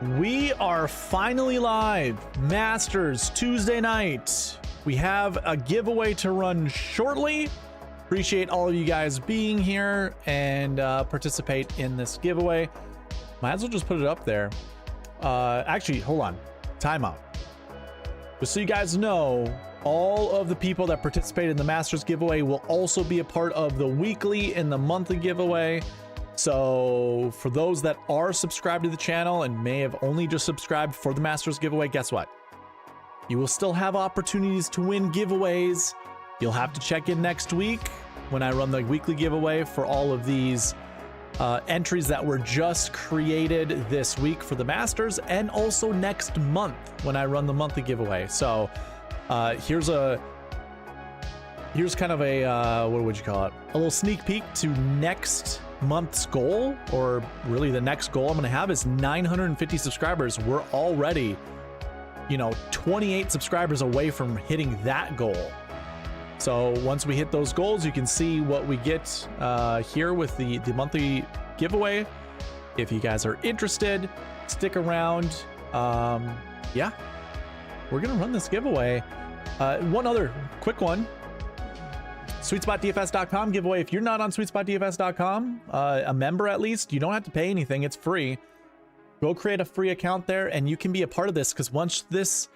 We are finally live. Masters Tuesday night. We have a giveaway to run shortly. Appreciate all of you guys being here and participate in this giveaway. Might as well just put it up there. Actually, hold on. Timeout. Just so you guys know, all of the people that participate in the Masters giveaway will also be a part of the weekly and the monthly giveaway. So for those that are subscribed to the channel and may have only just subscribed for the Masters giveaway, guess what? You will still have opportunities to win giveaways. You'll have to check in next week when I run the weekly giveaway for all of these entries that were just created this week for the Masters, and also next month when I run the monthly giveaway. So here's kind of a what would you call it? A little sneak peek to next month's goal, or really the next goal I'm going to have is 950 subscribers. We're already, 28 subscribers away from hitting that goal. So once we hit those goals, you can see what we get here with the monthly giveaway. If you guys are interested, stick around. Yeah, we're gonna run this giveaway. One other quick one. SweetSpotDFS.com giveaway. If you're not on SweetSpotDFS.com, a member at least, you don't have to pay anything. It's free. Go create a free account there and you can be a part of this, because once this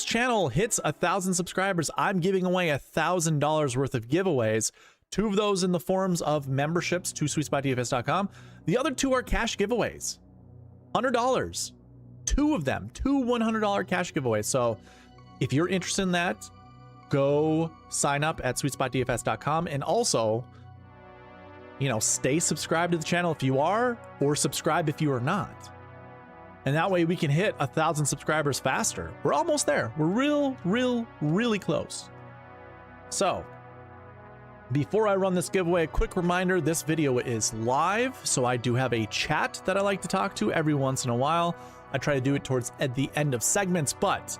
channel hits 1,000 subscribers, I'm giving away $1,000 worth of giveaways. 2 of those in the forms of memberships to SweetSpotDFS.com. The other 2 are cash giveaways. $100. 2 of them. 2 $100 cash giveaways. So if you're interested in that, go sign up at SweetSpotDFS.com, and also, stay subscribed to the channel if you are, or subscribe if you are not. And that way we can hit 1,000 subscribers faster. We're almost there. We're really close. So before I run this giveaway, a quick reminder, this video is live. So I do have a chat that I like to talk to every once in a while. I try to do it at the end of segments, but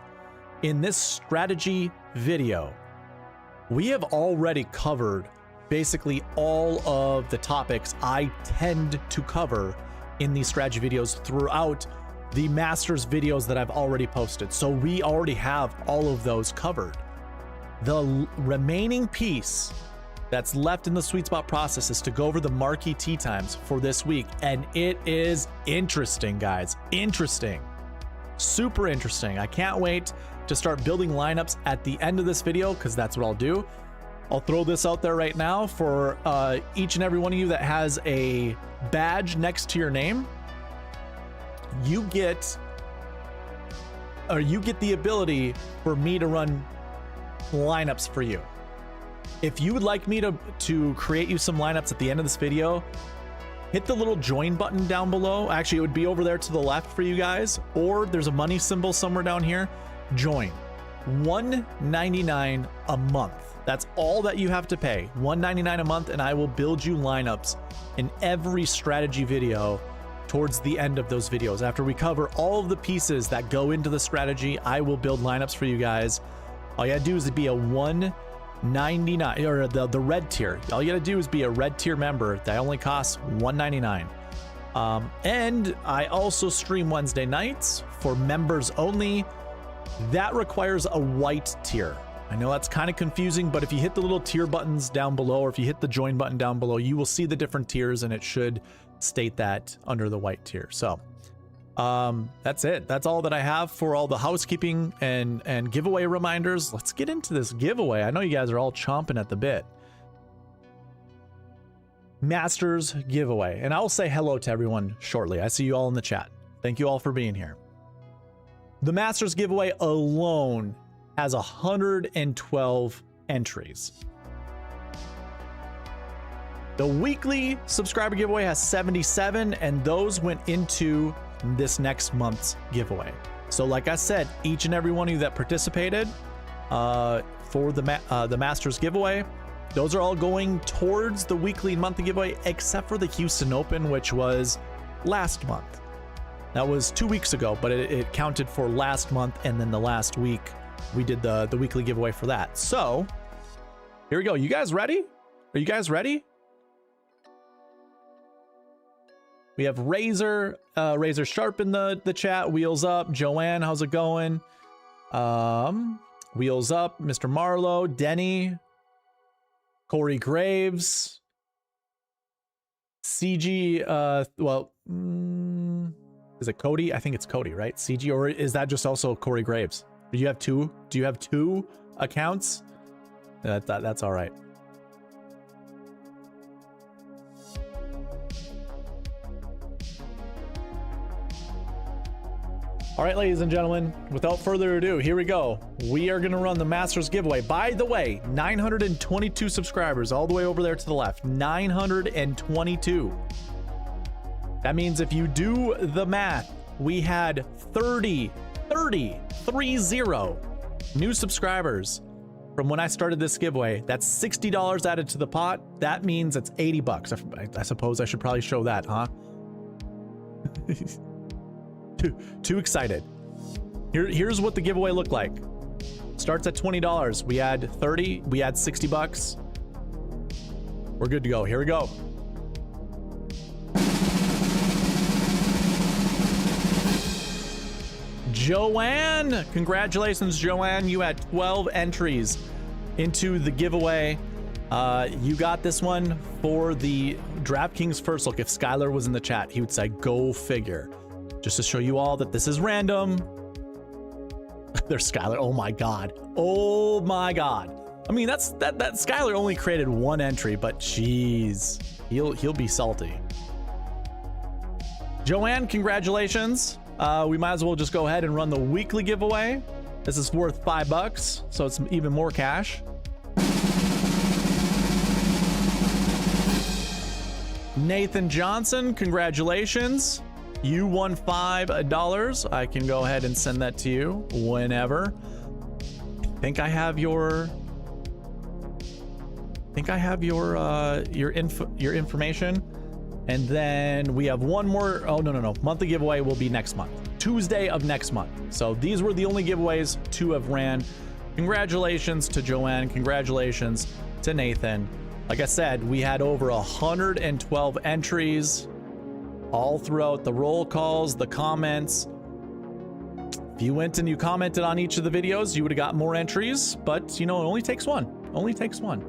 in this strategy video, we have already covered basically all of the topics I tend to cover in these strategy videos throughout the Masters videos that I've already posted. So we already have all of those covered. The remaining piece that's left in the sweet spot process is to go over the Marquee Tee Times for this week. And it is interesting, guys. Interesting. Super interesting. I can't wait to start building lineups at the end of this video, because that's what I'll do. I'll throw this out there right now for each and every one of you that has a badge next to your name. You get the ability for me to run lineups for you. If you would like me to create you some lineups at the end of this video, hit the little join button down below. Actually, it would be over there to the left for you guys, or there's a money symbol somewhere down here. Join. $1.99 a month. That's all that you have to pay. $1.99 a month, and I will build you lineups in every strategy video towards the end of those videos. After we cover all of the pieces that go into the strategy, I will build lineups for you guys. All you gotta do is be a $1.99, or the red tier. All you gotta do is be a red tier member. That only costs $1.99. And I also stream Wednesday nights for members only. That requires a white tier. I know that's kind of confusing, but if you hit the little tier buttons down below, or if you hit the join button down below, you will see the different tiers, and it should state that under the white tier. So that's it. That's all that I have for all the housekeeping and giveaway reminders. Let's get into this giveaway. I know you guys are all chomping at the bit. Masters giveaway. And I will say hello to everyone shortly. I see you all in the chat. Thank you all for being here. The Masters giveaway alone has 112 entries. The weekly subscriber giveaway has 77, and those went into this next month's giveaway. So like I said, each and every one of you that participated for the Masters giveaway, those are all going towards the weekly and monthly giveaway, except for the Houston Open, which was last month. That was 2 weeks ago, but it counted for last month, and then the last week we did the weekly giveaway for that. So here we go. You guys ready? Are you guys ready? We have Razor, Razor Sharp in the chat. Wheels up. Joanne, how's it going? Wheels up. Mr. Marlowe, Denny, Corey Graves, CG. Is it Cody? I think it's Cody, right? CG, or is that just also Corey Graves? Do you have two? Do you have two accounts? That's all right. All right, ladies and gentlemen, without further ado, here we go. We are going to run the Masters giveaway. By the way, 922 subscribers all the way over there to the left. 922. That means if you do the math, we had 30 new subscribers from when I started this giveaway. That's $60 added to the pot. That means it's 80 bucks. I suppose I should probably show that, huh? Too excited. Here's what the giveaway looked like. Starts at $20. We add 30. We add 60 bucks. We're good to go. Here we go. Joanne, congratulations, Joanne. You had 12 entries into the giveaway. You got this one for the DraftKings first look. If Skylar was in the chat, he would say, go figure. Just to show you all that this is random. There's Skylar. Oh my God. Oh my God. I mean, that Skylar only created one entry, but jeez, he'll be salty. Joanne, congratulations. We might as well just go ahead and run the weekly giveaway. This is worth $5, so it's even more cash. Nathan Johnson, congratulations. You won $5. I can go ahead and send that to you whenever. I think I have your information. And then we have one more. Oh, no. Monthly giveaway will be next month. Tuesday of next month. So these were the only giveaways 2 have ran. Congratulations to Joanne. Congratulations to Nathan. Like I said, we had over 112 entries all throughout the roll calls, the comments. If you went and you commented on each of the videos, you would have got more entries, but you know, it only takes one. Only takes one.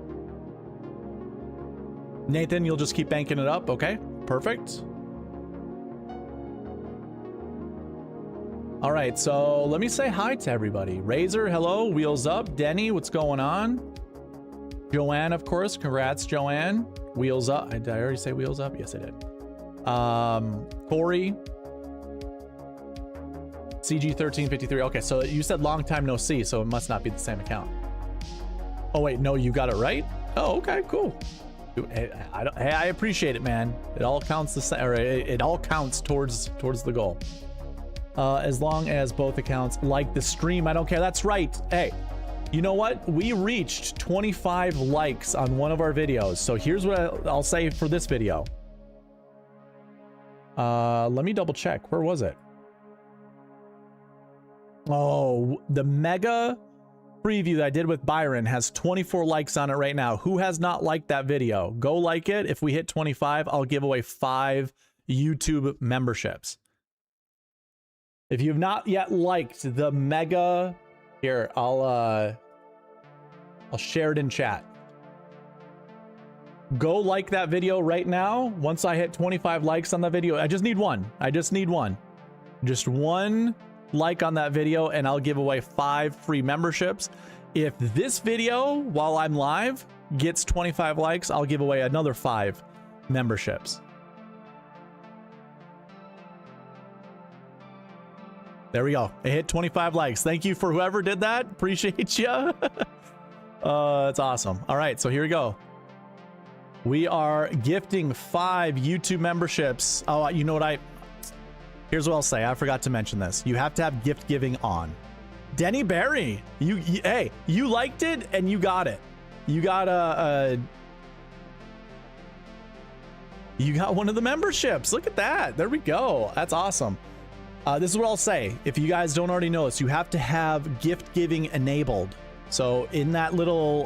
Nathan, you'll just keep banking it up. Okay, perfect. All right, so let me say hi to everybody. Razor, hello. Wheels up. Denny, what's going on? Joanne, of course. Congrats, Joanne. Wheels up. Did I already say wheels up? Yes, I did. Corey. CG1353. Okay, so you said long time no see, so it must not be the same account. Oh, wait, no, you got it right? Oh, okay, cool. Hey, I appreciate it, man. It all counts the same, or it all counts towards the goal. As long as both accounts like the stream, I don't care. That's right. Hey, you know what? We reached 25 likes on one of our videos. So here's what I'll say for this video. Let me double check. Where was it? Oh, the mega preview that I did with Byron has 24 likes on it right now. Who has not liked that video? Go like it. If we hit 25, I'll give away 5 YouTube memberships. If you've not yet liked the mega, here, I'll share it in chat. Go like that video right now. Once I hit 25 likes on the video, I just need one. Just one like on that video, and I'll give away 5 free memberships. If this video, while I'm live, gets 25 likes, I'll give away another 5 memberships. There we go. It hit 25 likes. Thank you for whoever did that. Appreciate you. That's awesome. All right, so here we go. We are gifting 5 YouTube memberships. Oh, you know what here's what I'll say. I forgot to mention this. You have to have gift giving on. Denny Barry, hey, you liked it and you got it. You got you got one of the memberships. Look at that. There we go. That's awesome. This is what I'll say. If you guys don't already know this, you have to have gift giving enabled. So in that little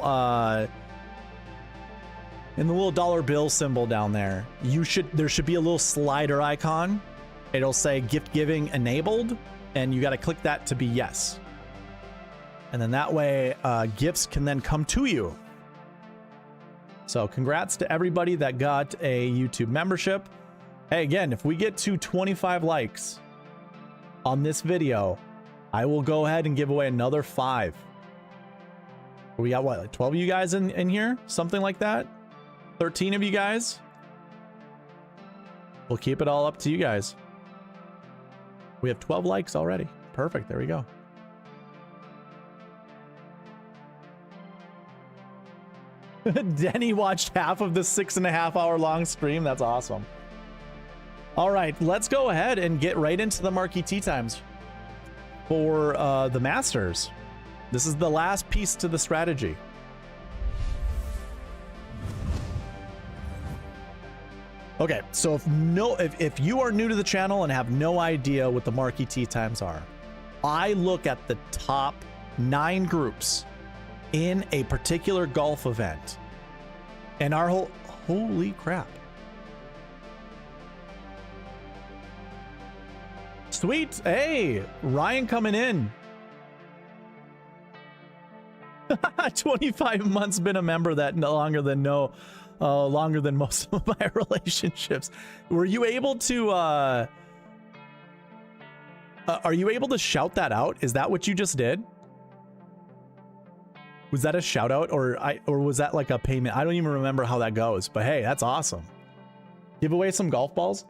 in the little dollar bill symbol down there, there should be a little slider icon. it'll say gift giving enabled, and you got to click that to be yes. And then that way gifts can then come to you. So congrats to everybody that got a YouTube membership. Hey, again, if we get to 25 likes on this video, I will go ahead and give away another 5. We got what, like 12 of you guys in here? Something like that? 13 of you guys? We'll keep it all up to you guys. We have 12 likes already. Perfect. There we go. Denny watched half of the 6.5 hour long stream. That's awesome. All right, let's go ahead and get right into the Marquee Tee Times for the Masters. This is the last piece to the strategy. Okay, so if you are new to the channel and have no idea what the Marquee Tee Times are, I look at the top 9 groups in a particular golf event, and our whole, holy crap. Sweet, hey, Ryan coming in. 25 months been a member. That longer than longer than most of my relationships. Were you able to are you able to shout that out? Is that what you just did? Was that a shout out, or was that like a payment? I don't even remember how that goes, but hey, that's awesome. Give away some golf balls.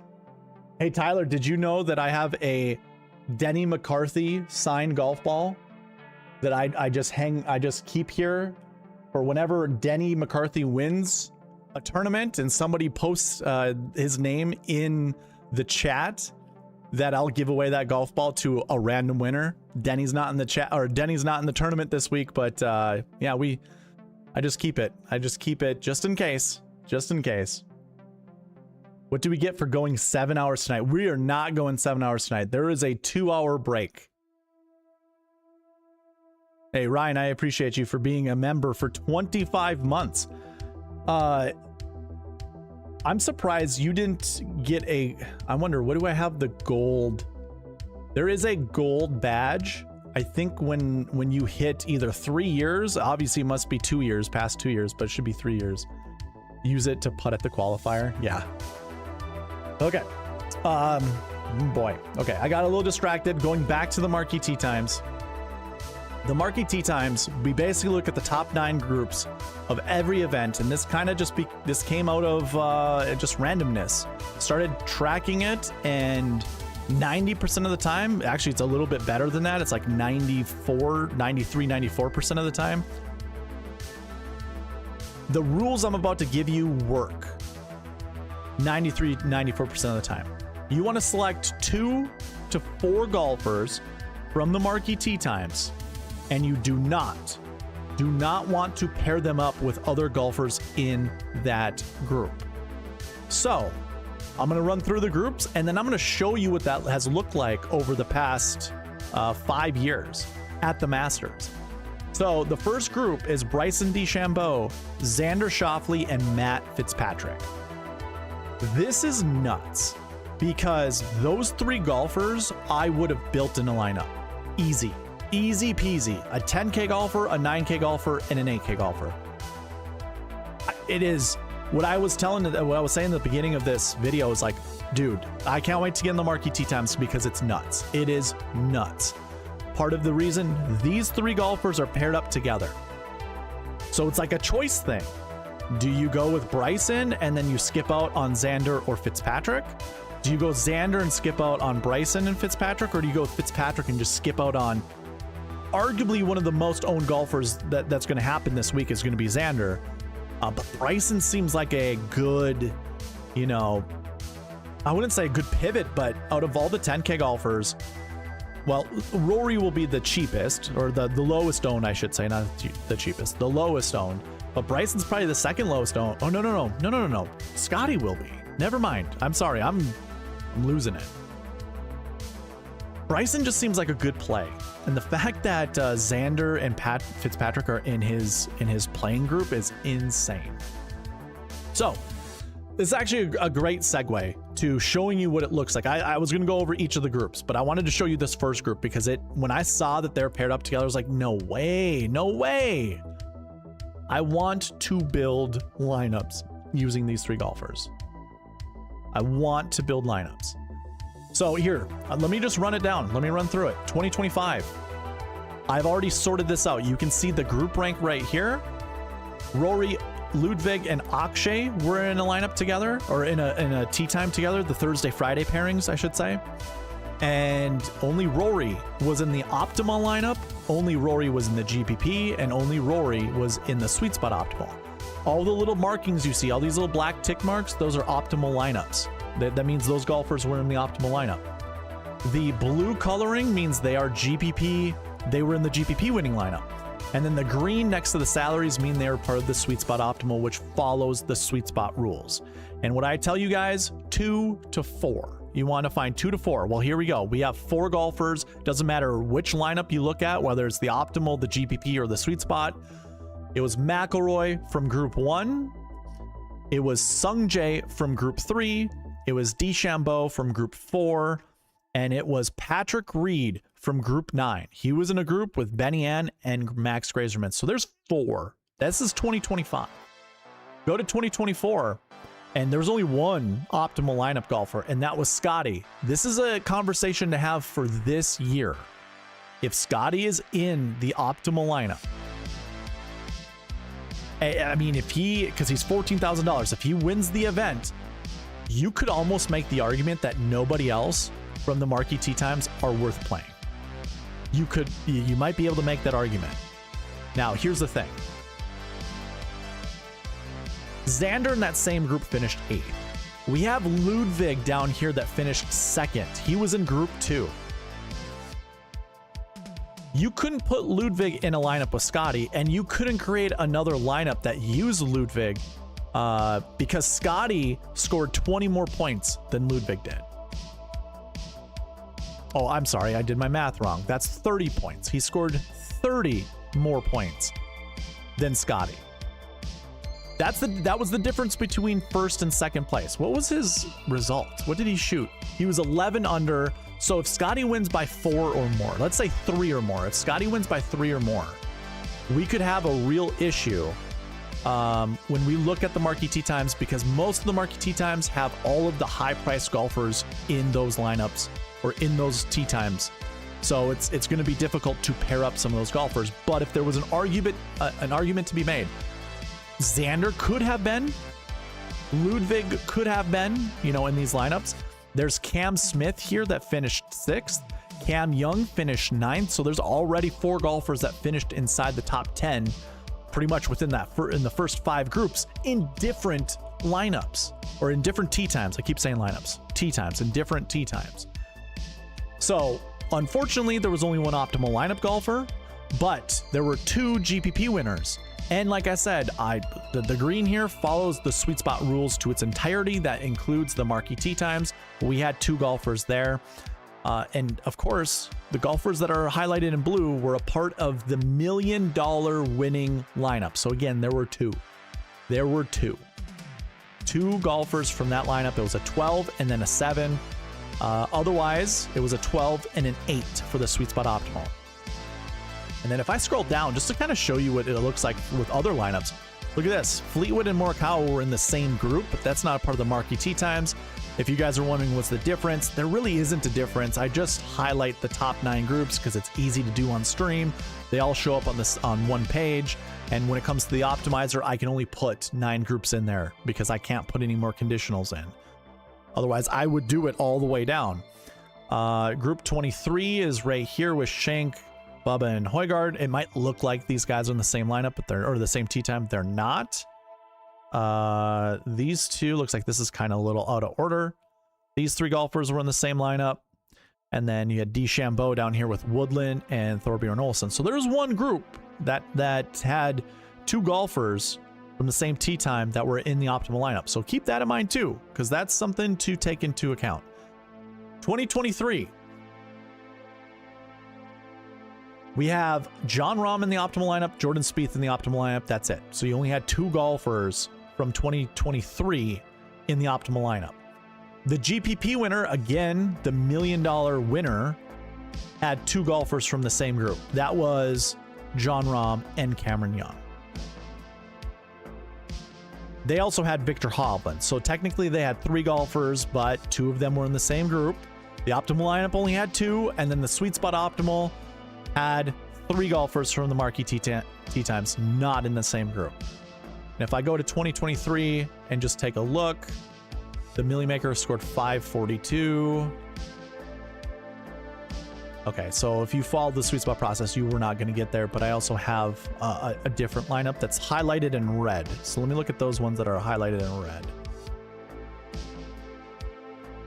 Hey Tyler, did you know that I have a Denny McCarthy signed golf ball that I just keep here for whenever Denny McCarthy wins a tournament and somebody posts his name in the chat, that I'll give away that golf ball to a random winner. Denny's not in the chat, or Denny's not in the tournament this week, but yeah, I just keep it. I just keep it just in case. Just in case. What do we get for going 7 hours tonight? We are not going 7 hours tonight. There is a 2-hour break. Hey, Ryan, I appreciate you for being a member for 25 months. I'm surprised you didn't get a... I wonder, what do I have the gold? There is a gold badge. I think when you hit either 3 years, obviously it must be 2 years, past 2 years, but it should be 3 years. Use it to putt at the qualifier. Yeah. Okay. Boy. Okay, I got a little distracted. Going back to the Marquee Tee Times. The Marquee Tee Times, we basically look at the top 9 groups of every event, and this kind of this came out of just randomness. Started tracking it, and 90% of the time, actually it's a little bit better than that. It's like 94% of the time. The rules I'm about to give you work 94% of the time. You want to select 2 to 4 golfers from the Marquee Tee Times, and you do not want to pair them up with other golfers in that group. So I'm going to run through the groups, and then I'm going to show you what that has looked like over the past 5 years at the Masters. So the first group is Bryson DeChambeau, Xander Schauffele, and Matt Fitzpatrick. This is nuts, because those 3 golfers I would have built in a lineup. Easy peasy. A 10K golfer, a 9K golfer, and an 8K golfer. It is what I was saying at the beginning of this video is like, dude, I can't wait to get in the Marquee Tee Times because it's nuts. It is nuts. Part of the reason these 3 golfers are paired up together. So it's like a choice thing. Do you go with Bryson and then you skip out on Xander or Fitzpatrick? Do you go Xander and skip out on Bryson and Fitzpatrick? Or do you go with Fitzpatrick and just skip out on arguably one of the most owned golfers that's going to happen this week is going to be Xander. But Bryson seems like a good, you know, I wouldn't say a good pivot, but out of all the 10K golfers, well, Rory will be the cheapest, or the lowest owned, I should say, not the cheapest, the lowest owned. But Bryson's probably the second lowest owned. Oh, no. Scotty will be. Never mind. I'm sorry. I'm losing it. Bryson just seems like a good play. And the fact that Xander and Fitzpatrick are in his playing group is insane. So this is actually a great segue to showing you what it looks like. I was going to go over each of the groups, but I wanted to show you this first group because when I saw that they're paired up together, I was like, no way, no way. I want to build lineups using these three golfers. I want to build lineups. So here, let me just run it down. Let me run through it. 2025. I've already sorted this out. You can see the group rank right here. Rory, Ludwig, and Akshay were in a lineup together, or in a tee time together, the Thursday, Friday pairings, I should say. And only Rory was in the optimal lineup, only Rory was in the GPP, and only Rory was in the SweetSpot optimal. All the little markings you see, all these little black tick marks, those are optimal lineups. That means those golfers were in the optimal lineup. The blue coloring means they are GPP, they were in the GPP winning lineup. And then the green next to the salaries mean they are part of the SweetSpot optimal, which follows the SweetSpot rules. And what I tell you guys, 2 to 4. You want to find 2 to 4. Well, here we go. We have 4 golfers. Doesn't matter which lineup you look at, whether it's the optimal, the GPP, or the SweetSpot. It was McIlroy from group 1. It was Sungjae from group 3. It was DeChambeau from group 4. And it was Patrick Reed from group 9. He was in a group with Benny Ann and Max Grazerman. So there's 4. This is 2025. Go to 2024, and there's only one optimal lineup golfer, and that was Scotty. This is a conversation to have for this year. If Scotty is in the optimal lineup, I mean, because he's $14,000, if he wins the event, you could almost make the argument that nobody else from the Marquee Tee Times are worth playing. You might be able to make that argument. Now, here's the thing. Xander in that same group finished 8th. We have Ludwig down here that finished 2nd. He was in group 2. You couldn't put Ludwig in a lineup with Scotty, and you couldn't create another lineup that used Ludwig because Scotty scored 20 more points than Ludwig did. Oh, I'm sorry, I did my math wrong. That's 30 points. He scored 30 more points than Scotty. That was the difference between first and second place. What was his result? What did he shoot? He was 11 under. So if Scotty wins by 4 or more, let's say 3 or more. If Scotty wins by 3 or more, we could have a real issue when we look at the Marquee Tee Times, because most of the Marquee Tee Times have all of the high-priced golfers in those lineups or in those tee times. So it's going to be difficult to pair up some of those golfers. But if there was an argument to be made, Xander could have been, Ludwig could have been, in these lineups. There's Cam Smith here that finished 6th. Cam Young finished 9th. So there's already 4 golfers that finished inside the top 10, pretty much within in the first 5 groups in different lineups or in different tee times. I keep saying lineups, tee times, in different tee times. So unfortunately, there was only one optimal lineup golfer, but there were 2 GPP winners. And like I said, the green here follows the SweetSpot rules to its entirety. That includes the Marquee Tee Times. We had 2 golfers there. And of course, the golfers that are highlighted in blue were a part of the $1 million winning lineup. So again, there were 2. There were 2. 2 golfers from that lineup. It was a 12 and then a 7. Otherwise, it was a 12 and an 8 for the SweetSpot Optimal. And then if I scroll down, just to kind of show you what it looks like with other lineups, look at this. Fleetwood and Morikawa were in the same group, but that's not a part of the Marquee Tee Times. If you guys are wondering what's the difference, there really isn't a difference. I just highlight the top 9 groups because it's easy to do on stream. They all show up on one page. And when it comes to the optimizer, I can only put 9 groups in there because I can't put any more conditionals in. Otherwise, I would do it all the way down. Group 23 is right here with Shank, Bubba, and Højgaard. It might look like these guys are in the same lineup, but or the same tee time. They're not. These 2 looks like this is kind of a little out of order. These 3 golfers were in the same lineup. And then you had DeChambeau down here with Woodland and Thorbjorn Olsen. So there's one group that had 2 golfers from the same tee time that were in the optimal lineup. So keep that in mind too, because that's something to take into account. 2023. We have Jon Rahm in the optimal lineup, Jordan Spieth in the optimal lineup. That's it. So you only had 2 golfers from 2023 in the optimal lineup. The GPP winner, again, the $1 million winner, had 2 golfers from the same group. That was Jon Rahm and Cameron Young. They also had Victor Hovland. So technically they had 3 golfers, but 2 of them were in the same group. The optimal lineup only had 2, and then the SweetSpot optimal had 3 golfers from the Marquee Tee Times, not in the same group. And if I go to 2023 and just take a look, the Millie Maker scored 542. Okay, so if you followed the SweetSpot process, you were not going to get there, but I also have a different lineup that's highlighted in red. So let me look at those ones that are highlighted in red.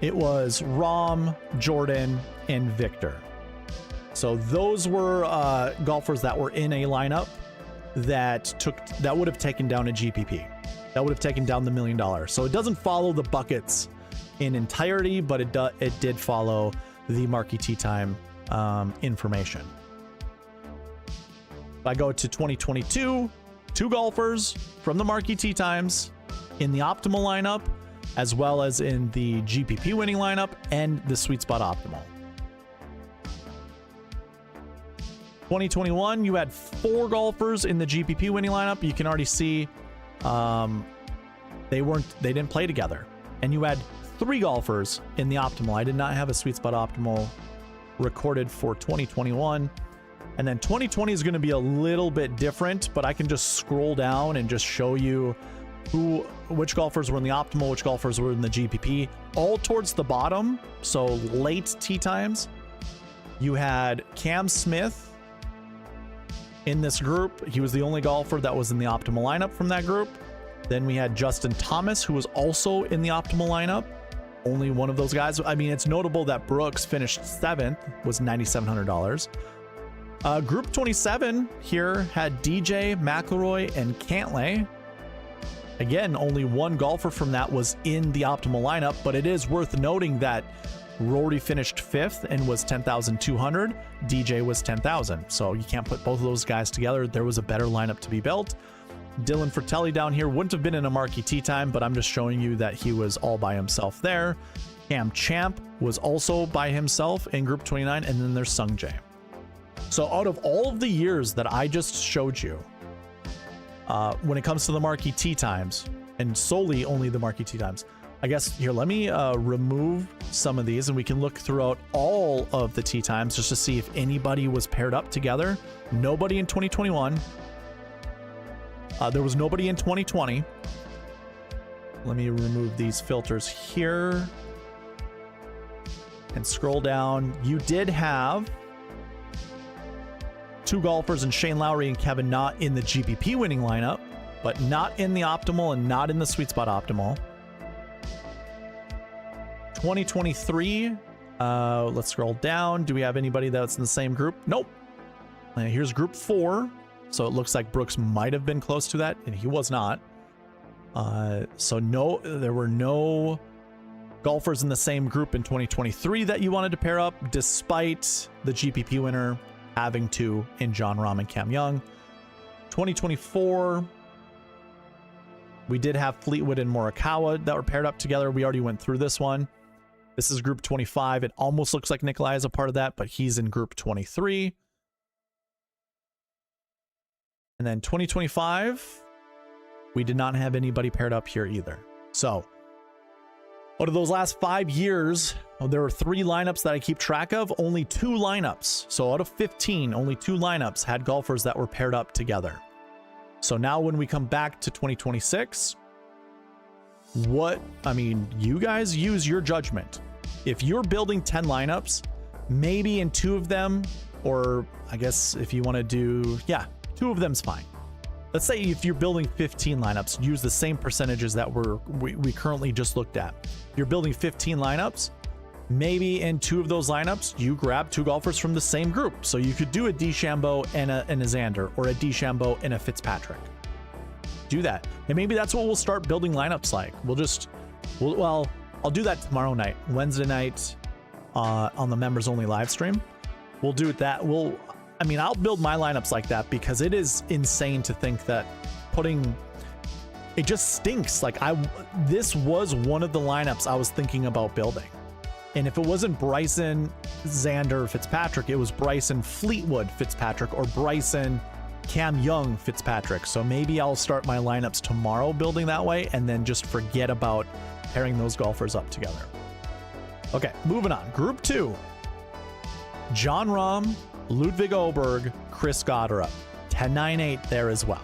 It was Rahm, Jordan, and Victor. So those were golfers that were in a lineup that would have taken down a GPP. That would have taken down the $1 million. So it doesn't follow the buckets in entirety, but it did follow the Marquee Tee Time information. If I go to 2022, 2 golfers from the Marquee Tee Times in the optimal lineup, as well as in the GPP winning lineup and the SweetSpot optimal. 2021, you had 4 golfers in the GPP winning lineup. You can already see they didn't play together. And you had 3 golfers in the optimal. I did not have a SweetSpot optimal recorded for 2021. And then 2020 is going to be a little bit different, but I can just scroll down and just show you which golfers were in the optimal, which golfers were in the GPP, all towards the bottom. So late tee times, you had Cam Smith in this group. He was the only golfer that was in the optimal lineup from that group. Then we had Justin Thomas, who was also in the optimal lineup. Only one of those guys. I mean, it's notable that Brooks finished 7th, was $9,700. Group 27 here had DJ, McIlroy, and Cantlay. Again, only one golfer from that was in the optimal lineup, but it is worth noting that Rory finished 5th and was $10,200. DJ was $10,000. So you can't put both of those guys together. There was a better lineup to be built. Dylan Fratelli down here wouldn't have been in a Marquee Tee Time, but I'm just showing you that he was all by himself there. Cam Champ was also by himself in Group 29, and then there's Sung Jae. So out of all of the years that I just showed you, when it comes to the Marquee Tee Times, and solely only the Marquee Tee Times, I guess here, let me remove some of these and we can look throughout all of the tee times just to see if anybody was paired up together. Nobody in 2021. There was nobody in 2020. Let me remove these filters here and scroll down. You did have 2 golfers in Shane Lowry and Kevin Knott in the GPP winning lineup, but not in the optimal and not in the SweetSpot optimal. 2023, let's scroll down. Do we have anybody that's in the same group? Nope. Here's group 4. So it looks like Brooks might have been close to that, and he was not. So no, there were no golfers in the same group in 2023 that you wanted to pair up, despite the GPP winner having 2 in Jon Rahm and Cam Young. 2024, we did have Fleetwood and Morikawa that were paired up together. We already went through this one. This is group 25. It almost looks like Nikolai is a part of that, but he's in group 23. And then 2025, we did not have anybody paired up here either. So out of those last 5 years, there were 3 lineups that I keep track of, only 2 lineups. So out of 15, only 2 lineups had golfers that were paired up together. So now when we come back to 2026, you guys use your judgment. If you're building 10 lineups, maybe in 2 of them, or I guess if you want to do, 2 of them's fine. Let's say if you're building 15 lineups, use the same percentages that we currently just looked at. You're building 15 lineups. Maybe in 2 of those lineups, you grab 2 golfers from the same group. So you could do a DeChambeau and a Xander, or a DeChambeau and a Fitzpatrick. Do that. And maybe that's what we'll start building lineups like. Well, I'll do that tomorrow night, Wednesday night, on the members only live stream. We'll do that. I'll build my lineups like that, because it is insane to think that putting it just stinks. Like this was one of the lineups I was thinking about building. And if it wasn't Bryson, Xander, Fitzpatrick, it was Bryson, Fleetwood, Fitzpatrick, or Bryson, Cam Young, Fitzpatrick. So maybe I'll start my lineups tomorrow building that way and then just forget about pairing those golfers up together. Okay, moving on. Group 2. Jon Rahm, Ludwig Åberg, Chris Gotterup. 10-9-8 there as well.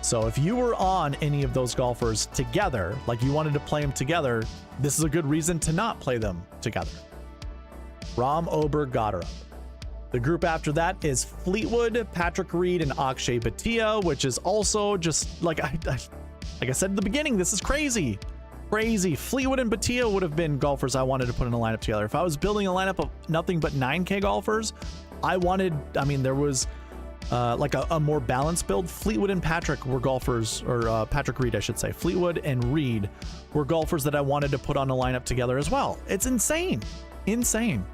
So if you were on any of those golfers together, like you wanted to play them together, this is a good reason to not play them together. Rahm, Åberg, Gotterup. The group after that is Fleetwood, Patrick Reed, and Akshay Bhatia, which is also just like I said in the beginning, this is crazy. Crazy. Fleetwood and Bhatia would have been golfers I wanted to put in a lineup together. If I was building a lineup of nothing but 9K golfers, there was like a more balanced build. Fleetwood and Patrick were golfers, or Patrick Reed, I should say. Fleetwood and Reed were golfers that I wanted to put on a lineup together as well. It's insane. Insane.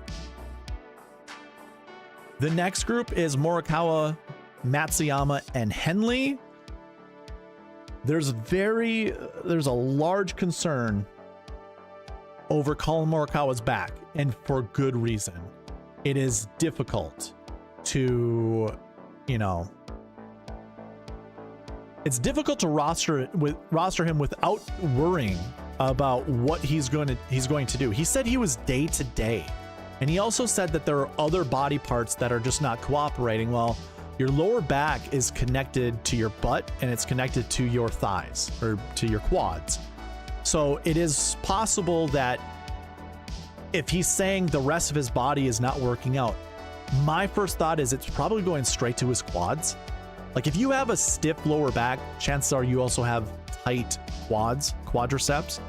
The next group is Morikawa, Matsuyama, and Henley. There's a large concern over Colin Morikawa's back, and for good reason. It is difficult to, it's difficult to roster him without worrying about what he's going to do. He said he was day to day, and he also said that there are other body parts that are just not cooperating. Well, your lower back is connected to your butt and it's connected to your thighs or to your quads. So it is possible that if he's saying the rest of his body is not working out, my first thought is it's probably going straight to his quads. Like if you have a stiff lower back, chances are you also have tight quads, quadriceps,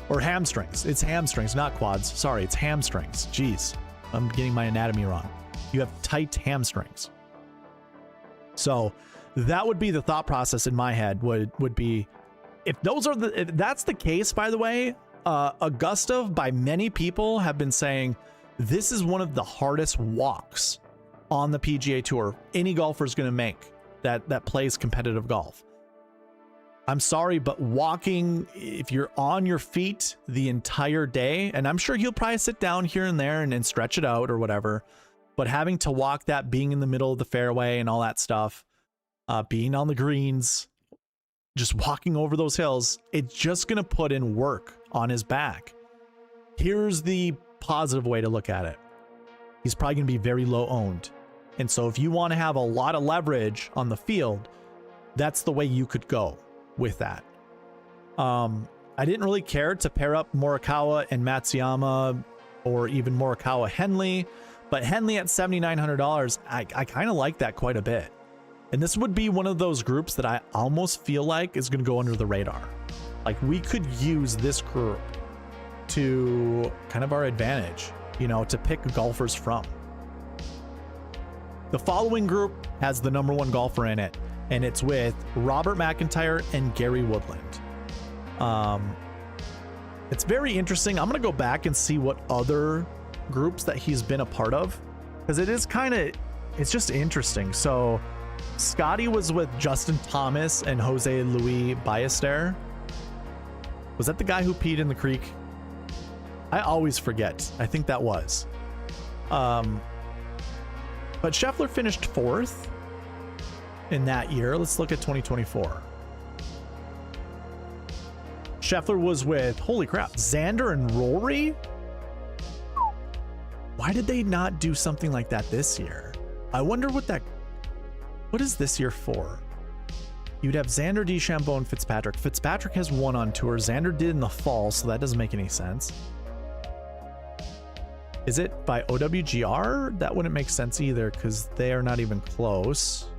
or hamstrings. It's hamstrings, not quads. Sorry, it's hamstrings. Jeez, I'm getting my anatomy wrong. You have tight hamstrings. So that would be the thought process in my head would be, if that's the case, by the way, Augusta, by many people have been saying this is one of the hardest walks on the PGA Tour any golfer is going to make that plays competitive golf. I'm sorry, but walking, if you're on your feet the entire day, and I'm sure he'll probably sit down here and there and stretch it out or whatever, but having to walk that, being in the middle of the fairway and all that stuff, being on the greens, just walking over those hills, it's just going to put in work on his back. Here's the positive way to look at it. He's probably going to be very low owned. And so if you want to have a lot of leverage on the field, that's the way you could go with that. I didn't really care to pair up Morikawa and Matsuyama or even Morikawa Henley, but Henley at $7,900, I kind of like that quite a bit. And this would be one of those groups that I almost feel like is going to go under the radar. Like we could use this group to kind of our advantage, to pick golfers from. The following group has the number one golfer in it, and it's with Robert McIntyre and Gary Woodland. It's very interesting. I'm going to go back and see what other groups that he's been a part of, because it's just interesting. So Scotty was with Justin Thomas and Jose Luis Ballester. Was that the guy who peed in the creek? I always forget. I think that was. But Scheffler finished 4th in that year. Let's look at 2024. Scheffler was with, holy crap, Xander and Rory? Why did they not do something like that this year? I wonder what is this year for? You'd have Xander, DeChambeau, and Fitzpatrick. Fitzpatrick has won on tour. Xander did in the fall, so that doesn't make any sense. Is it by OWGR? That wouldn't make sense either, because they are not even close.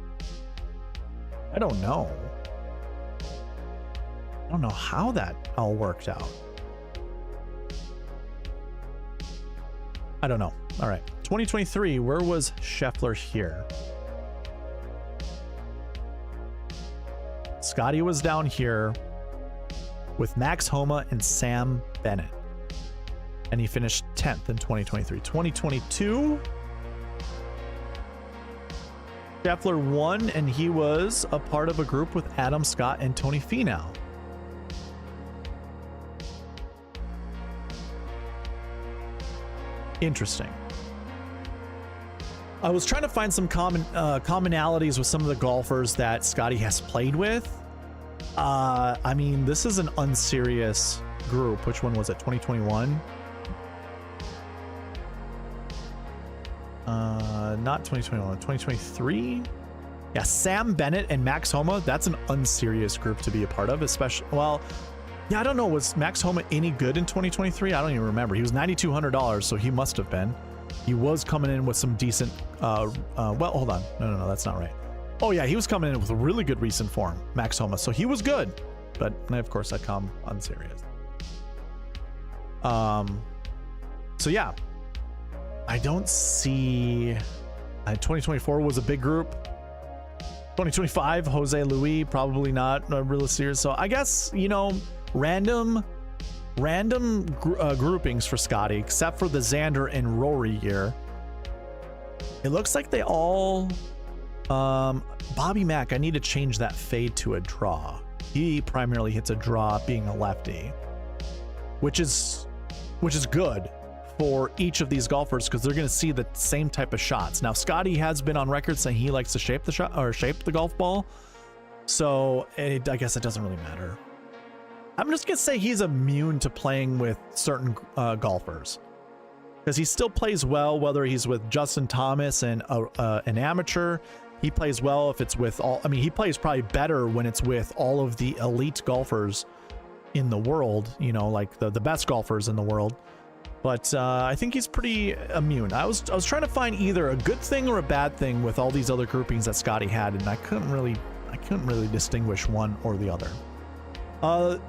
I don't know. I don't know how that all worked out. I don't know. All right. 2023, where was Scheffler here? Scotty was down here with Max Homa and Sam Bennett. And he finished 10th in 2023. 2022. Scheffler won, and he was a part of a group with Adam Scott and Tony Finau. Interesting. I was trying to find some commonalities with some of the golfers that Scotty has played with. I mean, this is an unserious group. Which one was it? 2021? Not 2021, 2023. Yeah, Sam Bennett and Max Homa. That's an unserious group to be a part of, especially. Well, yeah, I don't know. Was Max Homa any good in 2023? I don't even remember. He was $9,200, so he must have been. He was coming in with some decent. Well, hold on. No, that's not right. Oh yeah, he was coming in with a really good recent form, Max Homa. So he was good, but of course I come unserious. So yeah, I don't see. 2024 was a big group. 2025, Jose Luis, probably not really serious. So I guess, you know, random groupings for Scotty, except for the Xander and Rory year. It looks like they all. Bobby Mack, I need to change that fade to a draw. He primarily hits a draw, being a lefty, which is good for each of these golfers because they're going to see the same type of shots. Now, Scotty has been on record saying he likes to shape the shot or shape the golf ball, so I guess it doesn't really matter. I'm just going to say he's immune to playing with certain golfers because he still plays well, whether he's with Justin Thomas and an amateur. He plays well if it's with all. I mean, he plays probably better when it's with all of the elite golfers in the world, you know, like the best golfers in the world. But I think he's pretty immune. I was trying to find either a good thing or a bad thing with all these other groupings that Scotty had, and I couldn't really distinguish one or the other.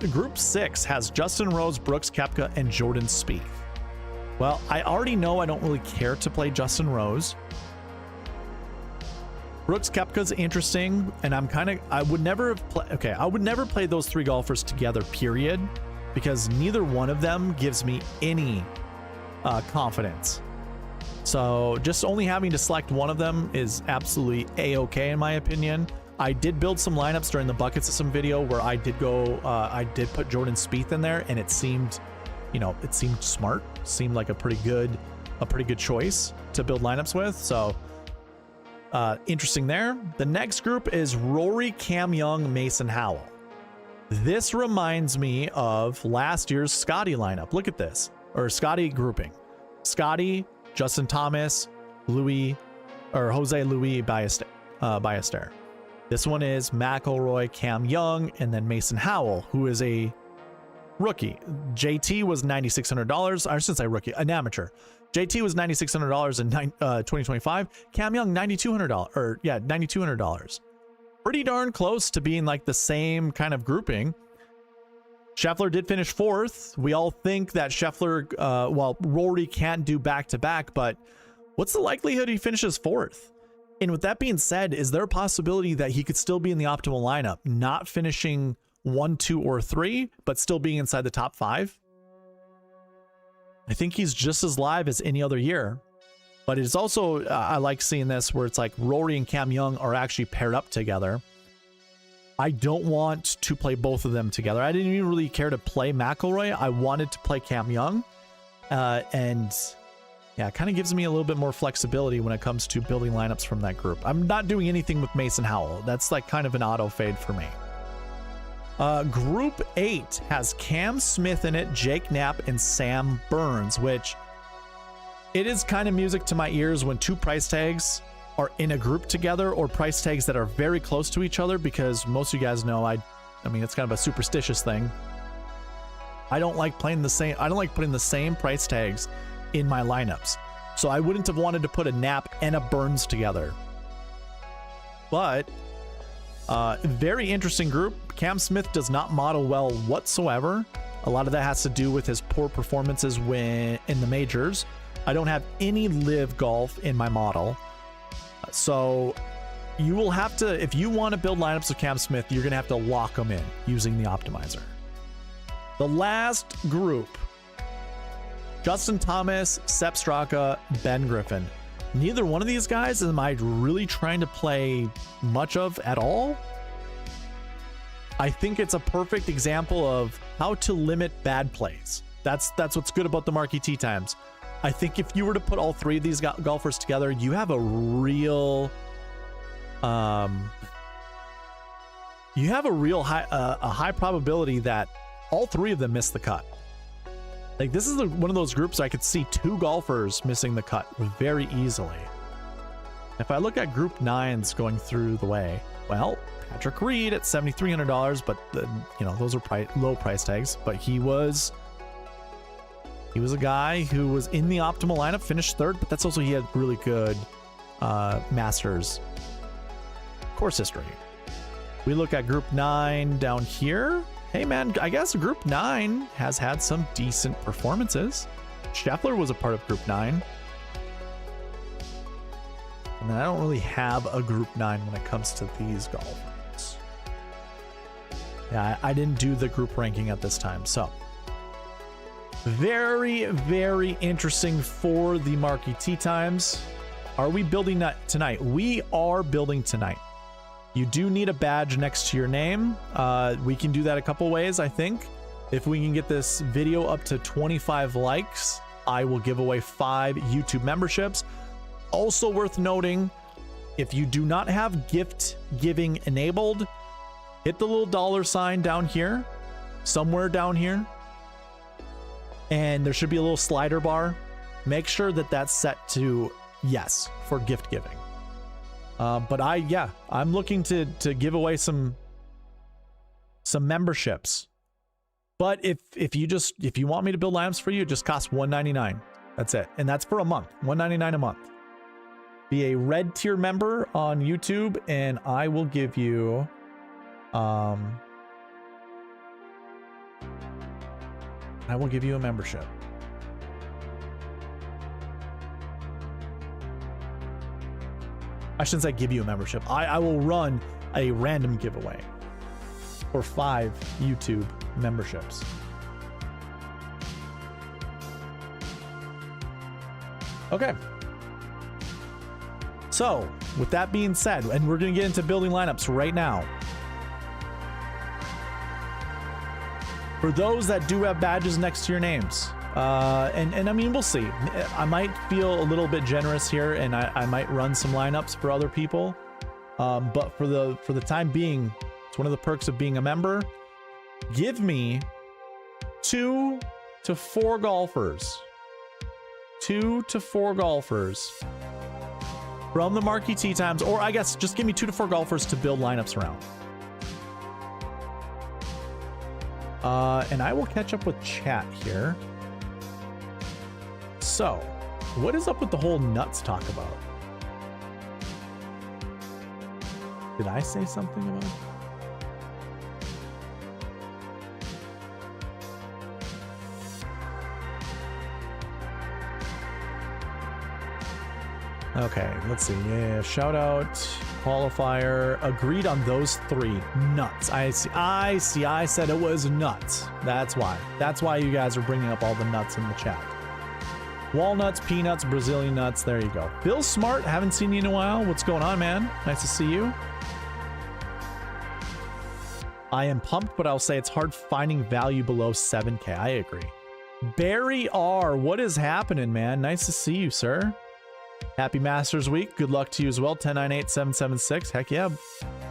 Group 6 has Justin Rose, Brooks Koepka, and Jordan Spieth. Well, I already know I don't really care to play Justin Rose. Brooks Koepka's interesting, and I would never play those three golfers together, period, because neither one of them gives me any confidence. So just only having to select one of them is absolutely a-okay in my opinion. I did build some lineups during the bucket system video where I did put Jordan Spieth in there, and it seemed, you know, it seemed smart, seemed like a pretty good choice to build lineups with. So interesting there. The next group is Rory, Cam Young, Mason Howell. This reminds me of last year's Scotty lineup. Look at this, or Scotty grouping. Scotty, Justin Thomas, Jose Luis Ballester. This one is McIlroy, Cam Young, and then Mason Howell, who is a rookie. JT was $9,600. I shouldn't say rookie, an amateur. JT was $9,600 in 2025. Cam Young, $9,200, or yeah, $9,200. Pretty darn close to being like the same kind of grouping. Scheffler did finish 4th. We all think that Scheffler, well, Rory can't do back-to-back, but what's the likelihood he finishes 4th? And with that being said, is there a possibility that he could still be in the optimal lineup, not finishing 1, 2, or 3, but still being inside the top 5? I think he's just as live as any other year. But it's also, I like seeing this where it's like Rory and Cam Young are actually paired up together. I don't want to play both of them together. I didn't even really care to play McIlroy. I wanted to play Cam Young. And yeah, it kind of gives me a little bit more flexibility when it comes to building lineups from that group. I'm not doing anything with Mason Howell. That's like kind of an auto fade for me. Group 8 has Cam Smith in it, Jake Knapp, and Sam Burns, which it is kind of music to my ears when two price tags are in a group together, or price tags that are very close to each other, because most of you guys know I mean, it's kind of a superstitious thing. I don't like playing the same. I don't like putting the same price tags in my lineups. So I wouldn't have wanted to put a Knapp and a Burns together. But very interesting group. Cam Smith does not model well whatsoever. A lot of that has to do with his poor performances in the majors. I don't have any live golf in my model. So you will have to, if you want to build lineups with Cam Smith, you're going to have to lock them in using the optimizer. The last group, Justin Thomas, Sepp Straka, Ben Griffin. neither one of these guys am I really trying to play much of at all. I think it's a perfect example of how to limit bad plays. That's what's good about the Marquee Tee Times. I think if you were to put all three of these golfers together, you have a real high high probability that all three of them miss the cut. Like, this is one of those groups I could see two golfers missing the cut very easily. If I look at group 9s going through the way, well, Patrick Reed at $7,300, but those are low price tags. But he was a guy who was in the optimal lineup, finished third, but that's also, he had really good Masters course history. We look at group 9 down here. Hey man, I guess group 9 has had some decent performances. Scheffler was a part of group 9. And then I don't really have a group 9 when it comes to these golfers. Yeah, I didn't do the group ranking at this time. So very, very interesting for the Marquee Tee Times. Are we building that tonight? We are building tonight. You do need a badge next to your name. We can do that a couple ways, I think. If we can get this video up to 25 likes, I will give away 5 YouTube memberships. Also worth noting, if you do not have gift giving enabled, hit the little $sign down here, somewhere down here, and there should be a little slider bar. Make sure that that's set to yes for gift giving. But I'm looking to give away some memberships. But if you want me to build lineups for you, it just costs $199. That's it, and that's for a month. $199 a month. Be a red tier member on YouTube, and I will give you a membership. I shouldn't say give you a membership. I will run a random giveaway for 5 YouTube memberships. Okay. So, with that being said, and we're going to get into building lineups right now. For those that do have badges next to your names, and I mean, we'll see. I might feel a little bit generous here, and I might run some lineups for other people. But for the time being, it's one of the perks of being a member. Give me 2 to 4 golfers. 2 to 4 golfers from the Marquee Tee Times, or I guess just give me 2 to 4 golfers to build lineups around. And I will catch up with chat here. So, what is up with the whole nuts talk about? Did I say something about it? Okay, let's see. Yeah, shout out, qualifier, agreed on those 3. Nuts. I see. I said it was nuts. That's why. That's why you guys are bringing up all the nuts in the chat. Walnuts, peanuts, Brazilian nuts. There you go. Bill Smart, haven't seen you in a while. What's going on, man? Nice to see you. I am pumped, but I'll say it's hard finding value below 7K. I agree. Barry R, what is happening, man? Nice to see you, sir. Happy Masters Week. Good luck to you as well. 1098-776. Heck yeah.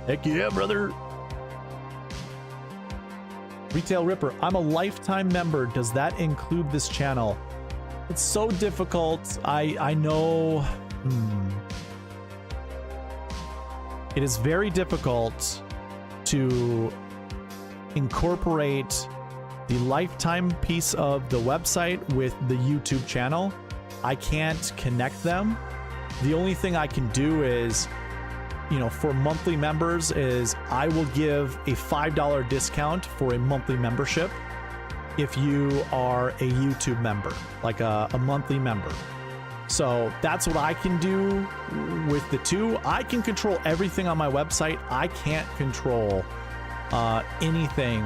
Heck yeah, brother. Retail Ripper. I'm a lifetime member. Does that include this channel? It's so difficult. I know. It is very difficult to incorporate the lifetime piece of the website with the YouTube channel. I can't connect them. The only thing I can do is, for monthly members, is I will give a $5 discount for a monthly membership if you are a YouTube member, like a monthly member. So that's what I can do with the 2. I can control everything on my website. I can't control anything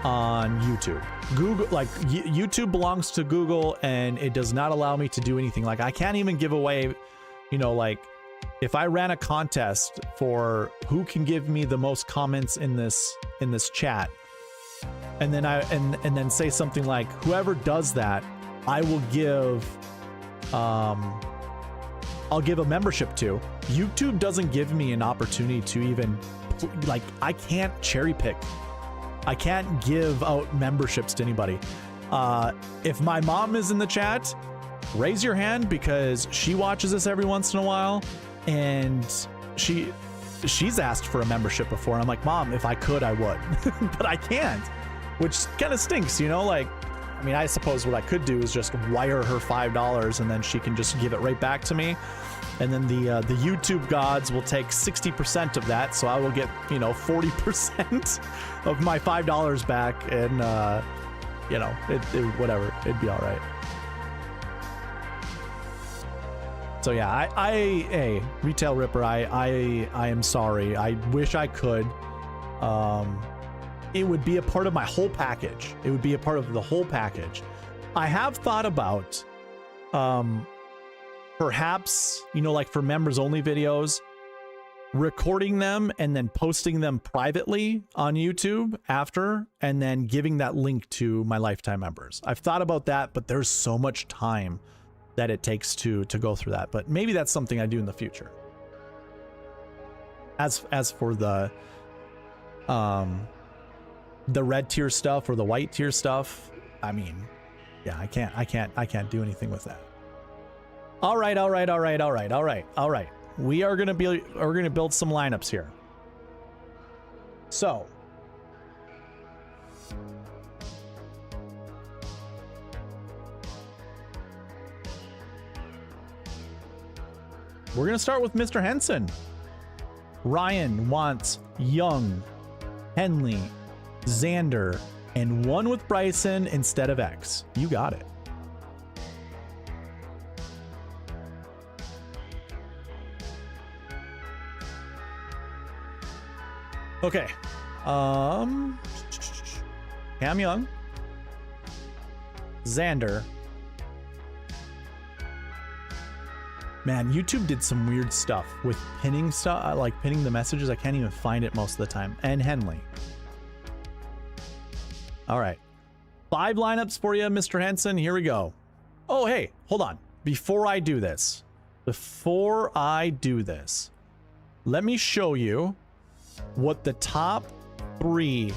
on YouTube. Google, like YouTube belongs to Google, and it does not allow me to do anything. Like I can't even give away you know, like if I ran a contest for who can give me the most comments in this chat, and then and then say something like, whoever does that, I will give I'll give a membership to. YouTube doesn't give me an opportunity to even, like, I can't cherry pick. I can't give out memberships to anybody. If my mom is in the chat, raise your hand, because she watches this every once in a while, and she's asked for a membership before. I'm like, Mom, if I could, I would, but I can't, which kind of stinks, you know? Like, I mean, I suppose what I could do is just wire her $5 and then she can just give it right back to me. And then the YouTube gods will take 60% of that. So I will get, you know, 40% of my $5 back. And, you know, whatever, it'd be all right. So yeah, hey, Retail Ripper, I am sorry. I wish I could. It would be a part of my whole package. It would be a part of the whole package. I have thought about, perhaps, you know, like for members only videos, recording them and then posting them privately on YouTube after, and then giving that link to my lifetime members. I've thought about that, but there's so much time that it takes to go through that. But maybe that's something I do in the future. As for the red tier stuff or the white tier stuff, I mean, yeah, I can't do anything with that. All right. We are gonna build some lineups here. So we're gonna start with Mr. Henson. Ryan wants Young, Henley, Xander, and one with Bryson instead of X. You got it. Okay. Cam Young, Xander. Man, YouTube did some weird stuff with pinning stuff, like pinning the messages. I can't even find it most of the time. And Henley. All right. 5 lineups for you, Mr. Henson. Here we go. Oh, hey, hold on. Before I do this, let me show you what the top 3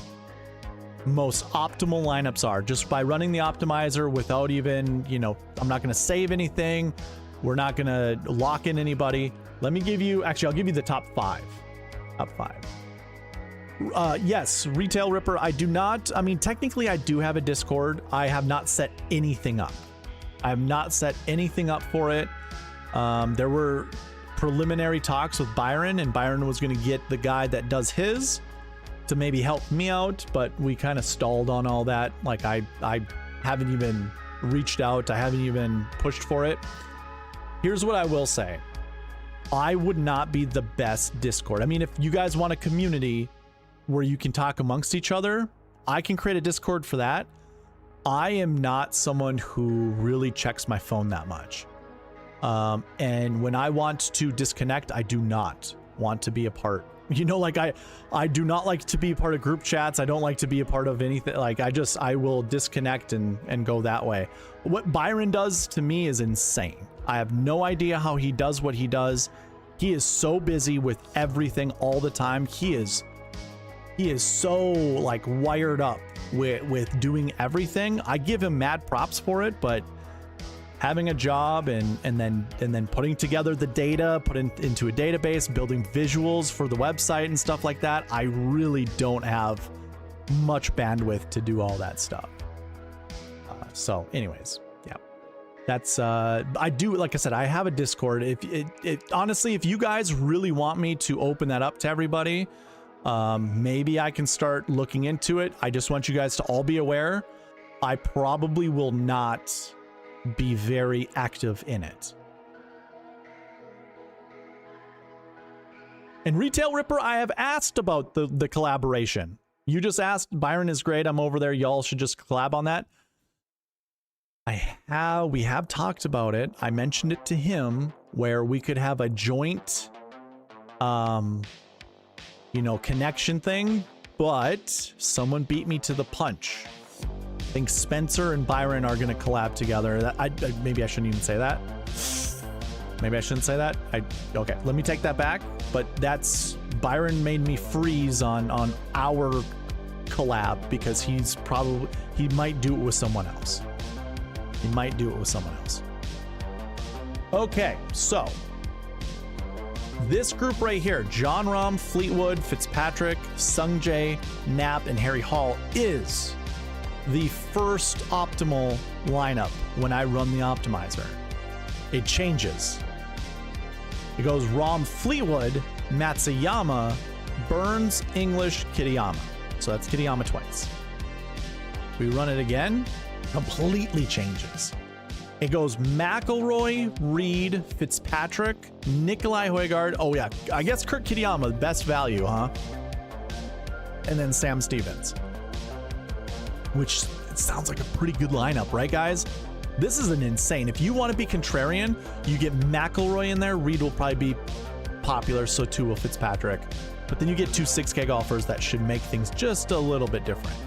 most optimal lineups are, just by running the optimizer without even, you know, I'm not going to save anything. We're not going to lock in anybody. Let me give you, actually, I'll give you the top 5. Top 5. Yes, Retail Ripper, I do not, I mean, technically I do have a Discord. I have not set anything up. I have not set anything up for it. There were preliminary talks with Byron, and Byron was going to get the guy that does his to maybe help me out, but we kind of stalled on all that. Like, I haven't even reached out. I haven't even pushed for it. Here's what I will say. I would not be the best Discord. I mean, if you guys want a community where you can talk amongst each other, I can create a Discord for that. I am not someone who really checks my phone that much. And when I want to disconnect, I do not want to be a part. You know, like I do not like to be a part of group chats. I don't like to be a part of anything. Like I will disconnect and go that way. What Byron does to me is insane. I have no idea how he does what he does. He is so busy with everything all the time. He is so like wired up with doing everything. I give him mad props for it, but having a job and then putting together the data, into a database, building visuals for the website and stuff like that, I really don't have much bandwidth to do all that stuff. So anyways, yeah, that's I do, like I said, I have a Discord. Honestly, if you guys really want me to open that up to everybody, maybe I can start looking into it. I just want you guys to all be aware, I probably will not be very active in it. And Retail Ripper, I have asked about the collaboration. You just asked. Byron is great. I'm over there. Y'all should just collab on that. We have talked about it. I mentioned it to him. where we could have a joint, you know, connection thing, but someone beat me to the punch. I think Spencer and Byron are going to collab together. Maybe I shouldn't even say that. Maybe I shouldn't say that. Okay, let me take that back. But that's Byron made me freeze on our collab because he might do it with someone else. He might do it with someone else. Okay, so this group right here, John Rahm, Fleetwood, Fitzpatrick, Sungjae, Knapp, and Harry Hall is the first optimal lineup when I run the optimizer. It changes. It goes Rahm, Fleetwood, Matsuyama, Burns, English, Kitayama. So that's Kitayama twice. We run it again, completely changes. It goes McIlroy, Reed, Fitzpatrick, Nikolai Højgaard. Oh yeah, I guess Kurt Kitayama, best value, huh? And then Sam Stevens. Which it sounds like a pretty good lineup, right guys? This is an insane. If you want to be contrarian, you get McIlroy in there. Reed will probably be popular, so too will Fitzpatrick. But then you get two 6K golfers that should make things just a little bit different.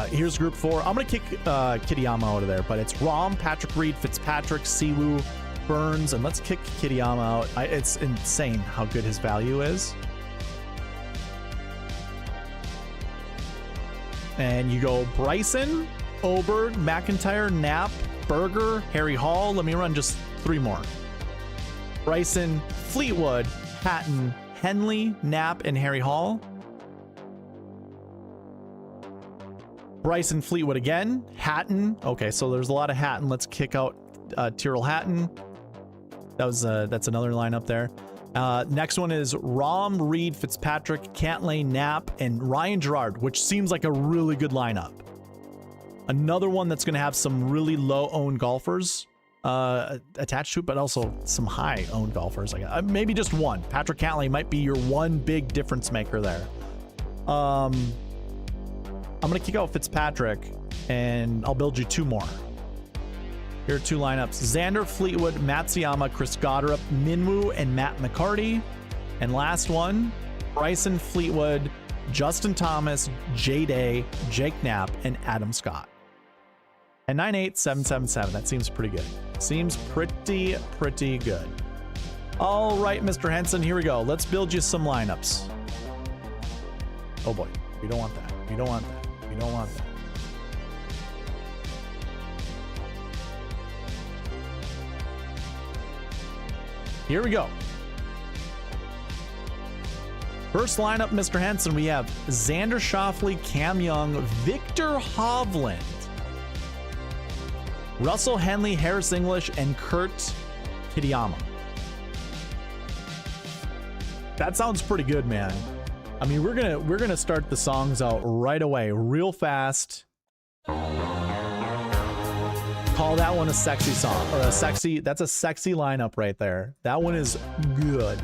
Here's group 4. I'm going to kick Kitayama out of there, but it's Rahm, Patrick Reed, Fitzpatrick, Siwoo, Burns, and let's kick Kitayama out. It's insane how good his value is. And you go Bryson, Oberg, McIntyre, Knapp, Berger, Harry Hall. Let me run just 3 more. Bryson, Fleetwood, Hatton, Henley, Knapp, and Harry Hall. Bryson, Fleetwood again, Hatton. Okay, so there's a lot of Hatton. Let's kick out Tyrrell Hatton. That's another lineup there. Next one is Rahm, Reed, Fitzpatrick, Cantlay, Knapp, and Ryan Gerard, which seems like a really good lineup. Another one that's going to have some really low-owned golfers attached to it, but also some high-owned golfers. Like maybe just one. Patrick Cantlay might be your one big difference maker there. I'm going to kick out Fitzpatrick, and I'll build you 2 more. Here are 2 lineups. Xander, Fleetwood, Matsuyama, Chris Goddard, Minwoo, and Matt McCarty. And last one, Bryson, Fleetwood, Justin Thomas, Jay Day, Jake Knapp, and Adam Scott. And 98777. That seems pretty good. Seems pretty good. All right, Mr. Henson, here we go. Let's build you some lineups. Oh boy, we don't want that. We don't want that. We don't want that. Here we go. First lineup, Mr. Henson, we have Xander Schauffele, Cam Young, Victor Hovland, Russell Henley, Harris English, and Kurt Kitayama. That sounds pretty good, man. I mean, we're gonna start the songs out right away, real fast. Call that one a sexy song, or that's a sexy lineup right there. That one is good.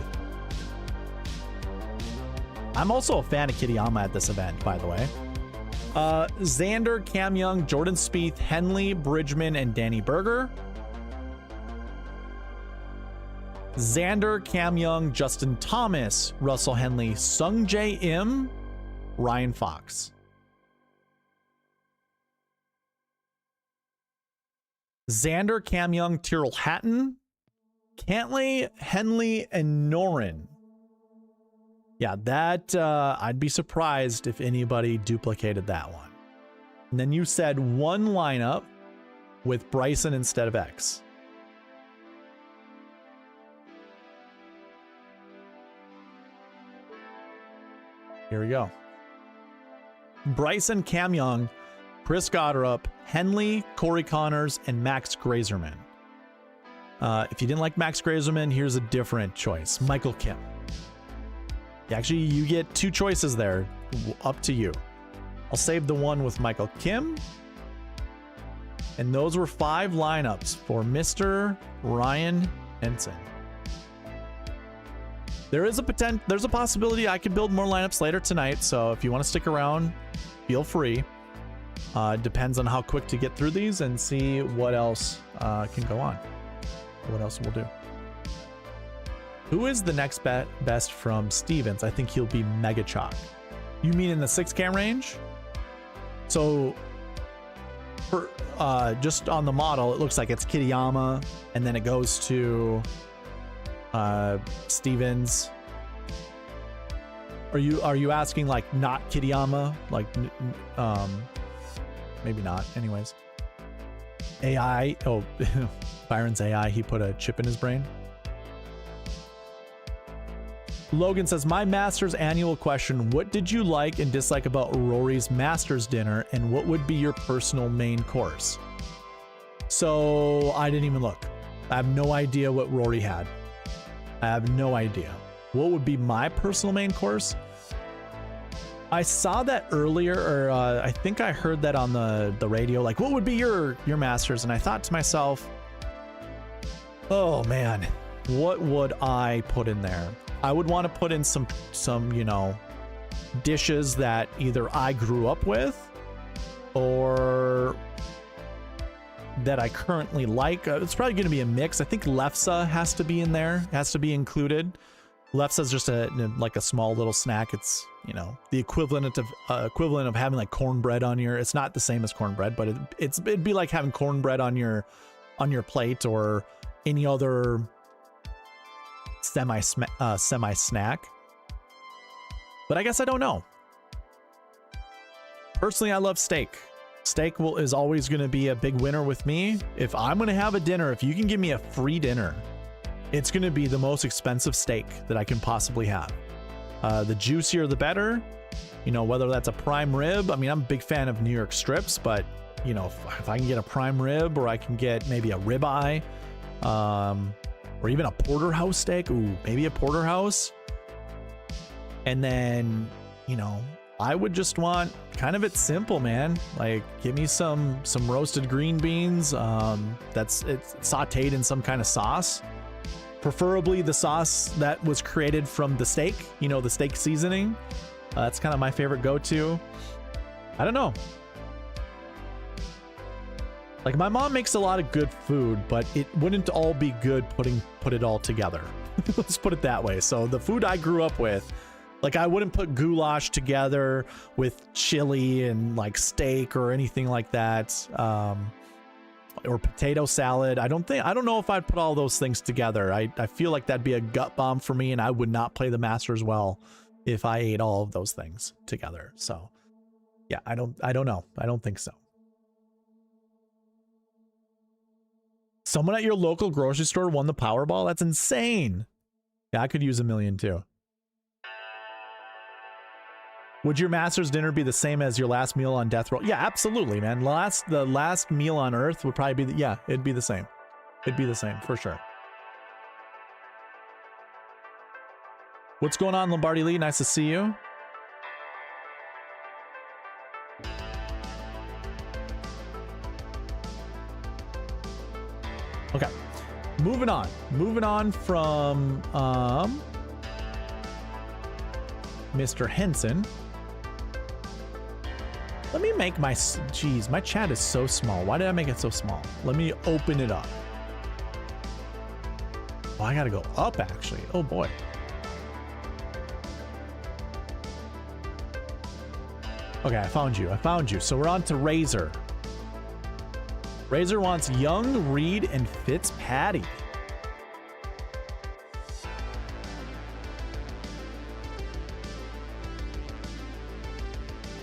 I'm also a fan of Kitayama at this event, by the way. Xander, Cam Young, Jordan Spieth, Henley, Bridgman, and Danny Berger. Xander, Cam Young, Justin Thomas, Russell Henley, Sungjae Im, Ryan Fox. Xander, Cam Young, Tyrrell Hatton, Cantlay, Henley, and Noren. Yeah, that I'd be surprised if anybody duplicated that one. And then you said one lineup with Bryson instead of X. Here we go. Bryson, Cam Young, Chris Goddard, Henley, Corey Connors, and Max Grazerman. If you didn't like Max Grazerman, here's a different choice. Michael Kim. Actually, you get 2 choices there. Up to you. I'll save the one with Michael Kim. And those were 5 lineups for Mr. Ryan Henson. There's a possibility I could build more lineups later tonight, so if you want to stick around, feel free. Depends on how quick to get through these and see what else can go on. What else we'll do? Who is the next best from Stevens? I think he'll be Mega Chalk. You mean in the 6K range? So for just on the model, it looks like it's Kitayama, and then it goes to Stevens. Are you asking like not Kitayama? Like maybe not. Anyways. AI. Oh, Byron's AI. He put a chip in his brain. Logan says, my Masters annual question. What did you like and dislike about Rory's Masters dinner, and what would be your personal main course? So I didn't even look. I have no idea what Rory had. I have no idea. What would be my personal main course? I saw that earlier, or I think I heard that on the radio, like, what would be your Masters? And I thought to myself, oh man, what would I put in there? I would want to put in some, you know, dishes that either I grew up with or that I currently like. It's probably going to be a mix. I think lefse has to be in there, has to be included. Lefse is just like a small little snack. It's, you know, the equivalent of having like cornbread on your, it's not the same as cornbread, but it'd be like having cornbread on your plate or any other semi snack. But I guess I don't know. Personally, I love steak. Steak is always going to be a big winner with me. If I'm going to have a dinner, if you can give me a free dinner, it's going to be the most expensive steak that I can possibly have. The juicier, the better. You know, whether that's a prime rib. I mean, I'm a big fan of New York strips, but you know, if I can get a prime rib, or I can get maybe a ribeye, or even a porterhouse steak. Ooh, maybe a porterhouse. And then, you know, I would just want kind of it simple, man. Like, give me some roasted green beans. It's sauteed in some kind of sauce. Preferably the sauce that was created from the steak, you know, the steak seasoning. That's kind of my favorite go-to. I don't know. Like, my mom makes a lot of good food, but it wouldn't all be good put it all together. Let's put it that way. So the food I grew up with, like, I wouldn't put goulash together with chili and like steak or anything like that. Or potato salad. I don't know if I'd put all those things together. I feel like that'd be a gut bomb for me, and I would not play the Masters well if I ate all of those things together. So yeah, I don't know. I don't think so. Someone at your local grocery store won the Powerball? That's insane. Yeah, I could use $1 million too. Would your Masters dinner be the same as your last meal on death row? Yeah, absolutely, man. The last meal on Earth would probably be, yeah, it'd be the same. It'd be the same, for sure. What's going on, Lombardi Lee? Nice to see you. Okay, moving on. Moving on from Mr. Henson. Let me make my, geez, my chat is so small. Why did I make it so small? Let me open it up. Oh, I gotta go up, actually. Oh boy. Okay, I found you. I found you. So we're on to Razor. Razor wants Young, Reed, and Fitzpatrick.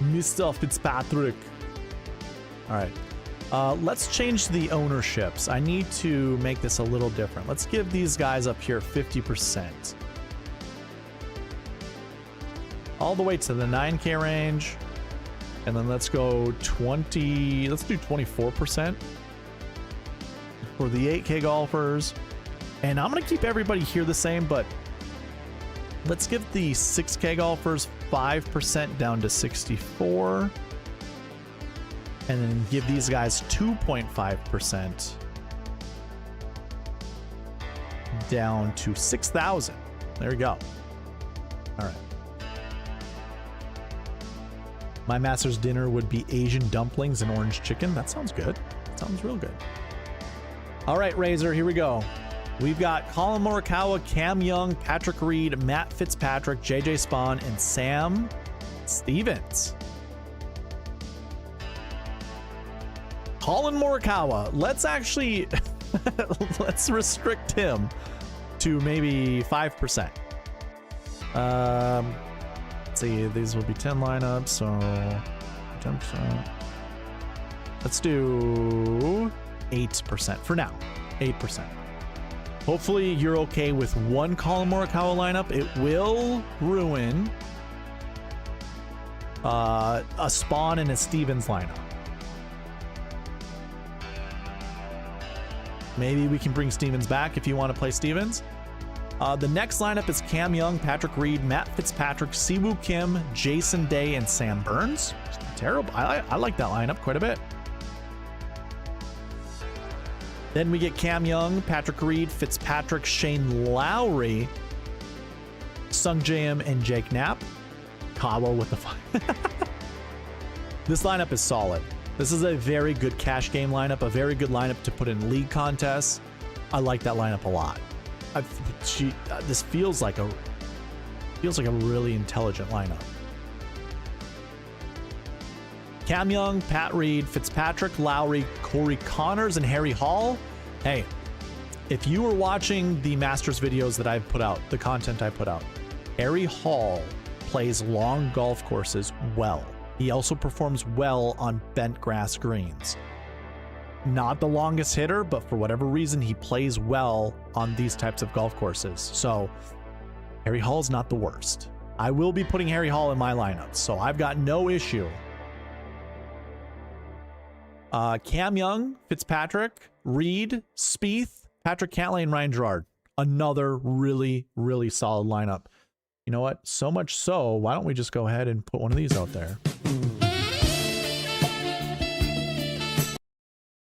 Mr. Fitzpatrick. All right. Let's change the ownerships. I need to make this a little different. Let's give these guys up here 50%. All the way to the 9K range. And then let's go 20, let's do 24% for the 8K golfers. And I'm going to keep everybody here the same, but let's give the 6K golfers 5% down to 64. And then give these guys 2.5% down to 6,000. There we go. All right. My Masters dinner would be Asian dumplings and orange chicken. That sounds good. That sounds real good. All right, Razor, here we go. We've got Collin Morikawa, Cam Young, Patrick Reed, Matt Fitzpatrick, JJ Spawn, and Sam Stevens. Collin Morikawa. Let's actually let's restrict him to maybe 5%. Let's see, these will be 10 lineups, so 10%. Let's do 8% for now. 8%. Hopefully you're okay with one Collin Morikawa lineup. It will ruin a Spawn and a Stevens lineup. Maybe we can bring Stevens back if you want to play Stevens. The next lineup is Cam Young, Patrick Reed, Matt Fitzpatrick, Siwoo Kim, Jason Day, and Sam Burns. It's not terrible. I like that lineup quite a bit. Then we get Cam Young, Patrick Reed, Fitzpatrick, Shane Lowry, Sung Jim, and Jake Knapp. Kawa with the fun. This lineup is solid. This is a very good cash game lineup, a very good lineup to put in league contests. I like that lineup a lot. This feels like a really intelligent lineup. Cam Young, Pat Reed, Fitzpatrick, Lowry, Corey Connors, and Harry Hall. Hey, if you were watching the Masters videos that I've put out, the content I put out, Harry Hall plays long golf courses well. He also performs well on bent grass greens. Not the longest hitter, but for whatever reason, he plays well on these types of golf courses. So Harry Hall's not the worst. I will be putting Harry Hall in my lineup, so I've got no issue. Cam Young, Fitzpatrick, Reed, Spieth, Patrick Cantlay, and Ryan Gerard. Another really, really solid lineup. You know what? So much so, why don't we just go ahead and put one of these out there?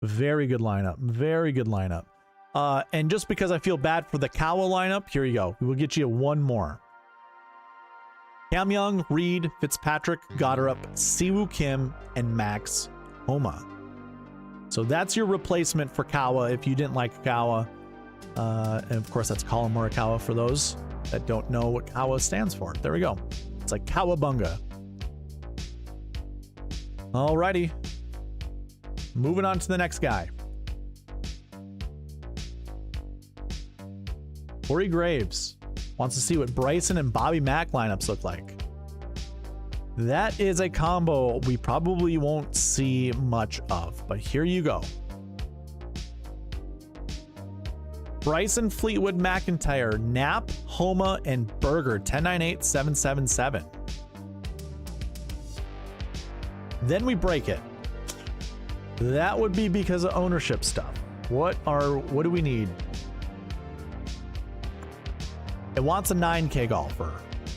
Very good lineup. Very good lineup. And just because I feel bad for the Kawa lineup, here you go. We will get you one more. Cam Young, Reed, Fitzpatrick, Goddard, Siwoo Kim, and Max Homa. So that's your replacement for Kawa if you didn't like Kawa. And of course, that's Collin Morikawa for those that don't know what Kawa stands for. There we go. It's like Kawabunga. Alrighty. Moving on to the next guy. Corey Graves wants to see what Bryson and Bobby Mack lineups look like. That is a combo we probably won't see much of, but here you go. Bryson, Fleetwood, McIntyre, Knapp, Homa, and Berger, 10-9-8-7-7-7. Then we break it. That would be because of ownership stuff. What do we need? It wants a 9K golfer,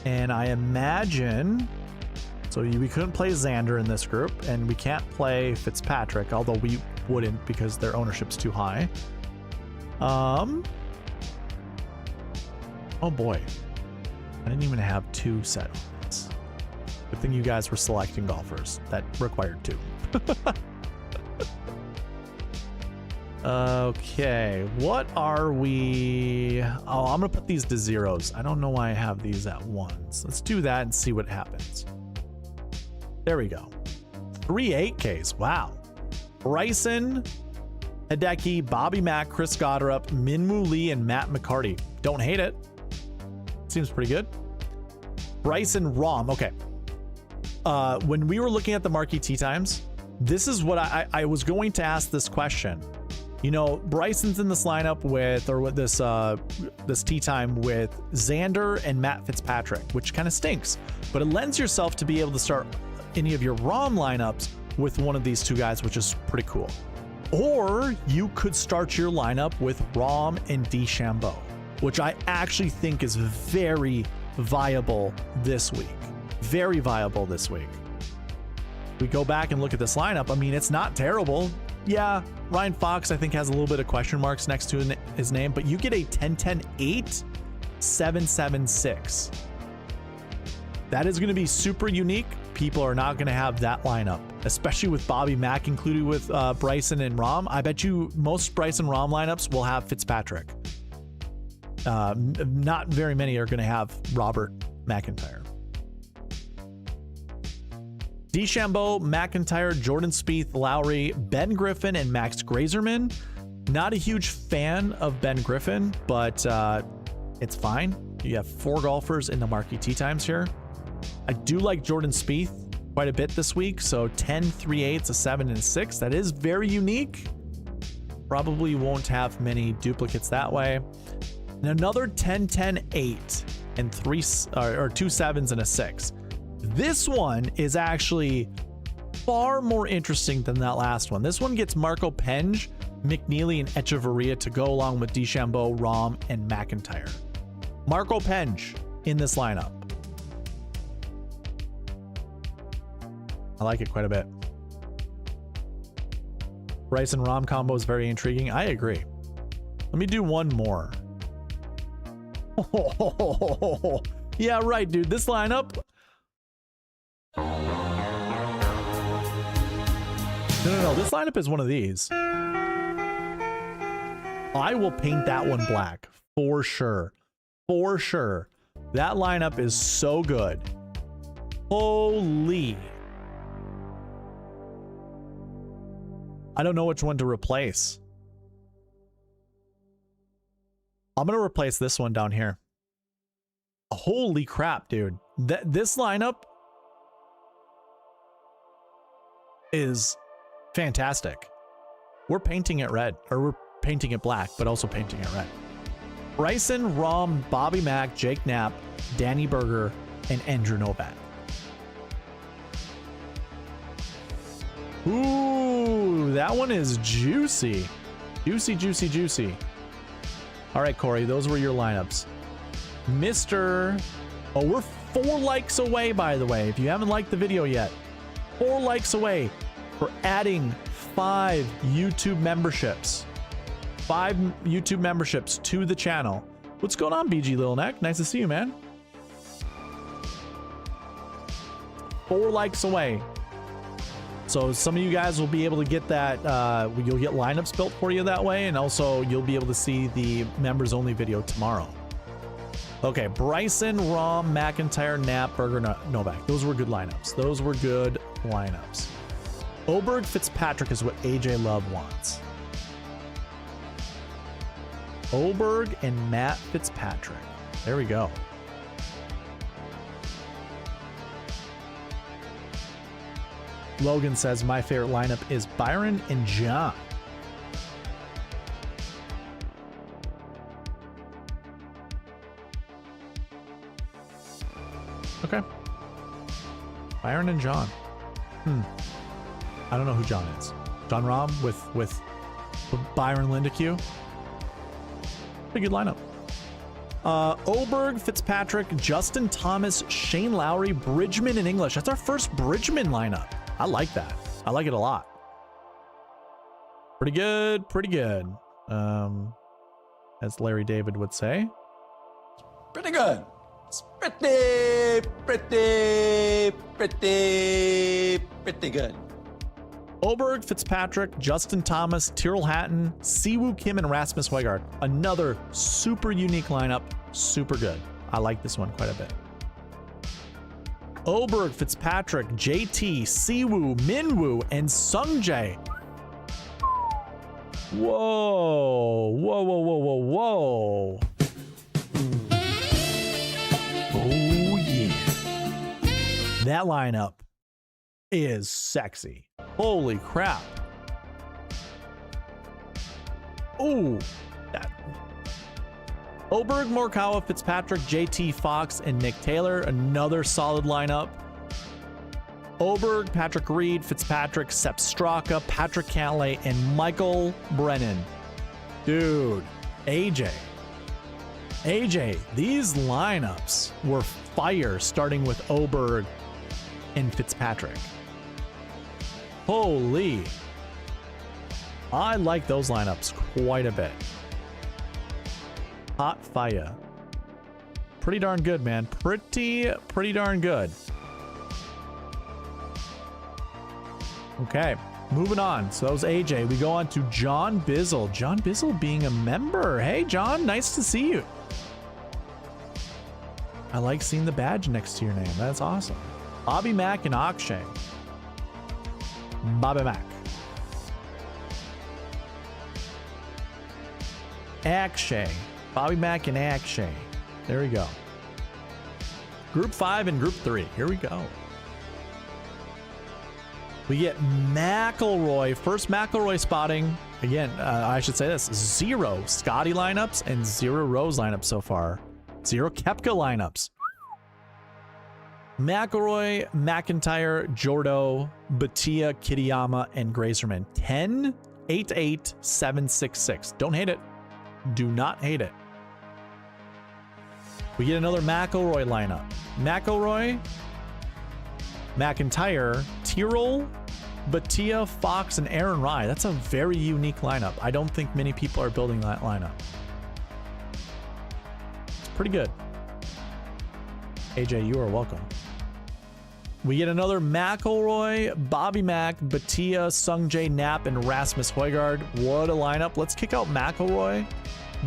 and I imagine so we couldn't play Xander in this group, and we can't play Fitzpatrick, although we wouldn't because their ownership's too high. Oh boy, I didn't even have two set on this. Good thing you guys were selecting golfers that required two. Okay, what are we? Oh, I'm gonna put these to zeros. I don't know why I have these at ones. Let's do that and see what happens. There we go. 3 8Ks. Wow. Bryson, Hideki, Bobby Mack, Chris Goddard, Minwoo Lee, and Matt McCarty. Don't hate it. Seems pretty good. Bryson Rom. Okay. When we were looking at the Marquee Tee Times, this is what I was going to ask this question. You know, Bryson's in this lineup with, or with this tee time with Xander and Matt Fitzpatrick, which kind of stinks, but it lends yourself to be able to start any of your ROM lineups with one of these two guys, which is pretty cool. Or you could start your lineup with Rom and DeChambeau, which I actually think is very viable this week. Very viable this week. We go back and look at this lineup. I mean, it's not terrible. Yeah, Ryan Fox, I think, has a little bit of question marks next to his name, but you get a 10-10-8-7-7-6. That is going to be super unique. People are not going to have that lineup, especially with Bobby Mack included with Bryson and Rahm. I bet you most Bryson Rahm lineups will have Fitzpatrick. Not very many are going to have Robert McIntyre. DeChambeau, McIntyre, Jordan Spieth, Lowry, Ben Griffin, and Max Grazerman. Not a huge fan of Ben Griffin, but it's fine. You have 4 golfers in the Marquee Tee Times here. I do like Jordan Spieth quite a bit this week, so 10, 3/8, a 7, and a 6. That is very unique. Probably won't have many duplicates that way. And another 10, 10, 8, and 2 7s and a 6. This one is actually far more interesting than that last one. This one gets Marco Penge, McNeely, and Echeverria to go along with DeChambeau, Rahm, and McIntyre. Marco Penge in this lineup. I like it quite a bit. Bryson Rahm combo is very intriguing. I agree. Let me do one more. Oh, yeah, right, dude. This lineup. No. This lineup is one of these. I will paint that one black for sure. For sure. That lineup is so good. Holy. I don't know which one to replace. I'm going to replace this one down here. Holy crap, dude. This lineup is fantastic. We're painting it red, or we're painting it black, but also painting it red. Bryson, Rahm, Bobby Mack, Jake Knapp, Danny Berger, and Andrew Novak. Ooh, that one is juicy. Juicy, juicy, juicy. All right, Corey, those were your lineups. Oh, we're 4 likes away, by the way. If you haven't liked the video yet, 4 likes away for adding 5 YouTube memberships. 5 YouTube memberships to the channel. What's going on, BG Lil Neck? Nice to see you, man. 4 likes away. So some of you guys will be able to get that. You'll get lineups built for you that way, and also you'll be able to see the members only video tomorrow. Okay, Bryson, Rahm, McIntyre, Knapp, Berger, Novak. Those were good lineups. Those were good lineups. Oberg, Fitzpatrick is what AJ Love wants. Oberg and Matt Fitzpatrick. There we go. Logan says, my favorite lineup is Byron and John. Okay. Byron and John. I don't know who John is. John Rahm with Byron Lindeque. Pretty good lineup. Oberg, Fitzpatrick, Justin Thomas, Shane Lowry, Bridgman, and English. That's our first Bridgman lineup. I like that. I like it a lot. Pretty good. Pretty good. As Larry David would say. Pretty good. It's pretty good. Oberg, Fitzpatrick, Justin Thomas, Tyrrell Hatton, Siwoo Kim, and Rasmus Højgaard. Another super unique lineup. Super good. I like this one quite a bit. Oberg, Fitzpatrick, JT, Siwoo, Minwoo, and Sungjae. Whoa. Whoa, whoa, whoa, whoa, whoa. Oh, yeah. That lineup is sexy. Holy crap. Ooh. That. Oberg, Morikawa, Fitzpatrick, JT, Fox, and Nick Taylor. Another solid lineup. Oberg, Patrick Reed, Fitzpatrick, Sepp Straka, Patrick Cantlay, and Michael Brennan. Dude, AJ, these lineups were fire, starting with Oberg and Fitzpatrick. Holy. I like those lineups quite a bit. Hot fire. pretty darn good, man. Pretty darn good. Okay, moving on. So that was AJ. We go on to John Bizzle. John Bizzle being a member. Hey, John, nice to see you. I like seeing the badge next to your name. That's awesome. Bobby Mack and Akshay. Bobby Mack. Akshay. Bobby Mack and Akshay. There we go. Group 5 and Group 3. Here we go. We get McIlroy. First McIlroy spotting. Again, I should say this. 0 Scotty lineups and 0 Rose lineups so far. 0 Koepka lineups. McIlroy, McIntyre, Jordo, Batia, Kitayama, and Grayserman. 10, 8, 8, 7, 6, 6. Don't hate it. Do not hate it. We get another McIlroy lineup. McIlroy, McIntyre, Tyrrell, Batia, Fox, and Aaron Rai. That's a very unique lineup. I don't think many people are building that lineup. It's pretty good. AJ, you are welcome. We get another McIlroy, Bobby Mack, Batia, Sungjae Knapp, and Rasmus Højgaard. What a lineup. Let's kick out McIlroy.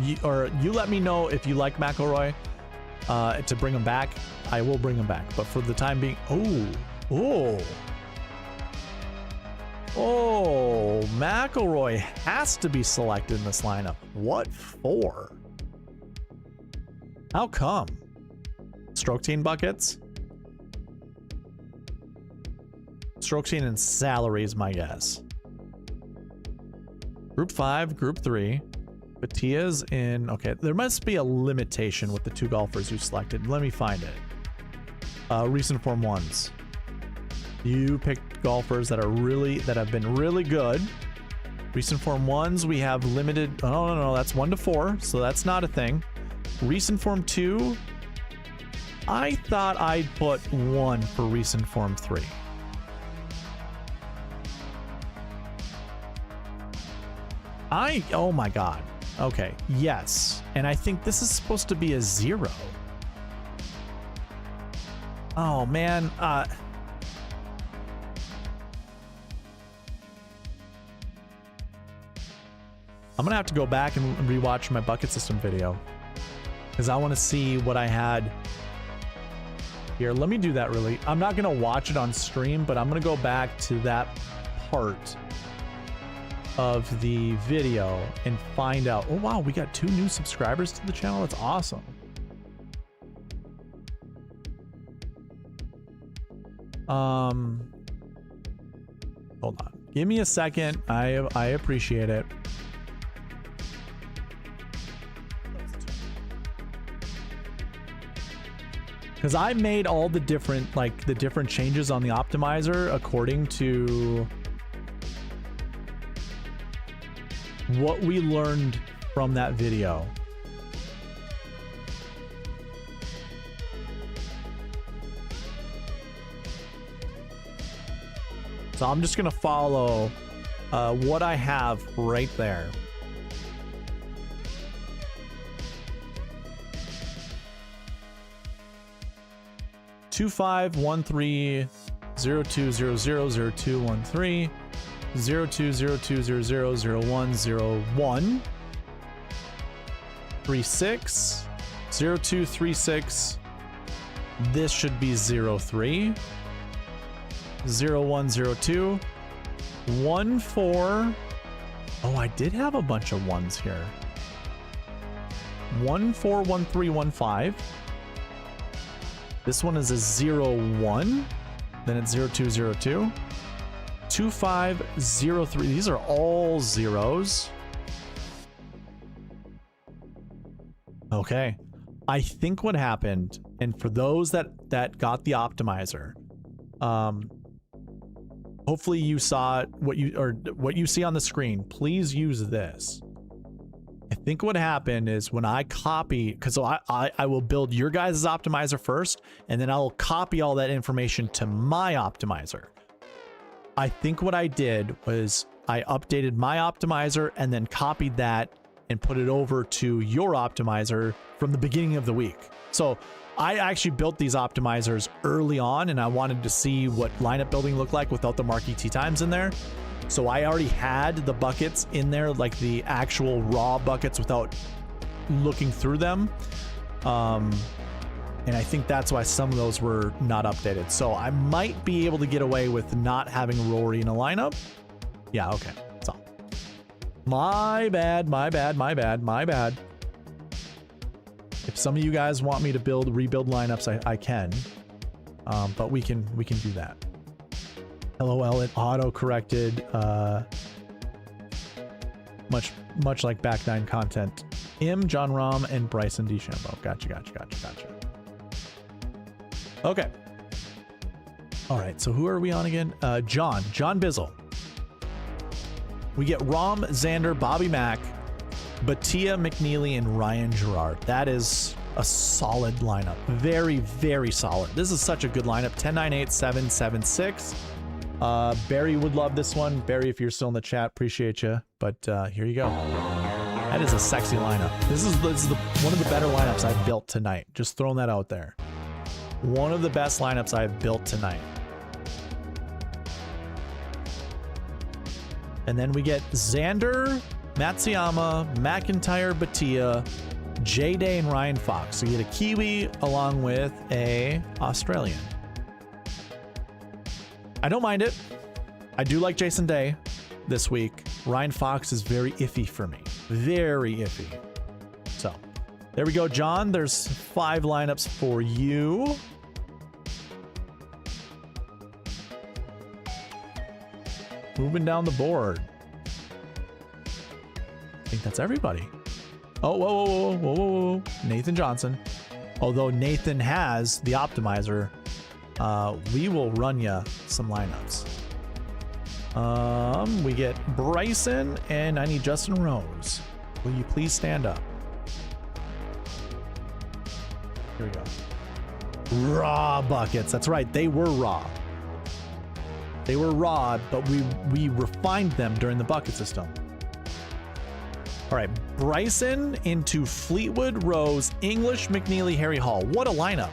You let me know if you like McIlroy to bring him back. I will bring him back. But for the time being... Oh, McIlroy has to be selected in this lineup. What for? How come? Stroke team buckets? Stroke team and salary is my guess. Group 5, Group 3. Batia's in... Okay, there must be a limitation with the 2 golfers you selected. Let me find it. Recent form 1s. You picked golfers that have been really good. Recent form 1s, we have limited... Oh, no, that's 1 to 4, so that's not a thing. Recent form 2, I thought I'd put 1 for recent form 3. Oh my god. Okay, yes. And I think this is supposed to be a 0. Oh man, I'm gonna have to go back and rewatch my bucket system video because I want to see what I had here. Let me do that really. I'm not gonna watch it on stream, but I'm gonna go back to that part of the video and find out. Oh wow, we got 2 new subscribers to the channel. That's awesome. Hold on, give me a second. I appreciate it. Because I made all the different changes on the optimizer according to what we learned from that video. So I'm just gonna follow what I have right there. Two 513 02000213 0202000101 36 0236. This should be 03 0102 14. Oh, I did have a bunch of 1s here. 141315. This one is a 01. Then it's 0202. 2503. These are all 0s. Okay. I think what happened, and for those that got the optimizer, hopefully you saw what you see on the screen. Please use this. I think what happened is when I copy, because I will build your guys' optimizer first, and then I'll copy all that information to my optimizer. I think what I did was I updated my optimizer and then copied that and put it over to your optimizer from the beginning of the week. So I actually built these optimizers early on, and I wanted to see what lineup building looked like without the Marquee Tee Times in there. So I already had the buckets in there, like the actual raw buckets, without looking through them. And I think that's why some of those were not updated. So I might be able to get away with not having Rory in a lineup. Yeah, okay. So my bad. If some of you guys want me to rebuild lineups, I can. But we can do that. LOL, it auto-corrected. Much like back nine content. John Rahm, and Bryson DeChambeau. Gotcha. Okay. All right, so who are we on again? John Bizzle. We get Rahm, Xander, Bobby Mack, Batia, McNeely, and Ryan Gerard. That is a solid lineup. Very, very solid. This is such a good lineup. 10, 9, 8, 7, 7, 6. Barry would love this one. Barry, if you're still in the chat, appreciate you. But here you go. That is a sexy lineup. This is one of the better lineups I've built tonight. Just throwing that out there. One of the best lineups I've built tonight. And then we get Xander, Matsuyama, McIntyre, Batia, J-Day, and Ryan Fox. So you get a Kiwi along with a Australian. I don't mind it. I do like Jason Day this week. Ryan Fox is very iffy for me. Very iffy. So there we go, John. There's 5 lineups for you. Moving down the board. I think that's everybody. Oh, whoa. Nathan Johnson. Although Nathan has the optimizer, we will run you some lineups. We get Bryson, and I need Justin Rose. Will you please stand up? Here we go. Raw buckets. That's right. They were raw. They were raw, but we refined them during the bucket system. All right, Bryson into Fleetwood, Rose, English, McNeely, Harry Hall. What a lineup.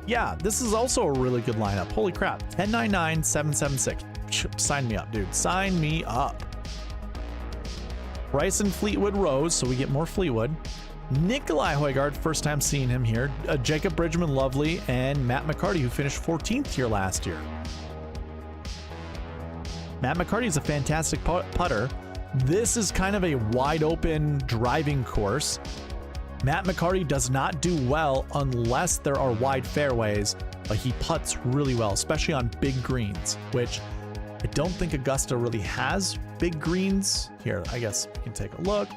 Yeah, this is also a really good lineup. Holy crap. 1099 776. Sign me up, dude. Sign me up. Bryson, Fleetwood, Rose, so we get more Fleetwood. Nikolai Højgaard, first time seeing him here. Jacob Bridgman, lovely, and Matt McCarty, who finished 14th here last year. Matt McCarty is a fantastic putter. This is kind of a wide open driving course. Matt McCarty does not do well unless there are wide fairways, but he putts really well, especially on big greens, which I don't think Augusta really has big greens. Here, I guess we can take a look.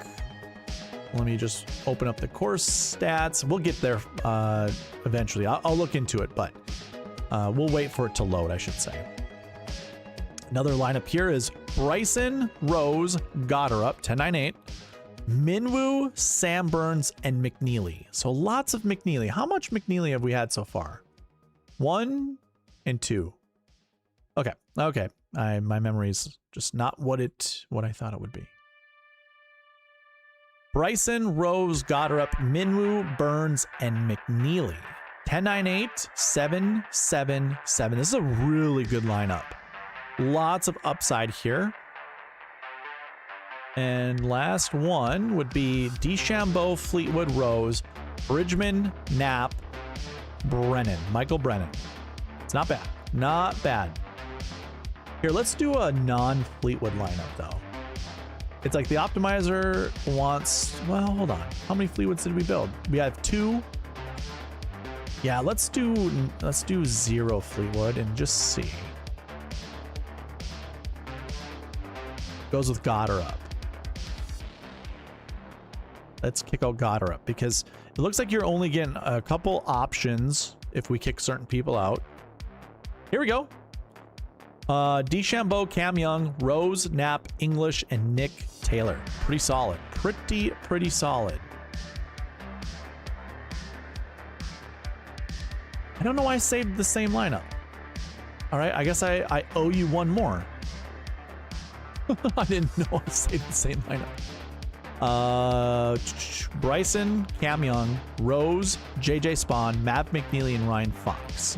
Let me just open up the course stats. We'll get there eventually. I'll look into it, but we'll wait for it to load, I should say. Another lineup here is Bryson, Rose, Goddard, 10-9-8, Minwoo, Sam Burns, and McNeely. So lots of McNeely. How much McNeely have we had so far? 1 and 2. Okay. My memory's just not what I thought it would be. Bryson, Rose, Goddard, Minwoo, Burns, and McNeely. 10-9-8, 7-7-7. This is a really good lineup. Lots of upside here. And last one would be DeChambeau, Fleetwood, Rose, Bridgman, Knapp, Brennan, Michael Brennan. It's not bad. Not bad. Here, let's do a non-Fleetwood lineup, though. It's like the optimizer wants... Well, hold on. How many Fleetwoods did we build? We have 2. Yeah, let's do 0 Fleetwood and just see. Goes with Goddard up. Let's kick out Goddard up because it looks like you're only getting a couple options if we kick certain people out. Here we go. DeChambeau, Cam Young, Rose, Knapp, English, and Nick Taylor. Pretty solid. Pretty solid. I don't know why I saved the same lineup. All right, I guess I owe you one more. I didn't know I saved the same lineup. Bryson, Cam Young, Rose, JJ Spawn, Matt McNeely, and Ryan Fox.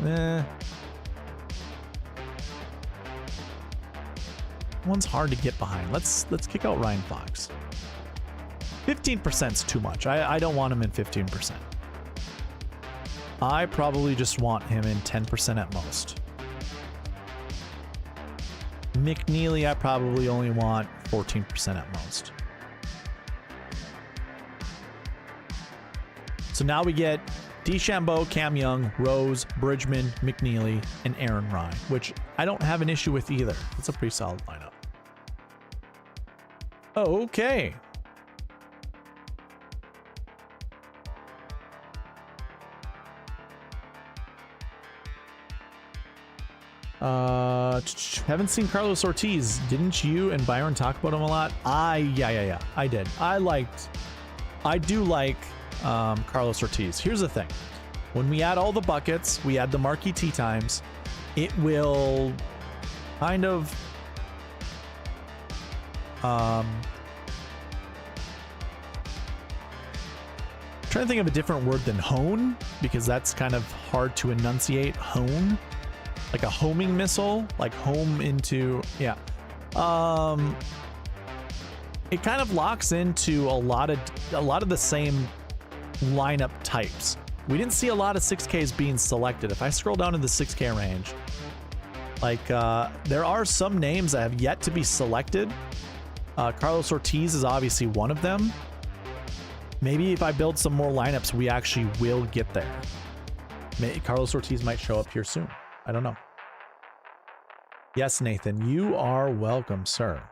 One's hard to get behind. Let's kick out Ryan Fox. 15%'s too much. I don't want him in 15%. I probably just want him in 10% at most. McNeely, I probably only want 14% at most. So now we get DeChambeau, Cam Young, Rose, Bridgman, McNeely, and Aaron Rye, which I don't have an issue with either. It's a pretty solid lineup. Okay. Haven't seen Carlos Ortiz. Didn't you and Byron talk about him a lot? Yeah, I did. I do like Carlos Ortiz. Here's the thing. When we add all the buckets, we add the Marquee Tee Times, it will kind of trying to think of a different word than hone, because that's kind of hard to enunciate. Hone, like a homing missile, like home into, yeah. It kind of locks into a lot of the same lineup types. We didn't see a lot of 6Ks being selected. If I scroll down to the 6K range, like there are some names that have yet to be selected. Carlos Ortiz is obviously one of them. Maybe if I build some more lineups, we actually will get there. Carlos Ortiz might show up here soon. I don't know. Yes, Nathan, you are welcome, sir.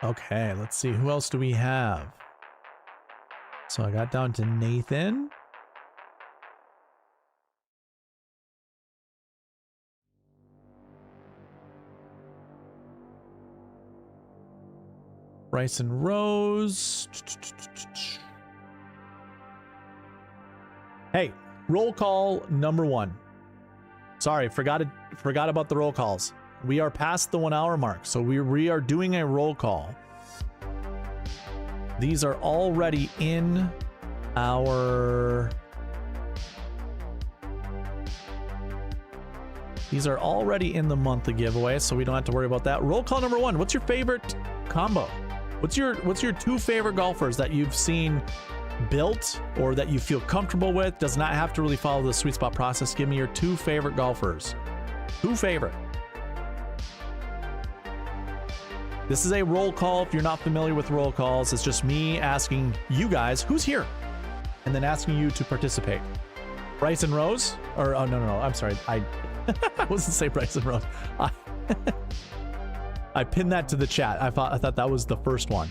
Okay, let's see. Who else do we have? So I got down to Nathan. Bryson Rose. Hey, roll call number 1. Sorry, forgot about the roll calls. We are past the 1 hour mark, so we are doing a roll call. These are already in our... These are already in the monthly giveaway, so we don't have to worry about that. Roll call number 1. What's your favorite combo? What's your 2 favorite golfers that you've seen built or that you feel comfortable with? Does not have to really follow the SweetSpot process. Give me your 2 favorite golfers. 2 favorite. This is a roll call. If you're not familiar with roll calls, it's just me asking you guys who's here and then asking you to participate. Bryson Rose, or oh no, I'm sorry, I wasn't say Bryson Rose. I pinned that to the chat. I thought that was the first one.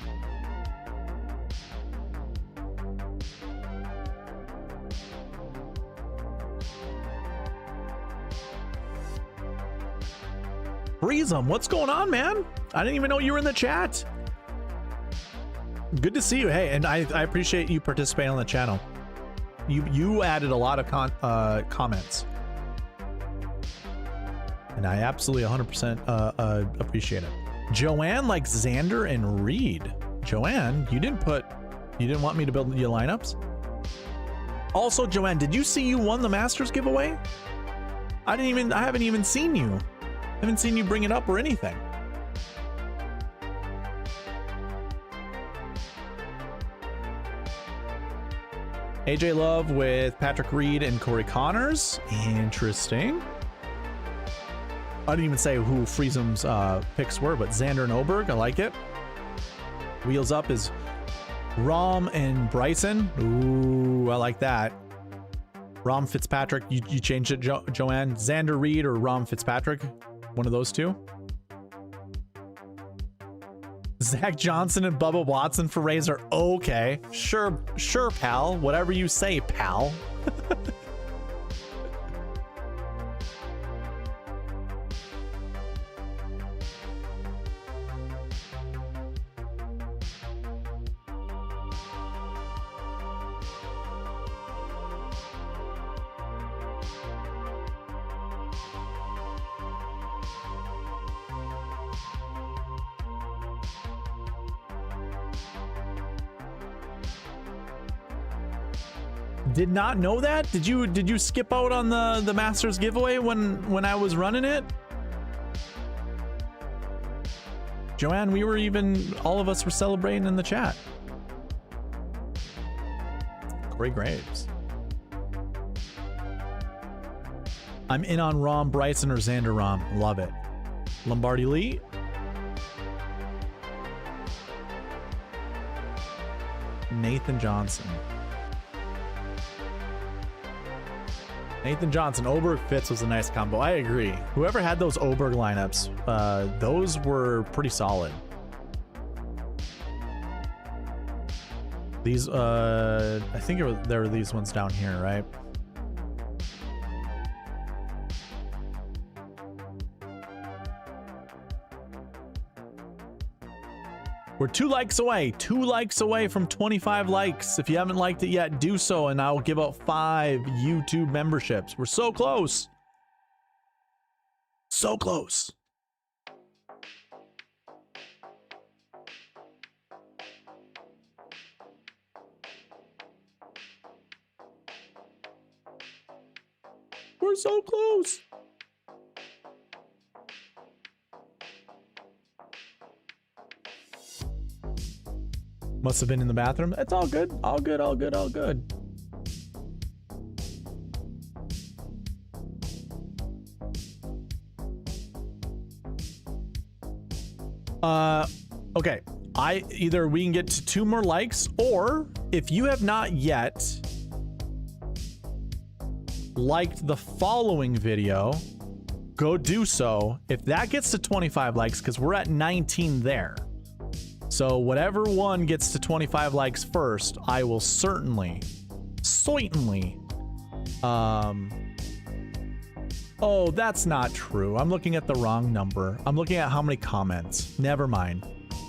Breezem, what's going on, man? I didn't even know you were in the chat. Good to see you. Hey, and I appreciate you participating on the channel. You added a lot of comments, and I absolutely 100% appreciate it. Joanne likes Xander and Reed. Joanne, you didn't want me to build your lineups. Also, Joanne, did you see you won the Masters giveaway? I haven't even seen you. I haven't seen you bring it up or anything. AJ Love with Patrick Reed and Corey Connors. Interesting. I didn't even say who Friesum's picks were, but Xander and Oberg, I like it. Wheels Up is Rom and Bryson. Ooh, I like that. Rom Fitzpatrick, you changed it, Joanne. Xander Reed or Rom Fitzpatrick? One of those two. Zach Johnson and Bubba Watson for Razor. Okay, sure, pal. Whatever you say, pal. Did not know that? Did you skip out on the Masters giveaway when I was running it? Joanne, we were even, all of us were celebrating in the chat. Corey Graves. I'm in on Rahm, Bryson, or Xander Rahm. Love it. Lombardi Lee. Nathan Johnson. Nathan Johnson, Oberg Fitz was a nice combo. I agree. Whoever had those Oberg lineups, those were pretty solid. These, I think there were these ones down here, right? We're 2 likes away. 2 likes away from 25 likes. If you haven't liked it yet, do so, and I'll give out 5 YouTube memberships. We're so close. So close. We're so close. Must have been in the bathroom. It's all good. All good, all good, all good. Okay. Either we can get to 2 more likes, or if you have not yet liked the following video, go do so. If that gets to 25 likes, because we're at 19 there. So whatever one gets to 25 likes first, I will certainly, oh, that's not true. I'm looking at the wrong number. I'm looking at how many comments. Never mind.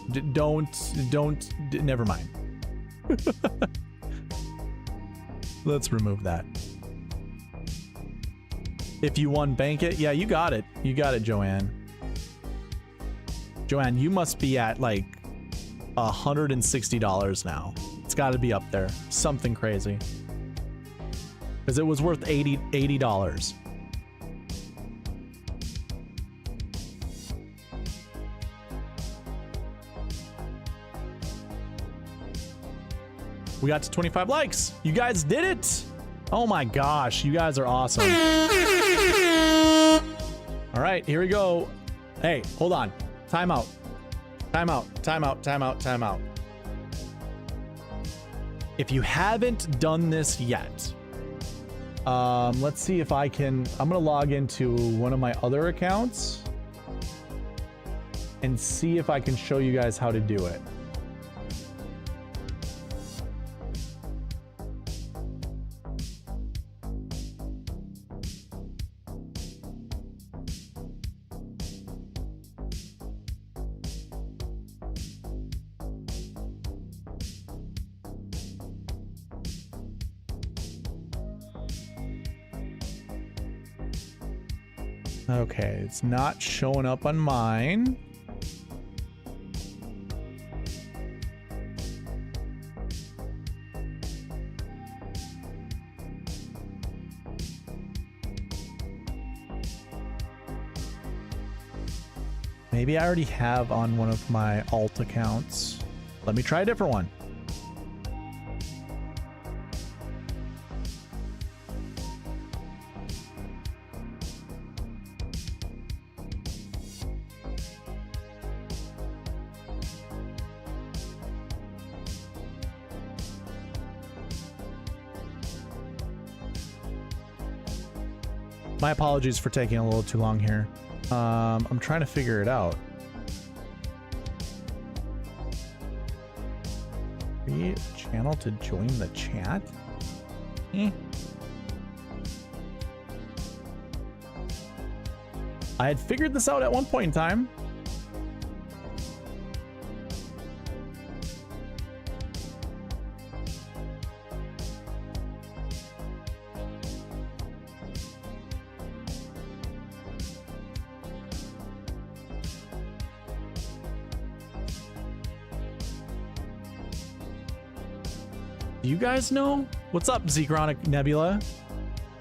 Never mind. Let's remove that. If you won, bank it. Yeah, you got it. You got it, Joanne. Joanne, you must be at like $160 now. It's got to be up there. Something crazy. Because it was worth $80. We got to 25 likes. You guys did it. Oh my gosh, you guys are awesome. All right, here we go. Hey, hold on. Time out. Time out, time out, time out, time out. If you haven't done this yet, let's see if I can, I'm gonna log into one of my other accounts and see if I can show you guys how to do it. Okay, it's not showing up on mine. Maybe I already have on one of my alt accounts. Let me try a different one. My apologies for taking a little too long here. I'm trying to figure it out. Create a channel to join the chat? I had figured this out at one point in time. Do you guys know? What's up, Zegronic Nebula?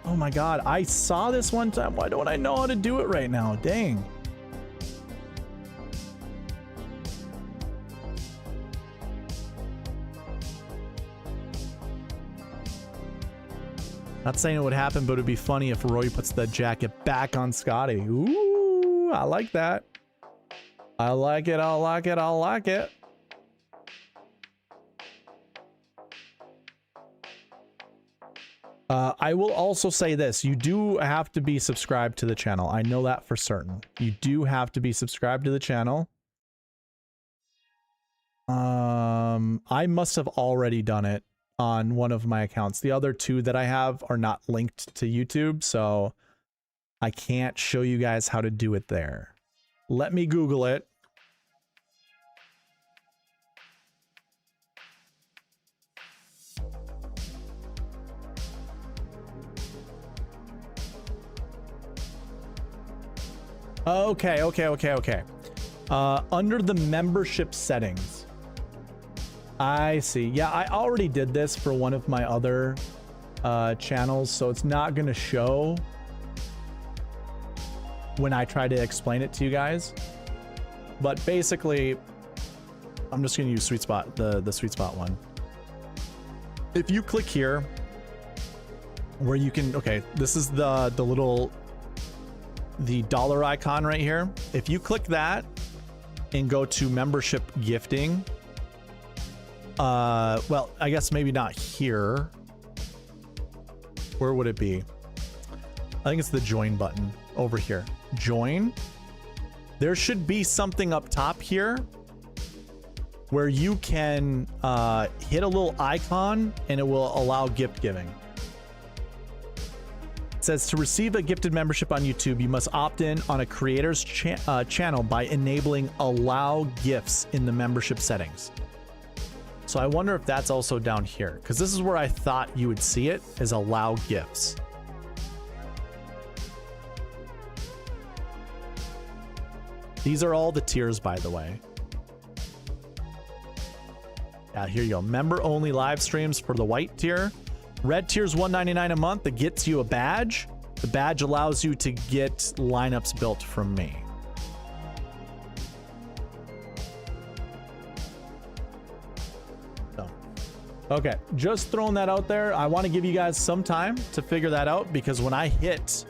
Oh my god, I saw this one time. Why don't I know how to do it right now? Dang. Not saying it would happen, but it'd be funny if Roy puts the jacket back on Scotty. Ooh, I like that. I like it, I like it, I like it. I will also say this. You do have to be subscribed to the channel. I know that for certain. You do have to be subscribed to the channel. I must have already done it on one of my accounts. The other two that I have are not linked to YouTube, so I can't show you guys how to do it there. Let me Google it. Okay. Under the membership settings. I see. Yeah, I already did this for one of my other channels, so it's not going to show when I try to explain it to you guys. But basically, I'm just going to use SweetSpot, the SweetSpot one. If you click here, where you can, okay, this is the dollar icon right here. If you click that and go to membership gifting, well, I guess maybe not here. Where would it be? I think it's the join button over here. Join. There should be something up top here where you can hit a little icon and it will allow gift giving. It says to receive a gifted membership on YouTube, you must opt in on a creator's channel by enabling allow gifts in the membership settings. So I wonder if that's also down here, because this is where I thought you would see it, is allow gifts. These are all the tiers, by the way. Yeah, here you go. Member only live streams for the white tier. Red tier is $1.99 a month. That gets you a badge. The badge allows you to get lineups built from me. So, okay, just throwing that out there. I want to give you guys some time to figure that out, because when I hit,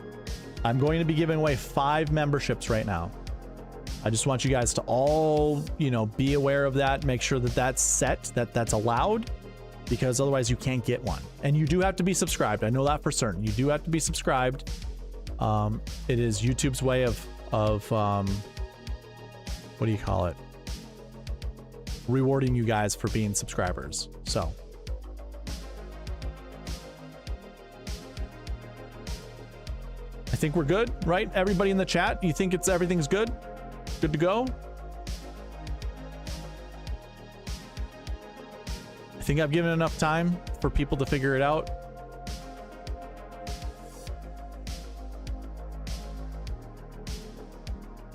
I'm going to be giving away 5 memberships right now. I just want you guys to all, you know, be aware of that. Make sure that that's set, that's allowed, because otherwise you can't get one. And you do have to be subscribed. I know that for certain. You do have to be subscribed. It is YouTube's way of what do you call it? Rewarding you guys for being subscribers. So. I think we're good, right? Everybody in the chat, you think everything's good? Good to go? I think I've given enough time for people to figure it out.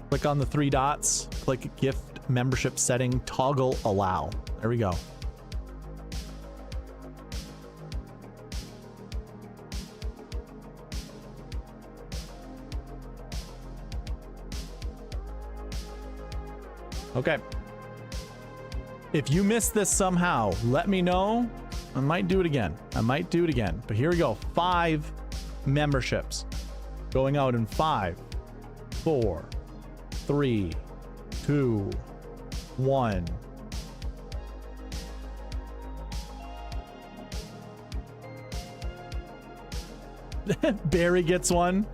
Click on the 3 dots, click gift membership setting, toggle allow. There we go. Okay. If you missed this somehow, let me know. I might do it again. But here we go. 5 memberships going out in 5, 4, 3, 2, 1. Barry gets one.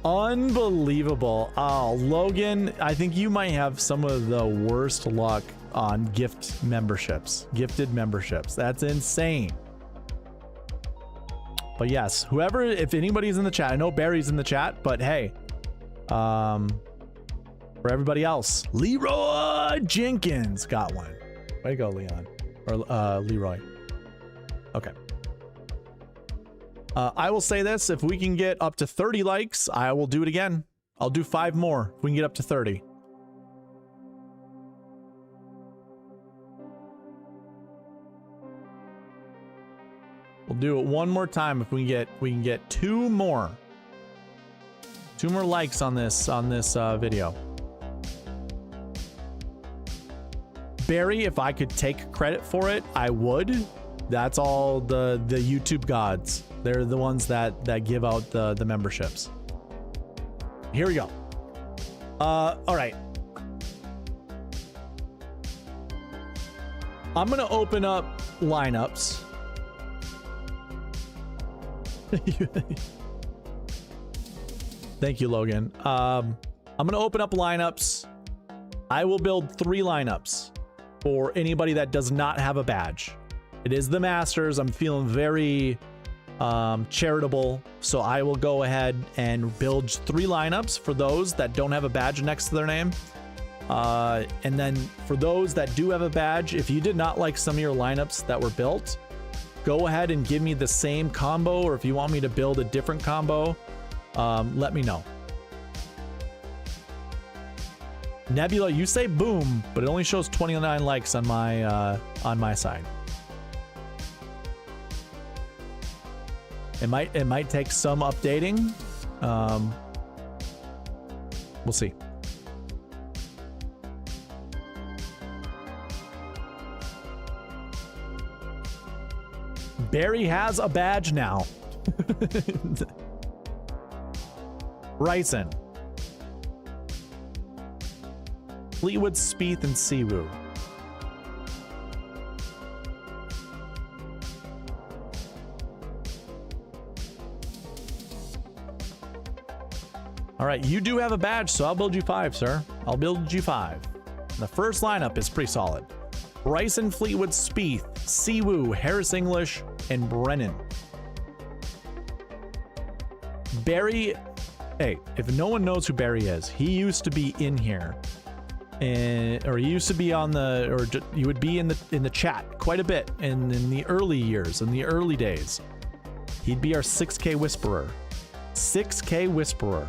Unbelievable. Oh, Logan, I think you might have some of the worst luck on gifted memberships. That's insane. But yes, whoever, if anybody's in the chat, I know Barry's in the chat, but hey, for everybody else, Leroy Jenkins got one. Way to go, Leon. Or Leroy. Okay. I will say this, if we can get up to 30 likes, I will do it again. I'll do 5 more if we can get up to 30. We'll do it one more time if we can get two more likes on this video. Barry, if I could take credit for it, I would. That's all the YouTube gods. They're the ones that give out the memberships. Here we go. All right. I'm gonna open up lineups. Thank you, Logan. I'm gonna open up lineups. I will build 3 lineups for anybody that does not have a badge. It is the Masters. I'm feeling very charitable, so I will go ahead and build 3 lineups for those that don't have a badge next to their name. And then for those that do have a badge, if you did not like some of your lineups that were built, go ahead and give me the same combo, or if you want me to build a different combo, let me know. Nebula, you say boom, but it only shows 29 likes on my side. It might take some updating. We'll see. Barry has a badge now. Bryson. Fleetwood, Spieth, and Siwoo. All right, you do have a badge, so I'll build you 5, sir. I'll build you 5. The first lineup is pretty solid. Bryson, Fleetwood, Spieth, Siwoo, Harris English, and Brennan. Barry, hey, if no one knows who Barry is, he used to be in here, or he used to be on the, or you would be in the chat quite a bit in the early years, in the early days. He'd be our 6K whisperer. 6K whisperer.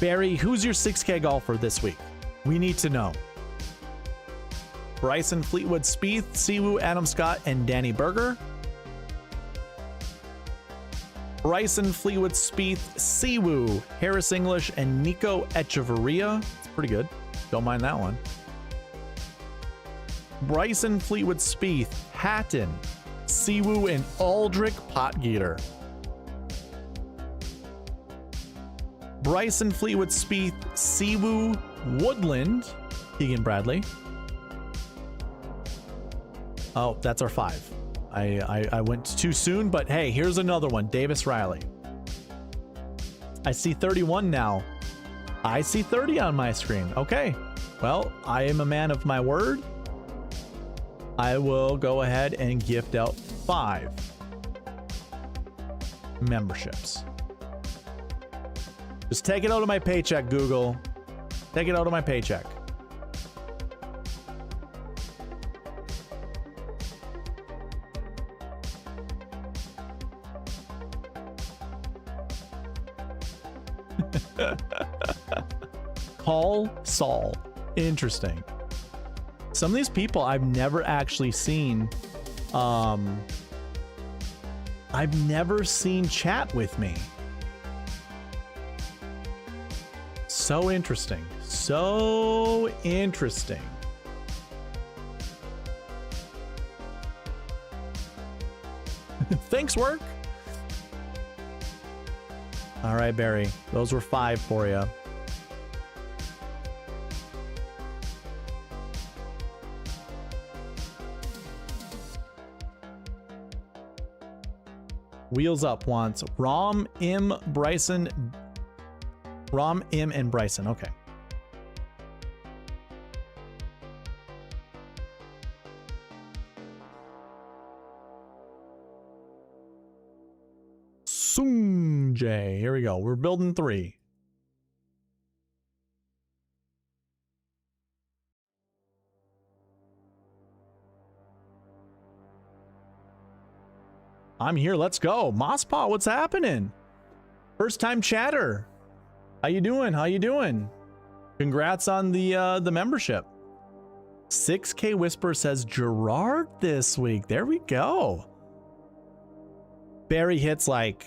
Barry, who's your 6K golfer this week? We need to know. Bryson, Fleetwood, Spieth, Siwoo, Adam Scott, and Danny Berger. Bryson, Fleetwood, Spieth, Siwoo, Harris English, and Nico Echeverria. It's pretty good. Don't mind that one. Bryson, Fleetwood, Spieth, Hatton, Siwoo, and Aldrich Potgieter. Bryson, Fleetwood, Spieth, Siwoo, Woodland, Keegan Bradley. Oh, that's our 5. I went too soon, but hey, here's another one. Davis Riley. I see 31 now. I see 30 on my screen. Okay. Well, I am a man of my word. I will go ahead and gift out 5 memberships. Just take it out of my paycheck, Google. Take it out of my paycheck. Call Saul. Interesting. Some of these people I've never actually seen. I've never seen chat with me. So interesting. So interesting. Thanks, work. All right, Barry. Those were 5 for you. Wheels Up wants Rom, M, Bryson. Rom, M, and Bryson. Okay. Soonjay. Here we go. We're building 3. I'm here. Let's go. Mosspaw, what's happening? First time chatter. How you doing? How you doing? Congrats on the membership. 6K Whisper says Gerard this week. There we go. Barry hits like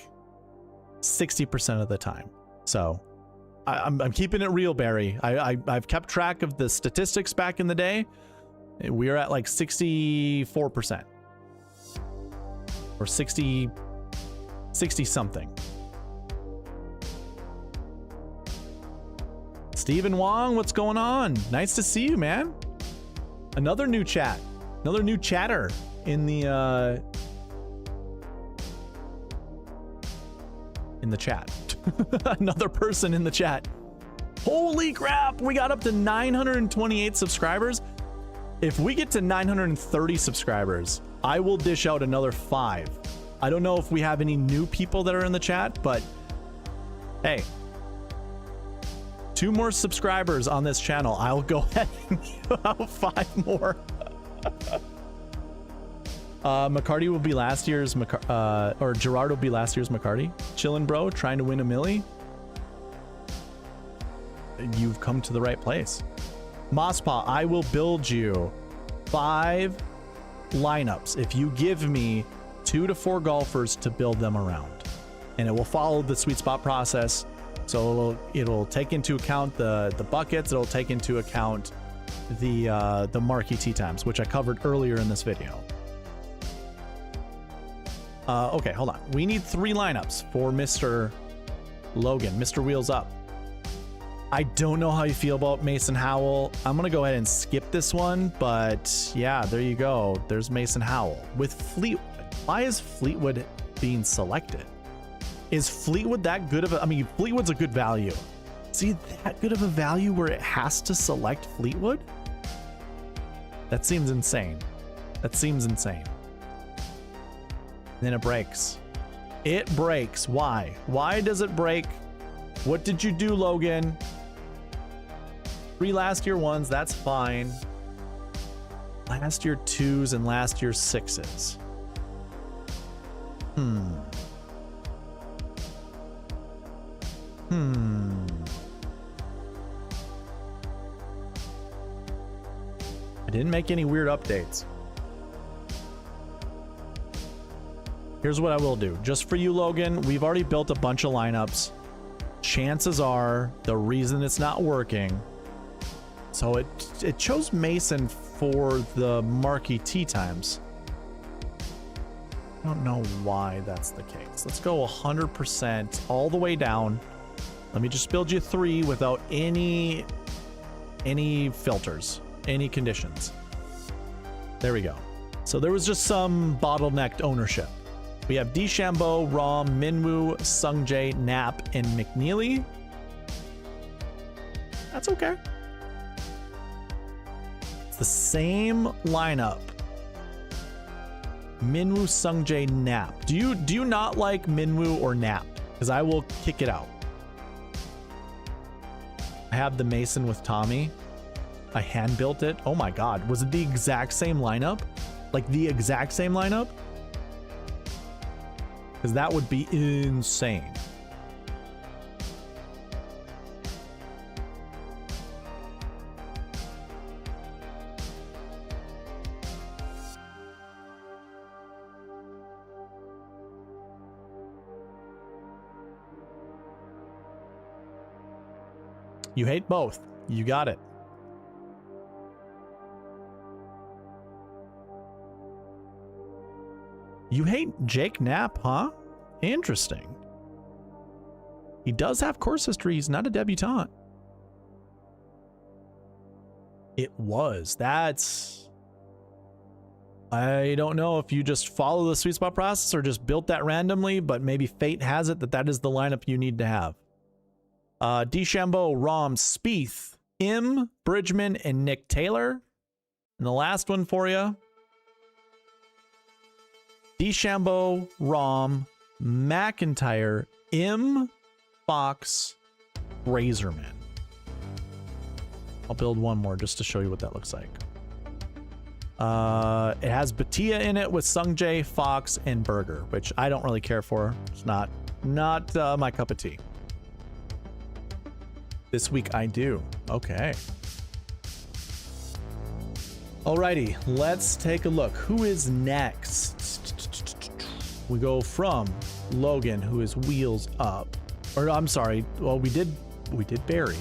60% of the time. So I'm keeping it real, Barry. I've kept track of the statistics back in the day. We are at like 64% or 60 something. Stephen Wong, what's going on? Nice to see you, man. Another new chat, another new chatter in the chat. Another person in the chat. Holy crap, we got up to 928 subscribers. If we get to 930 subscribers, I will dish out another 5. I don't know if we have any new people that are in the chat, but hey, 2 more subscribers on this channel. I'll go ahead and give out 5 more. McCarty will be last year's or Gerard will be last year's McCarty. Chillin' bro, trying to win a milli. You've come to the right place. Mosspaw, I will build you 5 lineups if you give me 2 to 4 golfers to build them around, and it will follow the sweet spot process. So it'll take into account the buckets. It'll take into account the Marquee Tee Times, which I covered earlier in this video. Okay, hold on. We need 3 lineups for Mr. Logan, Mr. Wheels Up. I don't know how you feel about Mason Howell. I'm gonna go ahead and skip this one, but yeah, there you go. There's Mason Howell with Fleetwood. Why is Fleetwood being selected? Is Fleetwood that good of a, I mean, Fleetwood's a good value. Is he that good of a value where it has to select Fleetwood? That seems insane. That seems insane. And then it breaks. It breaks. Why? Why does it break? What did you do, Logan? 3 last year 1s, that's fine. Last year 2s and last year 6s. I didn't make any weird updates. Here's what I will do. Just for you, Logan, we've already built a bunch of lineups. Chances are the reason it's not working. So it chose Mason for the Marquee Tee Times. I don't know why that's the case. Let's go 100% all the way down. Let me just build you 3 without any filters, any conditions. There we go. So there was just some bottlenecked ownership. We have DeChambeau, Rahm, Minwoo, Sungjae, Knapp, and McNeely. That's okay. It's the same lineup. Minwoo, Sungjae, Knapp. Do you not like Minwoo or Knapp? Because I will kick it out. I have the Mason with Tommy. I hand built it. Oh my God. Was it the exact same lineup? Like the exact same lineup? Because that would be insane. You hate both. You got it. You hate Jake Knapp, huh? Interesting. He does have course history. He's not a debutante. It was. That's... I don't know if you just follow the sweet spot process or just built that randomly, but maybe fate has it that that is the lineup you need to have. DeChambeau, Rahm, Spieth, Im, Bridgman, and Nick Taylor. And the last one for you. DeChambeau, Rahm, McIntyre, Im, Fox, Razorman. I'll build one more just to show you what that looks like. It has Batia in it with Sungjae, Fox, and Berger, which I don't really care for. It's not my cup of tea. This week I do. Okay. Alrighty, let's take a look. Who is next? We go from Logan, who is wheels up. Or I'm sorry. Well, we did Barry,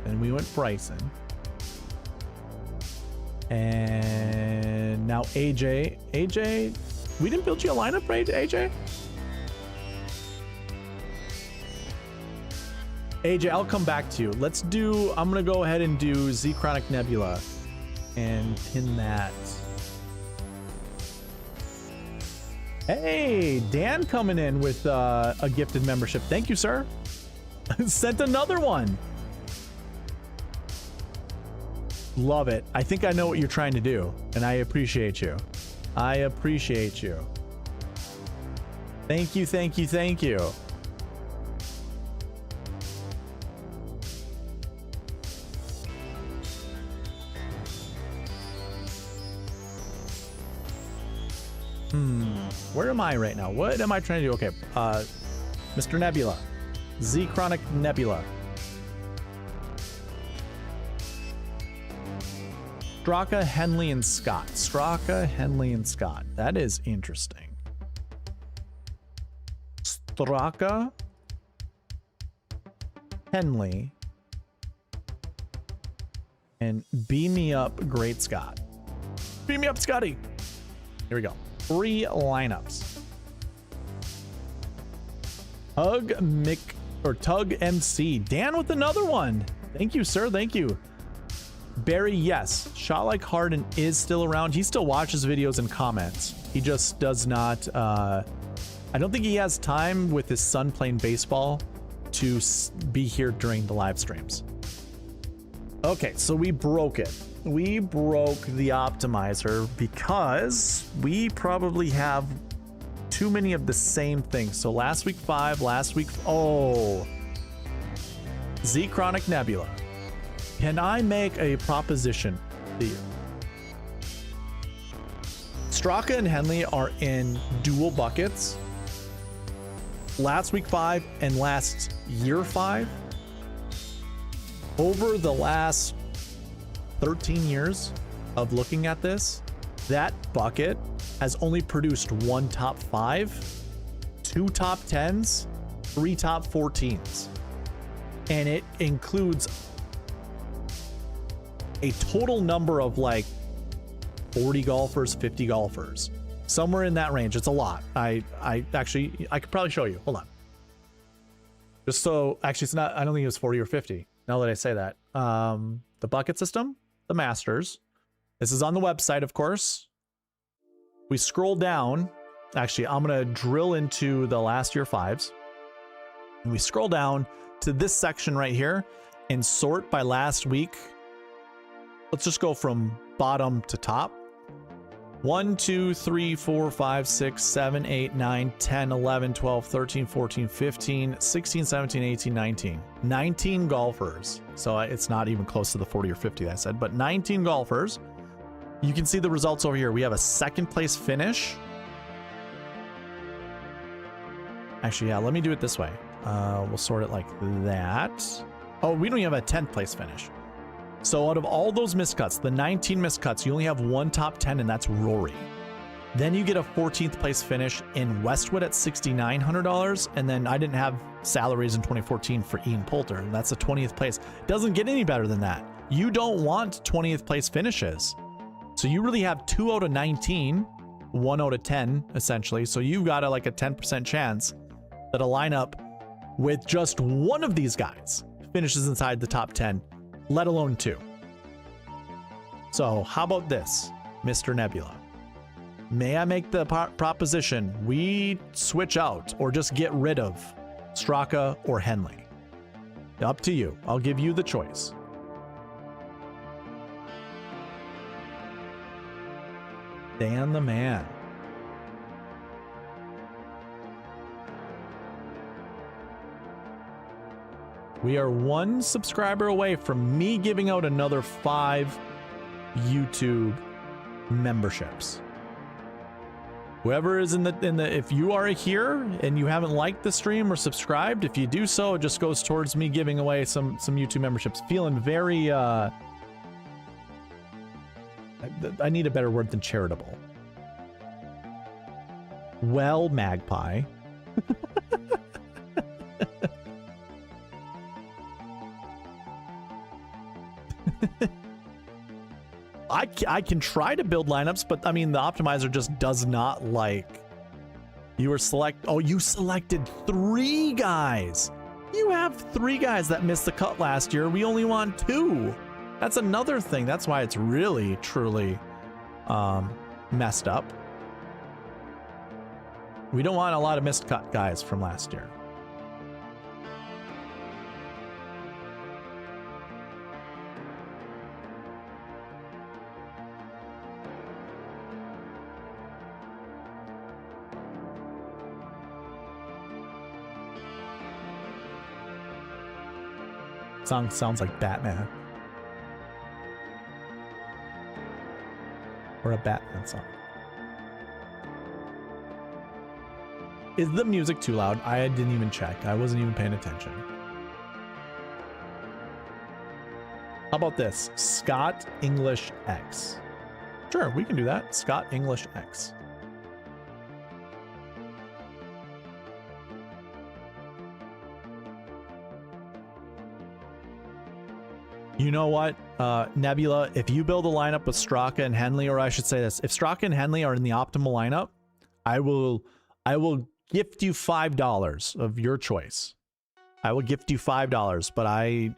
and we went Bryson. And now AJ. AJ, we didn't build you a lineup, right, AJ? AJ, I'll come back to you. Let's do, I'm going to go ahead and do Z Chronic Nebula and pin that. Hey, Dan coming in with a gifted membership. Thank you, sir. Sent another one. Love it. I think I know what you're trying to do, and I appreciate you. I appreciate you. Thank you, thank you, thank you. Where am I right now? What am I trying to do? Okay, Mr. Nebula. Z Chronic Nebula. Straka, Henley, and Scott. Straka, Henley, and Scott. That is interesting. Straka, Henley, and beam me up, Great Scott. Beam me up, Scotty. Here we go. 3 lineups. Tug MC. Dan with another one. Thank you, sir. Thank you. Barry, yes. Shot Like Harden is still around. He still watches videos and comments. He just does not. I don't think he has time with his son playing baseball to be here during the live streams. Okay, so we broke it. We broke the optimizer because we probably have too many of the same things. So last week 5, last week, oh, Z Chronic Nebula. Can I make a proposition to you? Straka and Henley are in dual buckets. Last week 5 and last year 5. Over the last 13 years of looking at this, that bucket has only produced 1 top 5, 2 top 10s, 3 top 14s. And it includes a total number of like 40 golfers, 50 golfers, somewhere in that range. It's a lot. I could probably show you. Hold on. Just so, actually, it's not, I don't think it was 40 or 50. Now that I say that, the bucket system, the masters, this is on the website, of course. We scroll down. Actually, I'm going to drill into the last year 5s. And we scroll down to this section right here and sort by last week. Let's just go from bottom to top. 1, 2, 3, 4, 5, 6, 7, 8, 9, 10, 11, 12, 13, 14, 15, 16, 17, 18, 19. 19 golfers. So it's not even close to the 40 or 50 that I said, but 19 golfers. You can see the results over here. We have a 2nd place finish. Actually, yeah, let me do it this way. We'll sort it like that. Oh, we don't even have a 10th place finish. So out of all those miscuts, the 19 miscuts, you only have 1 top 10, and that's Rory. Then you get a 14th place finish in Westwood at $6,900. And then I didn't have salaries in 2014 for Ian Poulter. And that's the 20th place. Doesn't get any better than that. You don't want 20th place finishes. So you really have 2 out of 19, 1 out of 10, essentially. So you've got like a 10% chance that a lineup with just one of these guys finishes inside the top 10. Let alone 2. So how about this, Mr. Nebula? May I make the proposition we switch out or just get rid of Straka or Henley? Up to you. I'll give you the choice. Dan the man. We are 1 subscriber away from me giving out another 5 YouTube memberships. Whoever is in the if you are here and you haven't liked the stream or subscribed, if you do so, it just goes towards me giving away some YouTube memberships. Feeling very I need a better word than charitable. Well, Magpie. I can try to build lineups, but I mean, the optimizer just does not like. You were you selected 3 guys. You have 3 guys that missed the cut last year. We only want 2. That's another thing. That's why it's really, truly messed up. We don't want a lot of missed cut guys from last year. Sounds like Batman. Or a Batman song. Is the music too loud? I didn't even check. I wasn't even paying attention. How about this? Scott English X. Sure, we can do that. Scott English X. You know what, Nebula, if you build a lineup with Straka and Henley, or I should say this, if Straka and Henley are in the optimal lineup, I will gift you $5 of your choice. I will gift you $5, but I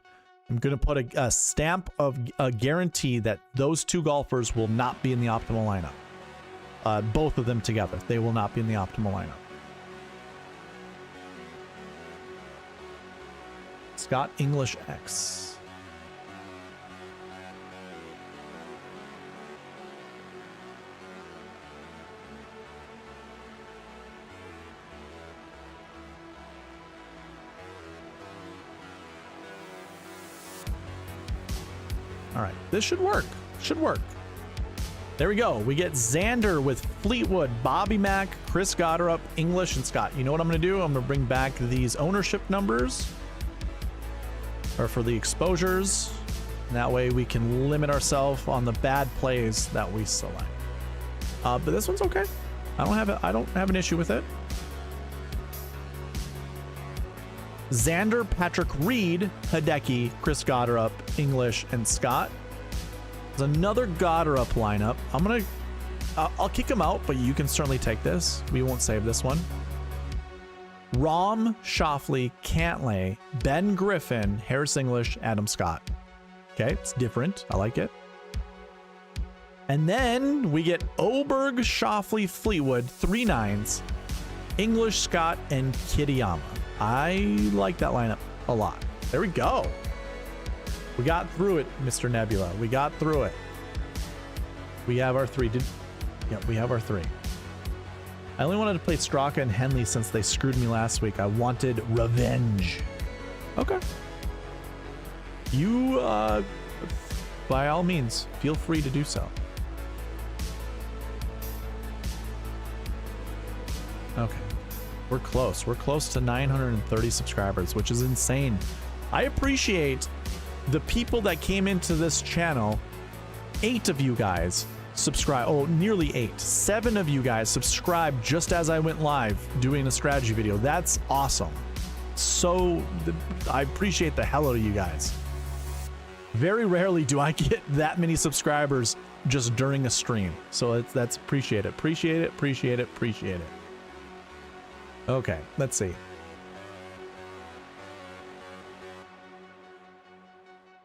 am going to put a stamp of a guarantee that those 2 golfers will not be in the optimal lineup. Both of them together, they will not be in the optimal lineup. Scott English X. All right, this should work. Should work. There we go. We get Xander with Fleetwood, Bobby Mack, Chris Gotterup, English, and Scott. You know what I'm going to do? I'm going to bring back these ownership numbers, or for the exposures. And that way we can limit ourselves on the bad plays that we select. But this one's okay. I don't have an issue with it. Xander, Patrick Reed, Hideki, Chris Gotterup, English, and Scott. There's another Gotterup lineup. I'll kick him out, but you can certainly take this. We won't save this one. Rahm, Schauffele, Cantlay, Ben Griffin, Harris English, Adam Scott. Okay, it's different. I like it. And then we get Oberg, Schauffele, Fleetwood, 3 9s, English, Scott, and Kitayama. I like that lineup a lot. There we go. We got through it, Mr. Nebula. We got through it. We have our 3. Yeah, we have our 3. I only wanted to play Straka and Henley since they screwed me last week. I wanted revenge. Okay. You, by all means, feel free to do so. Okay. We're close. We're close to 930 subscribers, which is insane. I appreciate the people that came into this channel. 8 of you guys subscribe. Oh, nearly 8. 7 of you guys subscribed just as I went live doing a strategy video. That's awesome. So I appreciate the hell out of you guys. Very rarely do I get that many subscribers just during a stream. So that's appreciate it. Appreciate it. Appreciate it. Appreciate it. Okay, let's see.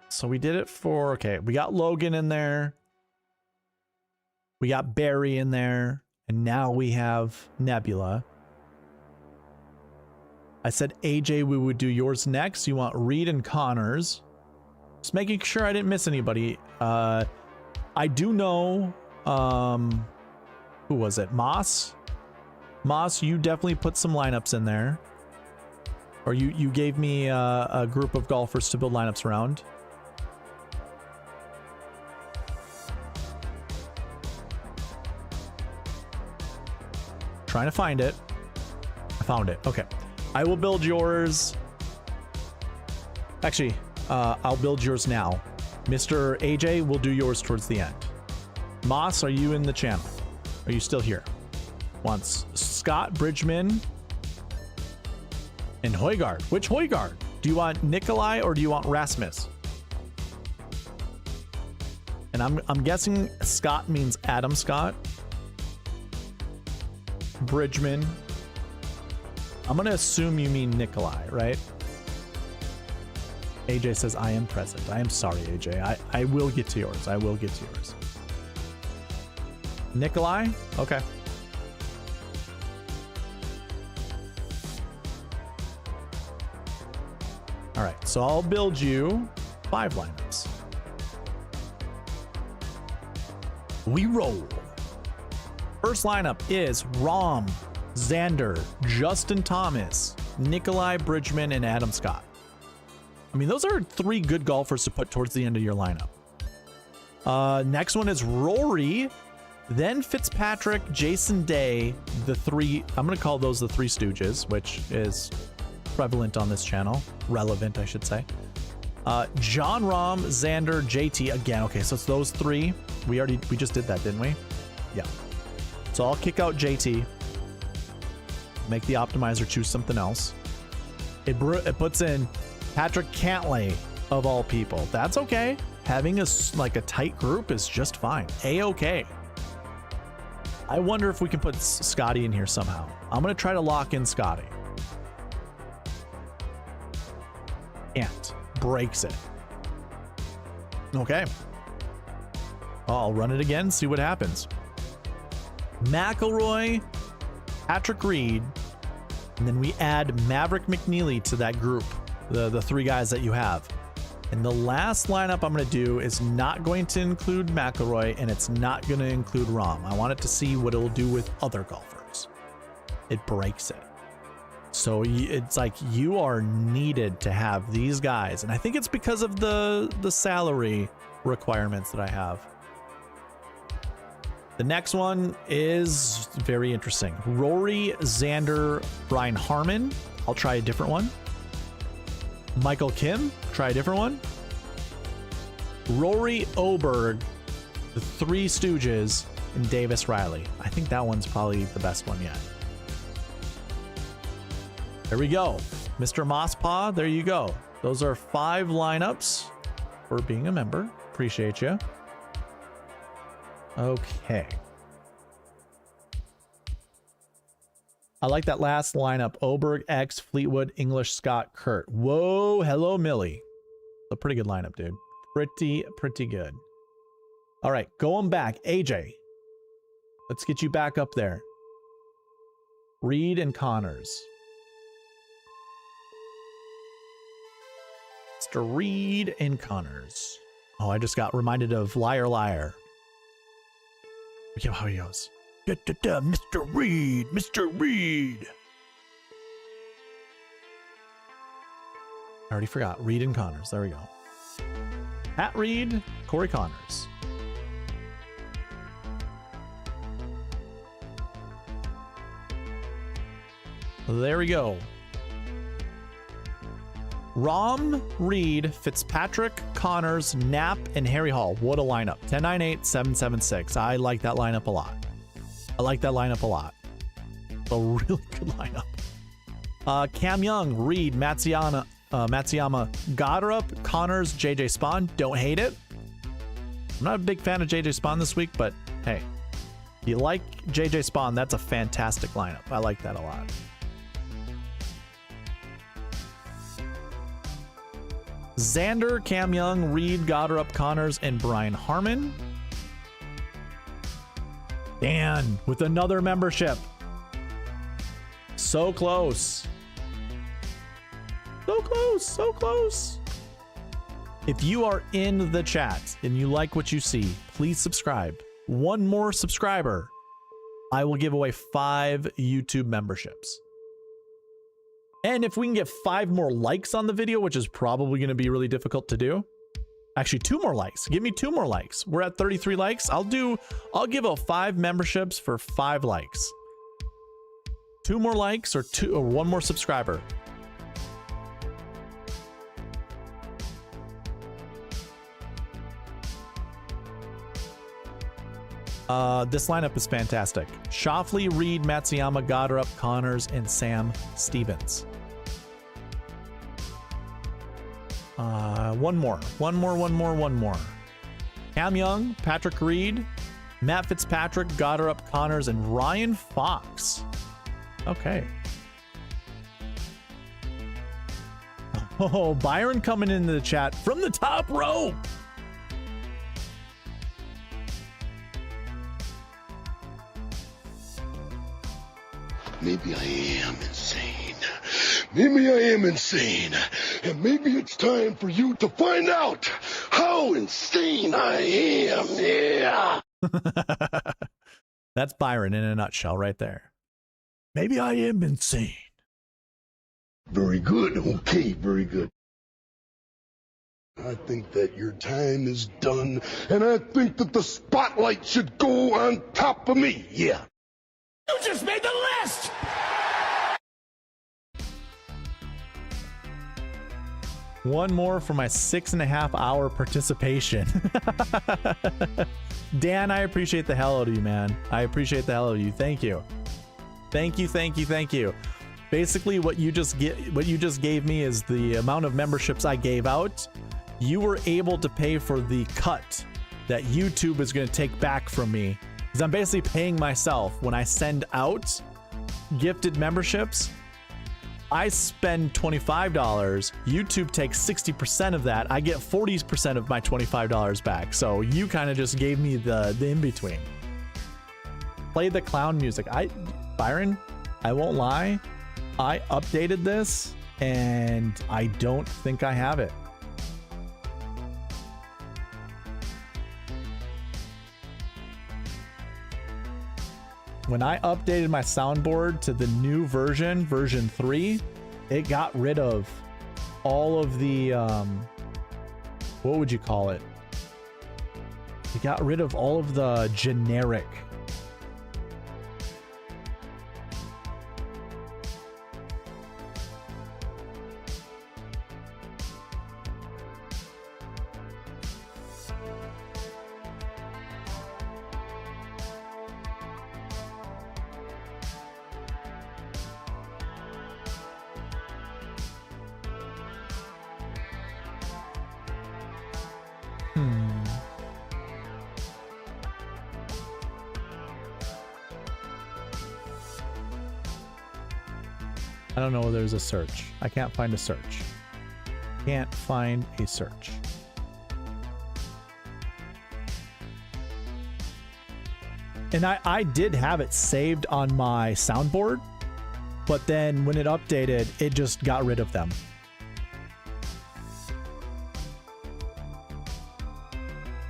So we did it for, okay, we got Logan in there. We got Barry in there. And now we have Nebula. I said, AJ, we would do yours next. You want Reed and Connors. Just making sure I didn't miss anybody. I do know, who was it? Moss? Moss, you definitely put some lineups in there. Or you gave me a group of golfers to build lineups around. Trying to find it. I found it. Okay. I will build yours. Actually, I'll build yours now. Mr. AJ will do yours towards the end. Moss, are you in the channel? Are you still here? Wants Scott, Bridgman, and Højgaard. Which Højgaard? Do you want Nikolai or do you want Rasmus? And I'm guessing Scott means Adam Scott. Bridgman. I'm gonna assume you mean Nikolai, right? AJ says, I am present. I am sorry, AJ. I will get to yours. I will get to yours. Nikolai? Okay. All right, so I'll build you 5 lineups. We roll. First lineup is Rom, Xander, Justin Thomas, Nikolai, Bridgman, and Adam Scott. I mean, those are 3 good golfers to put towards the end of your lineup. Next one is Rory, then Fitzpatrick, Jason Day, the 3, I'm going to call those the 3 Stooges, which is prevalent on this channel. Relevant, I should say. John Rahm, Xander, JT again. Okay, so it's those 3. We just did that, didn't we? Yeah. So I'll kick out JT. Make the optimizer choose something else. It puts in Patrick Cantlay of all people. That's okay. Having a tight group is just fine. A-okay. I wonder if we can put Scotty in here somehow. I'm gonna try to lock in Scotty. Can't. Breaks it. Okay. I'll run it again, see what happens. McIlroy, Patrick Reed, and then we add Maverick McNeely to that group, the 3 guys that you have. And the last lineup I'm going to do is not going to include McIlroy, and it's not going to include Rahm. I want it to see what it'll do with other golfers. It breaks it. So it's like you are needed to have these guys, and I think it's because of the salary requirements that I have. The next one is very interesting. Rory, Xander, Brian Harmon. I'll try a different one. Michael Kim, try a different one. Rory Oberg, the 3 Stooges, and Davis Riley. I think that one's probably the best one yet. There we go. Mr. Mosspaw, there you go. Those are 5 lineups for being a member. Appreciate you. Okay. I like that last lineup. Oberg, X, Fleetwood, English, Scott, Kurt. Whoa, hello, Millie. A pretty good lineup, dude. Pretty good. All right, going back. AJ, let's get you back up there. Reed and Connors. Mr. Reed and Connors. Oh, I just got reminded of Liar Liar. Look at how he goes. Mr. Reed, Mr. Reed. I already forgot. Reed and Connors. There we go. Pat Reed, Corey Connors. There we go. Rahm, Reed, Fitzpatrick, Connors, Knapp, and Harry Hall. What a lineup. 10-9-8, 7-7-6. I like that lineup a lot. A really good lineup. Cam Young, Reed, Matsuyama, Goddard, Connors, JJ Spawn. Don't hate it. I'm not a big fan of JJ Spawn this week, but hey, if you like JJ Spawn, that's a fantastic lineup. I like that a lot. Xander, Cam Young, Reed, Goddard, Connors, and Brian Harmon. Dan with another membership. So close. So close, so close. If you are in the chat and you like what you see, please subscribe. 1 more subscriber, I will give away 5 YouTube memberships. And if we can get 5 more likes on the video, which is probably going to be really difficult to do. Actually, 2 more likes. Give me 2 more likes. We're at 33 likes. I'll give out 5 memberships for 5 likes. 2 more likes or 1 more subscriber. This lineup is fantastic. Shoffley, Reed, Matsuyama, Goddard, Connors, and Sam Stevens. One more. Cam Young, Patrick Reed, Matt Fitzpatrick, Goddard, Connors, and Ryan Fox. Okay. Oh, Byron coming into the chat from the top row. Maybe I am insane. Maybe I am insane. And maybe it's time for you to find out how insane I am. Yeah. That's Byron in a nutshell right there. Maybe I am insane. Very good. Okay, very good. I think that your time is done, and I think that the spotlight should go on top of me. Yeah. You just made the list! One more for my 6.5-hour participation. Dan, I appreciate the hell out of you, man. I appreciate the hell out of you. Thank you. Thank you. Basically, what you just gave me is the amount of memberships I gave out. You were able to pay for the cut that YouTube is going to take back from me. Because I'm basically paying myself when I send out gifted memberships. I spend $25. YouTube takes 60% of that. I get 40% of my $25 back. So you kind of just gave me the in-between. Play the clown music. Byron, I won't lie. I updated this and I don't think I have it. When I updated my soundboard to the new version 3, it got rid of all of the, what would you call it? It got rid of all of the generic. I don't know whether there's a search. I can't find a search. Can't find a search. And I did have it saved on my soundboard, but then when it updated, it just got rid of them.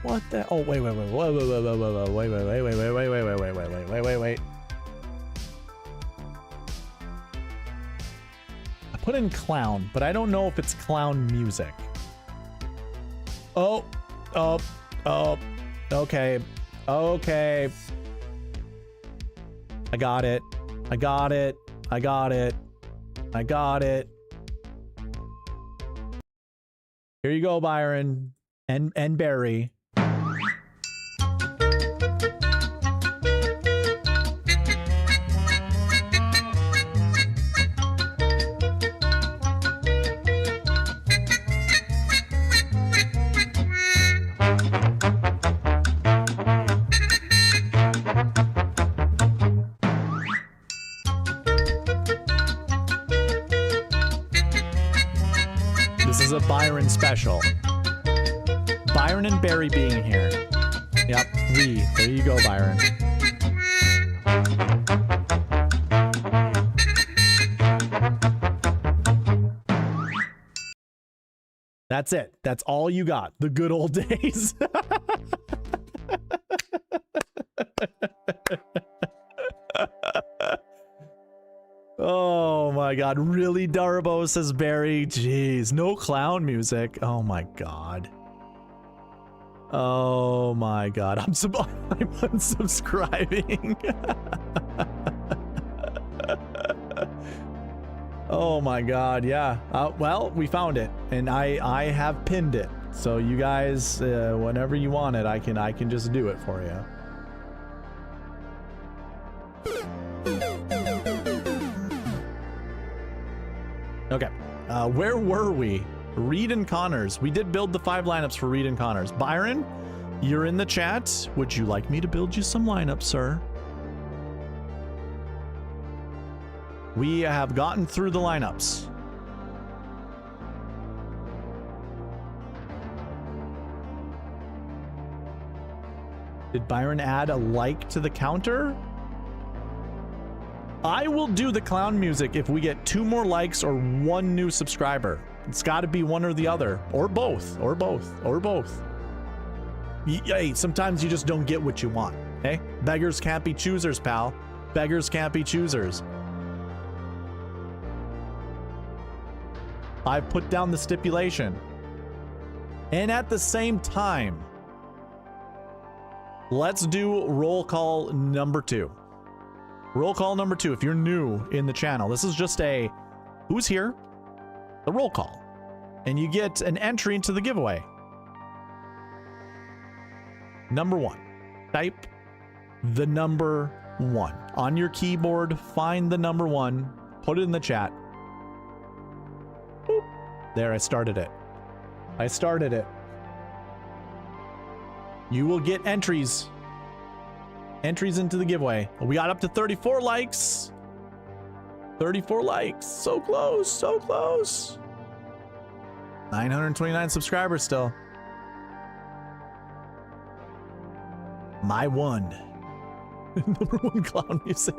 What the? Oh, wait. Wait. I put in clown, but I don't know if it's clown music. Oh, okay. I got it. Here you go, Byron and Barry. This is a Byron special. Byron and Barry being here. Yep, there you go, Byron. That's it. That's all you got. The good old days. Oh my god, really, Darbo, says Barry? Jeez, no clown music. Oh my god. Oh my god, I'm unsubscribing. Oh my god, yeah. Well, we found it, and I have pinned it. So you guys, whenever you want it, I can just do it for you. Okay, where were we? Reed and Connors. We did build the 5 lineups for Reed and Connors. Byron, you're in the chat. Would you like me to build you some lineups, sir? We have gotten through the lineups. Did Byron add a like to the counter? I will do the clown music if we get 2 more likes or 1 new subscriber. It's got to be one or the other, or both, or both, or both. Hey, sometimes you just don't get what you want, okay? Beggars can't be choosers, pal. Beggars can't be choosers. I put down the stipulation. And at the same time, let's do roll call number 2. Roll call number 2, if you're new in the channel. This is just a who's here, the roll call. And you get an entry into the giveaway. Number 1. Type the number 1. On your keyboard, find the number 1, put it in the chat. Boop. There, I started it. I started it. You will get entries. Entries into the giveaway. We got up to 34 likes. 34 likes. So close, so close. 929 subscribers still. My one. Number 1 clown music.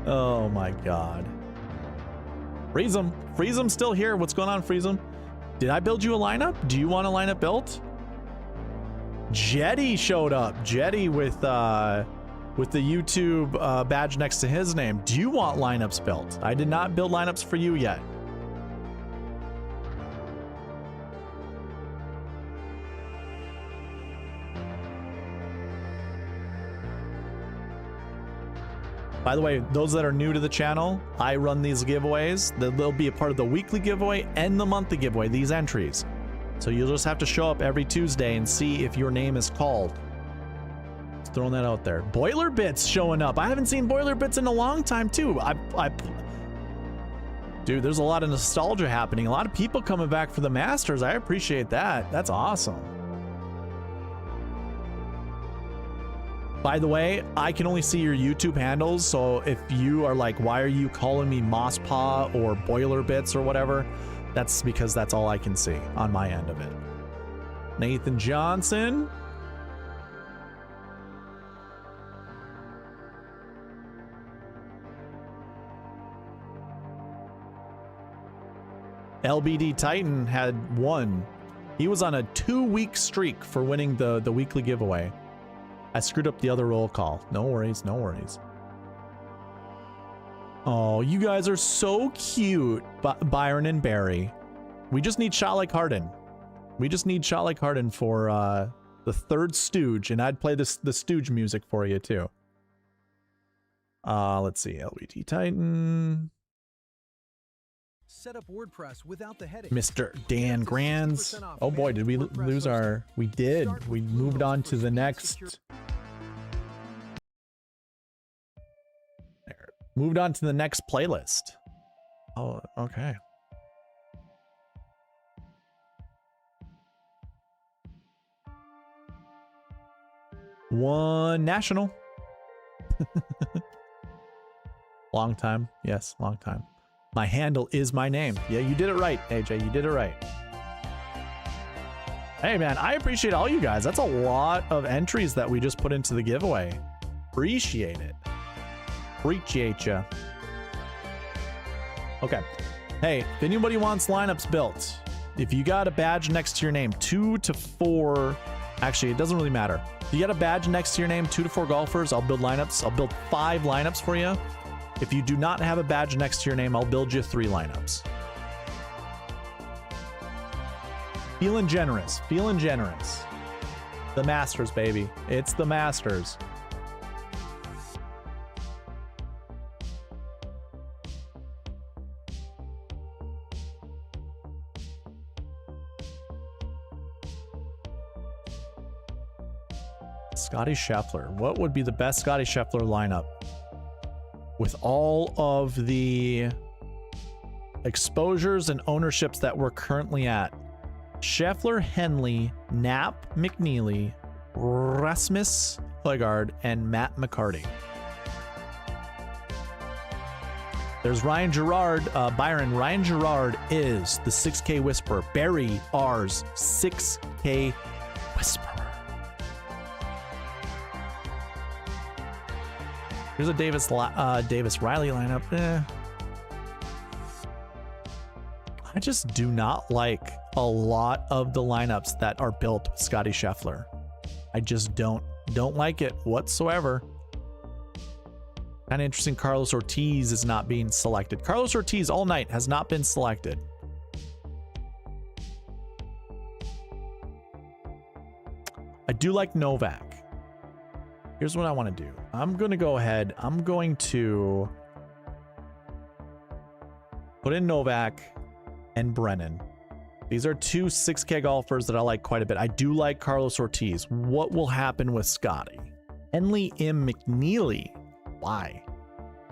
Oh my god. Freezem. Freezem's still here. What's going on, Freezem? Did I build you a lineup? Do you want a lineup built? Jetty showed up. Jetty with the YouTube badge next to his name. Do you want lineups built? I did not build lineups for you yet. By the way, those that are new to the channel, I run these giveaways. They'll be a part of the weekly giveaway and the monthly giveaway, these entries. So you'll just have to show up every Tuesday and see if your name is called. Just throwing that out there. Boiler Bits showing up. I haven't seen Boiler Bits in a long time too. Dude, there's a lot of nostalgia happening. A lot of people coming back for the Masters. I appreciate that. That's awesome. By the way, I can only see your YouTube handles, so if you are like, why are you calling me Mosspaw or Boiler Bits or whatever, that's because that's all I can see on my end of it. Nathan Johnson. LBD Titan had won. He was on a 2-week streak for winning the weekly giveaway. I screwed up the other roll call. No worries, no worries. Oh, you guys are so cute, Byron and Barry. We just need Shot Like Harden. We just need Shot Like Harden for the 3rd Stooge, and I'd play the Stooge music for you too. Let's see, LBT Titan. Set up WordPress without the headache. Mr. Dan Grands. Oh boy, did we lose our... We did. We moved on to the next... There. Moved on to the next playlist. Oh, okay. One National. Long time. Yes, long time. My handle is my name. Yeah, you did it right, AJ. You did it right. Hey, man, I appreciate all you guys. That's a lot of entries that we just put into the giveaway. Appreciate it. Appreciate ya. Okay. Hey, if anybody wants lineups built, if you got a badge next to your name, 2 to 4... Actually, it doesn't really matter. If you got a badge next to your name, 2 to 4 golfers, I'll build lineups. I'll build 5 lineups for you. If you do not have a badge next to your name, I'll build you 3 lineups. Feeling generous. Feeling generous. The Masters, baby. It's the Masters. Scotty Scheffler. What would be the best Scotty Scheffler lineup? With all of the exposures and ownerships that we're currently at. Scheffler, Henley, Knapp, McNeely, Rasmus Højgaard, and Matt McCarty. There's Ryan Gerard, Byron. Ryan Gerard is the 6K Whisperer. Barry R's 6K Whisperer. Here's a Davis Riley lineup. I just do not like a lot of the lineups that are built with Scotty Scheffler. I just don't like it whatsoever. Kind of interesting. Carlos Ortiz is not being selected. Carlos Ortiz all night has not been selected. I do like Novak. Here's what I want to do. I'm going to go ahead. I'm going to put in Novak and Brennan. These are two 6K golfers that I like quite a bit. I do like Carlos Ortiz. What will happen with Scotty? Henley M. McNeely. Why?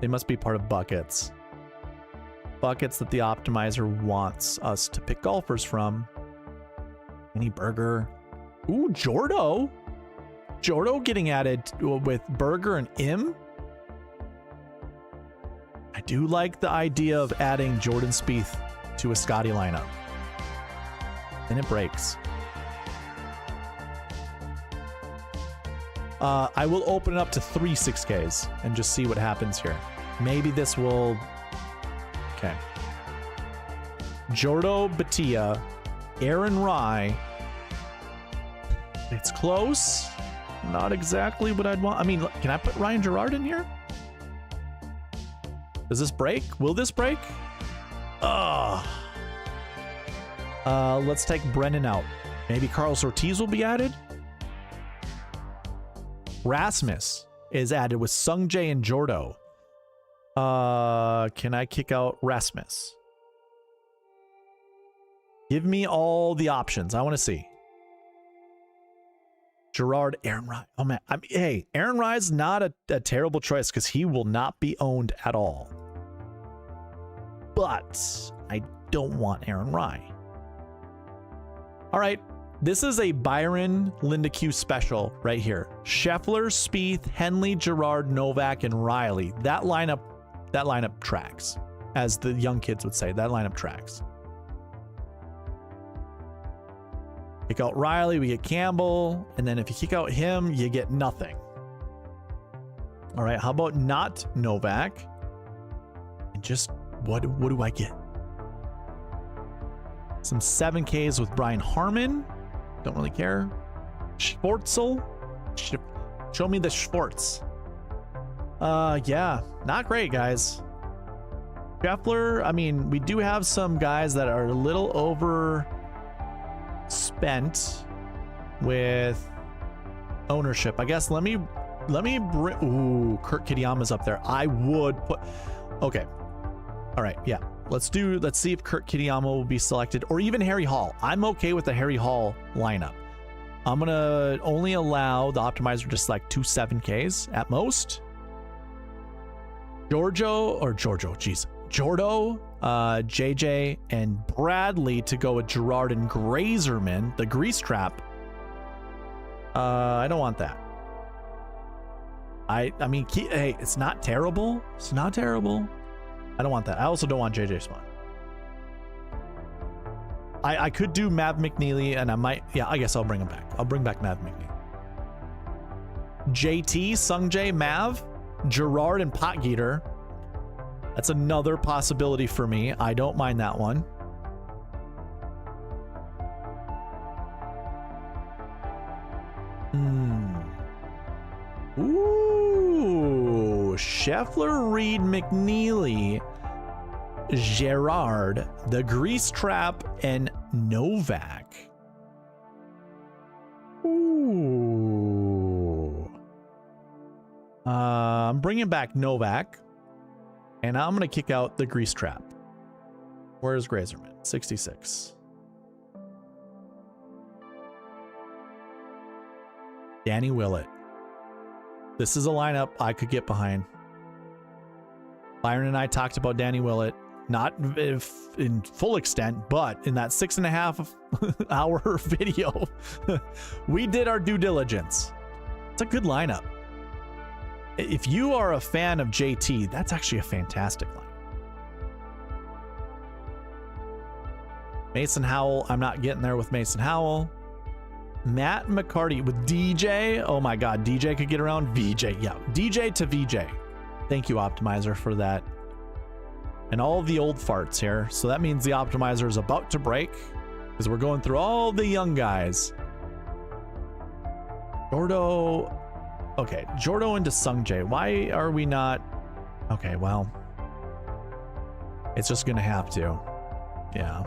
They must be part of buckets. Buckets that the optimizer wants us to pick golfers from. Any Berger. Ooh, Jordo. Jordo getting added with Berger and Im. I do like the idea of adding Jordan Spieth to a Scotty lineup. Then it breaks. I will open it up to 3 6Ks and just see what happens here. Maybe this will... Okay. Jordo Batia, Aaron Rye. It's close. Not exactly what I'd want. I mean, can I put Ryan Gerard in here? Does this break? Will this break? Let's take Brennan out. Maybe Carlos Ortiz will be added. Rasmus is added with Sungjae and Jordo. Can I kick out Rasmus? Give me all the options. I want to see. Gerard, Aaron Rye. Oh man, hey, Aaron Rye's not a terrible choice because he will not be owned at all. But I don't want Aaron Rye. All right. This is a Byron Linda Q special right here. Scheffler, Spieth, Henley, Gerard, Novak, and Riley. That lineup tracks. As the young kids would say, that lineup tracks. Kick out Riley, we get Campbell, and then if you kick out him, you get nothing. All right, how about not Novak? And just what do I get? Some 7Ks with Brian Harmon. Don't really care. Schwartzel. Show me the Schwartz. Yeah, not great, guys. Scheffler, I mean, we do have some guys that are a little overspent with ownership. I guess let me bring... Ooh, Kurt Kitayama's up there. I would put... Okay. All right, yeah. Let's see if Kurt Kitayama will be selected, or even Harry Hall. I'm okay with the Harry Hall lineup. I'm gonna only allow the optimizer to select 2 7Ks at most. Jordo, JJ, and Bradley to go with Gerard and Grazerman, the grease trap. I don't want that. I mean, hey, it's not terrible. It's not terrible. I don't want that. I also don't want JJ Swan. I could do Mav McNeely, and I might... Yeah, I guess I'll bring him back. I'll bring back Mav McNeely. JT, Sungjae, Mav, Gerard, and Potgieter. That's another possibility for me. I don't mind that one. Ooh, Scheffler, Reed, McNeely, Gerard, the Grease Trap, and Novak. Ooh. I'm bringing back Novak, and I'm going to kick out the Grease Trap. Where's Grazerman? 66. Danny Willett. This is a lineup I could get behind. Byron and I talked about Danny Willett, not in full extent, but in that 6.5 hour video, we did our due diligence. It's a good lineup. If you are a fan of JT, that's actually a fantastic lineup. Mason Howell, I'm not getting there with Mason Howell. Matt McCarty with DJ. Oh my God, DJ could get around. VJ, yeah, DJ to VJ. Thank you, Optimizer, for that. And all of the old farts here. So that means the Optimizer is about to break because we're going through all the young guys. Jordo. Okay, Jordo into Sungjae. Why are we not? Okay, well, it's just gonna have to. Yeah.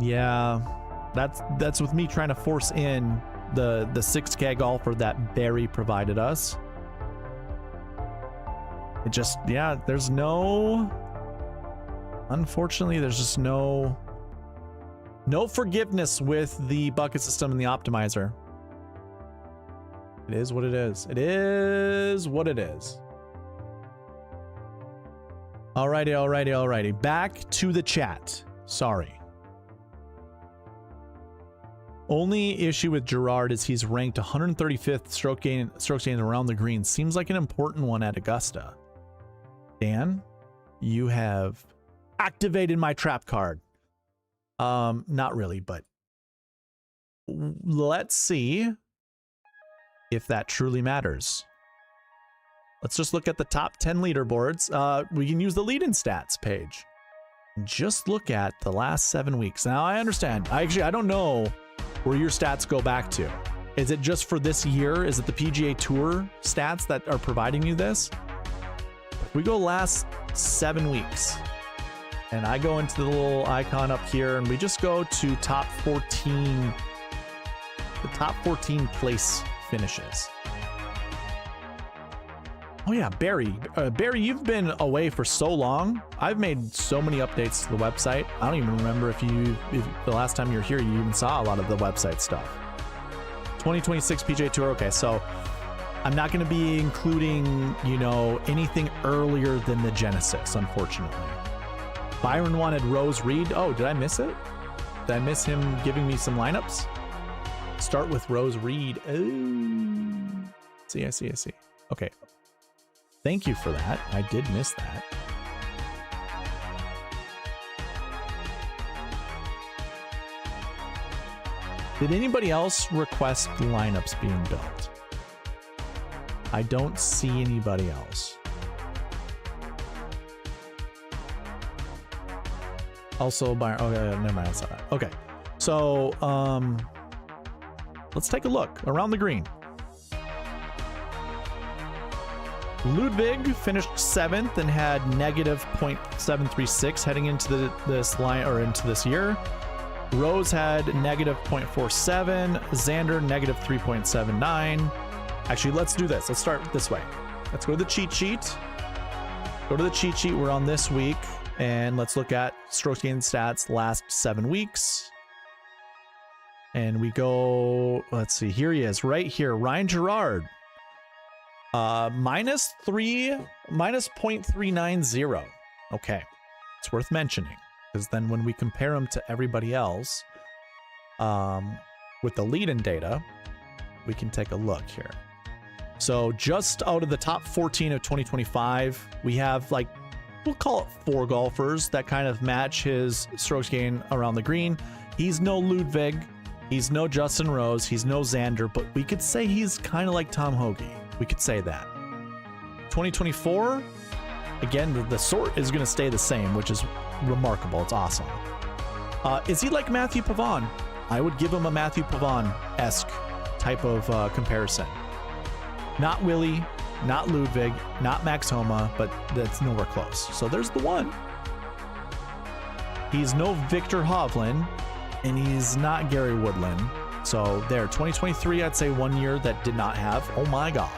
Yeah, that's with me trying to force in the 6K golfer that Barry provided us. It just, yeah, there's no, unfortunately, there's just no forgiveness with the bucket system and the Optimizer. It is what it is. It is what it is. Alrighty. Back to the chat. Sorry. Only issue with Gerard is he's ranked 135th strokes gained around the green. Seems like an important one at Augusta. Dan, you have activated my trap card. Not really, but let's see if that truly matters. Let's just look at the top 10 leaderboards. We can use the lead-in stats page. Just look at the last 7 weeks. Now, I understand. I don't know where your stats go back to. Is it just for this year? Is it the PGA Tour stats that are providing you this? If we go last 7 weeks, and I go into the little icon up here, and we just go to top 14, the top 14 place finishes. Oh yeah, Barry. Barry, you've been away for so long. I've made so many updates to the website. I don't even remember if the last time you were here, you even saw a lot of the website stuff. 2026 PGA Tour. Okay, so I'm not going to be including, you know, anything earlier than the Genesis, unfortunately. Byron wanted Rose Reed. Oh, did I miss it? Did I miss him giving me some lineups? Start with Rose Reed. Oh, I see. Okay. Thank you for that. I did miss that. Did anybody else request lineups being built? I don't see anybody else. Also, by never mind. I saw that. Okay, so let's take a look around the green. Ludwig finished 7th and had negative 0.736 heading into this year. Rose had negative 0.47. Xander negative 3.79. Actually, let's do this. Let's start this way. Let's go to the cheat sheet. Go to the cheat sheet. We're on this week, and let's look at strokes gained stats last 7 weeks. And we go. Let's see. Here he is, right here. Ryan Gerard. Minus 0.390. Okay, it's worth mentioning because then when we compare him to everybody else, with the lead-in data, we can take a look here. So just out of the top 14 of 2025, we have, like, we'll call it 4 golfers that kind of match his strokes gain around the green. He's no Ludwig, he's no Justin Rose, he's no Xander, but we could say he's kind of like Tom Hoge. We could say that. 2024, again, the sort is going to stay the same, which is remarkable. It's awesome. Is he like Matthew Pavon? I would give him a Matthew Pavon-esque type of comparison. Not Willie, not Ludwig, not Max Homa, but that's nowhere close. So there's the one. He's no Victor Hovland, and he's not Gary Woodland. So there, 2023, I'd say 1 year that did not have. Oh my God.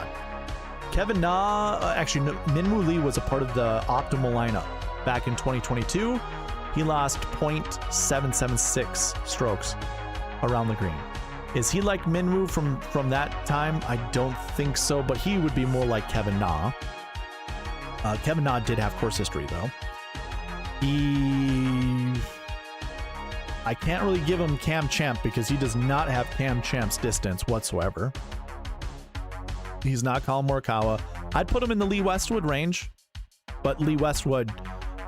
Kevin Na, actually, Minwoo Lee was a part of the optimal lineup back in 2022. He lost 0.776 strokes around the green. Is he like Minwoo from that time? I don't think so, but he would be more like Kevin Na. Kevin Na did have course history, though. I can't really give him Cam Champ because he does not have Cam Champ's distance whatsoever. He's not Colin Morikawa. I'd put him in the Lee Westwood range, but Lee Westwood,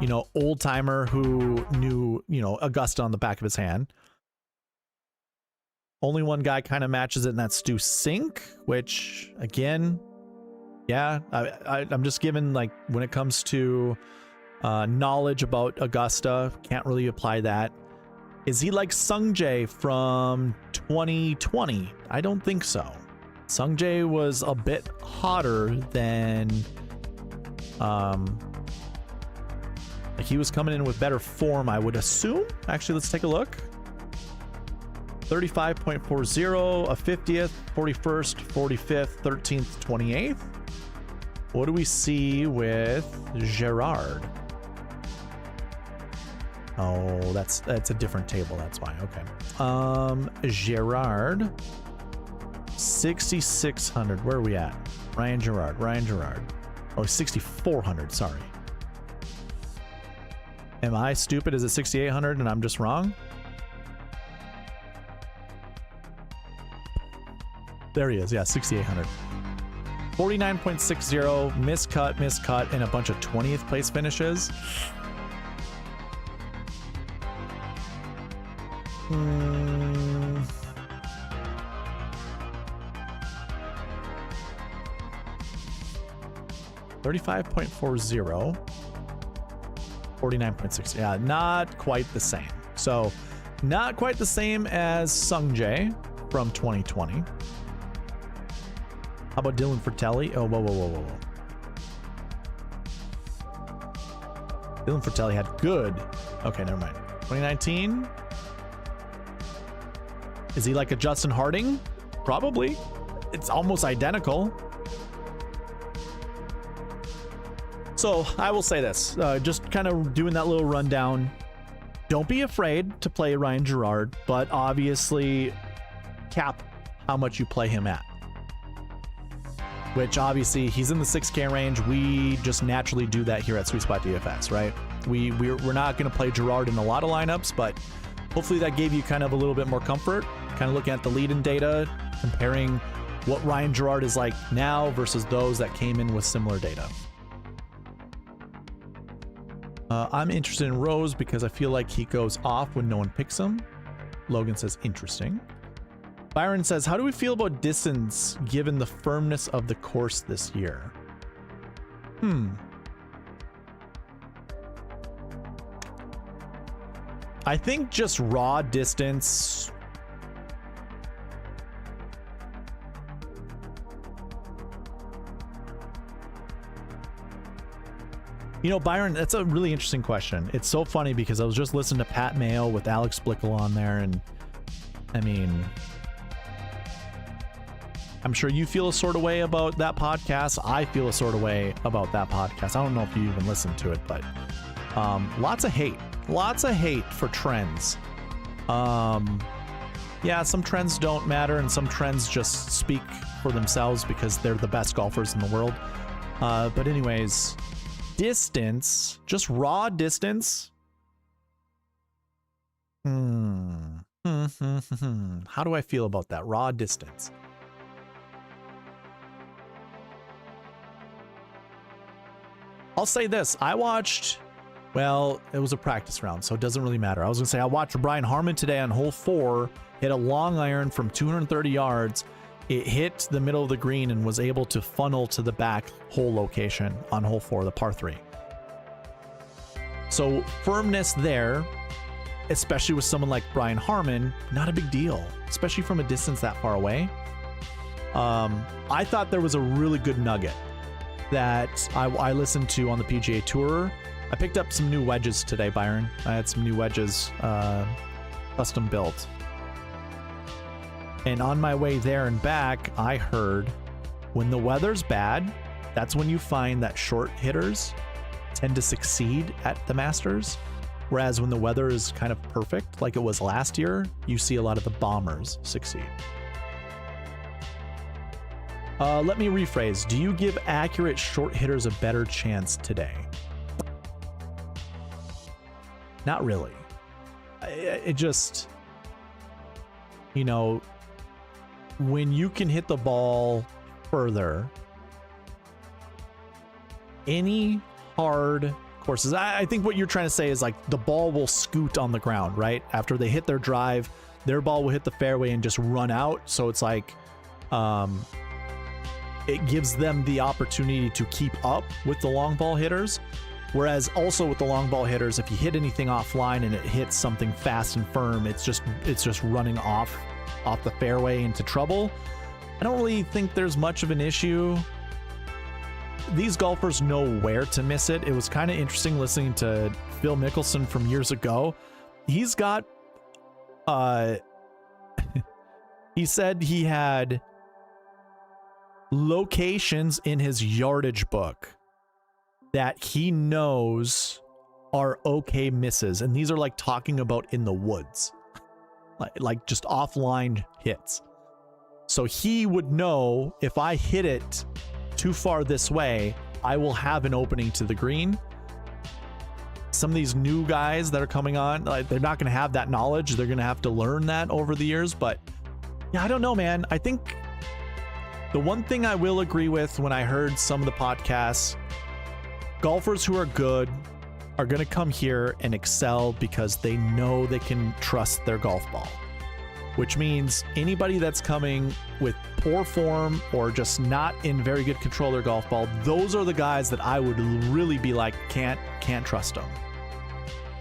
you know, old timer who knew, you know, Augusta on the back of his hand. Only one guy kind of matches it, and that's Stu Cink, which again, yeah, I'm just given, like, when it comes to knowledge about Augusta, can't really apply that. Is he like Sungjae from 2020? I don't think so. Sungjae was a bit hotter than, like, he was coming in with better form, I would assume. Actually, let's take a look. 35.40, a 50th, 41st, 45th, 13th, 28th. What do we see with Gerard? Oh, that's a different table. That's why. Okay. Gerard, 6,600. Where are we at? Ryan Gerard. Oh, 6,400. Sorry. Am I stupid? Is it 6,800 and I'm just wrong? There he is. Yeah, 6,800. 49.60, miscut, and a bunch of 20th place finishes. 35.40, 49.6. Yeah, not quite the same. So, not quite the same as Sungjae from 2020. How about Dylan Fratelli? Oh, whoa. Dylan Fratelli had good. Okay, never mind. 2019. Is he like a Justin Harding? Probably. It's almost identical. So I will say this, just kind of doing that little rundown. Don't be afraid to play Ryan Gerard, but obviously cap how much you play him at. Which obviously he's in the 6K range. We just naturally do that here at SweetSpot DFS, right? We're not going to play Gerard in a lot of lineups, but hopefully that gave you kind of a little bit more comfort. Kind of looking at the lead-in data, comparing what Ryan Gerard is like now versus those that came in with similar data. I'm interested in Rose because I feel like he goes off when no one picks him. Logan says, interesting. Byron says, how do we feel about distance given the firmness of the course this year? I think just raw distance. You know, Byron, that's a really interesting question. It's so funny because I was just listening to Pat Mayo with Alex Blickel on there, and I mean, I'm sure you feel a sort of way about that podcast. I feel a sort of way about that podcast. I don't know if you even listened to it, but lots of hate for trends. Yeah, some trends don't matter, and some trends just speak for themselves because they're the best golfers in the world. But anyways, distance, just raw distance. How do I feel about that raw distance? I'll say this. I watched, well, it was a practice round, so it doesn't really matter. I was going to say I watched Brian Harman today on hole 4, hit a long iron from 230 yards. It hit the middle of the green and was able to funnel to the back hole location on hole 4, the par 3. So firmness there, especially with someone like Brian Harman, not a big deal, especially from a distance that far away. I thought there was a really good nugget that I listened to on the PGA Tour. I picked up some new wedges today, Byron. I had some new wedges custom built. And on my way there and back, I heard when the weather's bad, that's when you find that short hitters tend to succeed at the Masters. Whereas when the weather is kind of perfect, like it was last year, you see a lot of the bombers succeed. Let me rephrase. Do you give accurate short hitters a better chance today? Not really. It just, you know, when you can hit the ball further, any hard courses, I think what you're trying to say is like the ball will scoot on the ground, right? After they hit their drive, their ball will hit the fairway and just run out. So it's like, it gives them the opportunity to keep up with the long ball hitters. Whereas also with the long ball hitters, if you hit anything offline and it hits something fast and firm, it's just running off the fairway into trouble. I don't really think there's much of an issue. These golfers know where to miss it. It was kind of interesting listening to Phil Mickelson from years ago. He's got, he said he had locations in his yardage book that he knows are okay misses. And these are like talking about in the woods, like just offline hits. So he would know if I hit it too far this way, I will have an opening to the green. Some of these new guys that are coming on, like, they're not going to have that knowledge. They're going to have to learn that over the years. But yeah, I don't know, man. I think the one thing I will agree with when I heard some of the podcasts, golfers who are good are going to come here and excel because they know they can trust their golf ball, which means anybody that's coming with poor form or just not in very good control of their golf ball, those are the guys that I would really be like, can't trust them.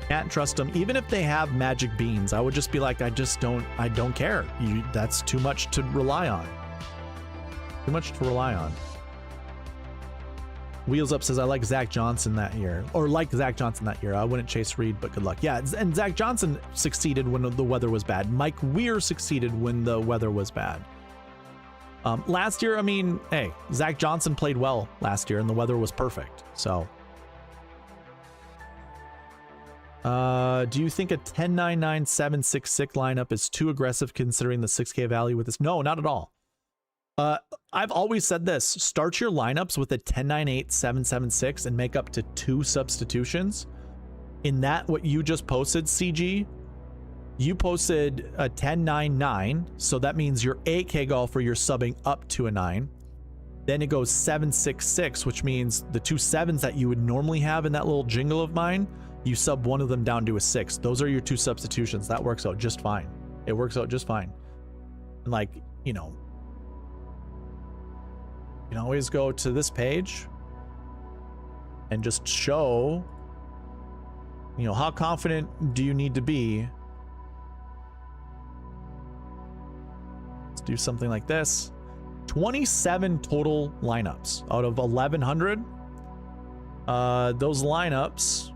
Can't trust them. Even if they have magic beans, I would just be like, I don't care. That's too much to rely on. Too much to rely on. Wheels Up says, I like Zach Johnson that year. Or like Zach Johnson that year. I wouldn't chase Reed, but good luck. Yeah, and Zach Johnson succeeded when the weather was bad. Mike Weir succeeded when the weather was bad. Last year, I mean, hey, Zach Johnson played well last year and the weather was perfect. So, do you think a 10-9-9-7-6-6 lineup is too aggressive considering the 6K value with this? No, not at all. I've always said this, start your lineups with a 10-9-8-7-7-6 and make up to 2 substitutions. In that, what you just posted, CG, you posted a 10-9-9, so that means your 8K golfer, you're subbing up to a 9. Then it goes 7-6-6, which means the 2 7s that you would normally have in that little jingle of mine, you sub one of them down to a 6. Those are your 2 substitutions. That works out just fine. It works out just fine. And like, you know, you can always go to this page and just show, you know, how confident do you need to be. Let's do something like this. 27 total lineups out of 1,100. Those lineups,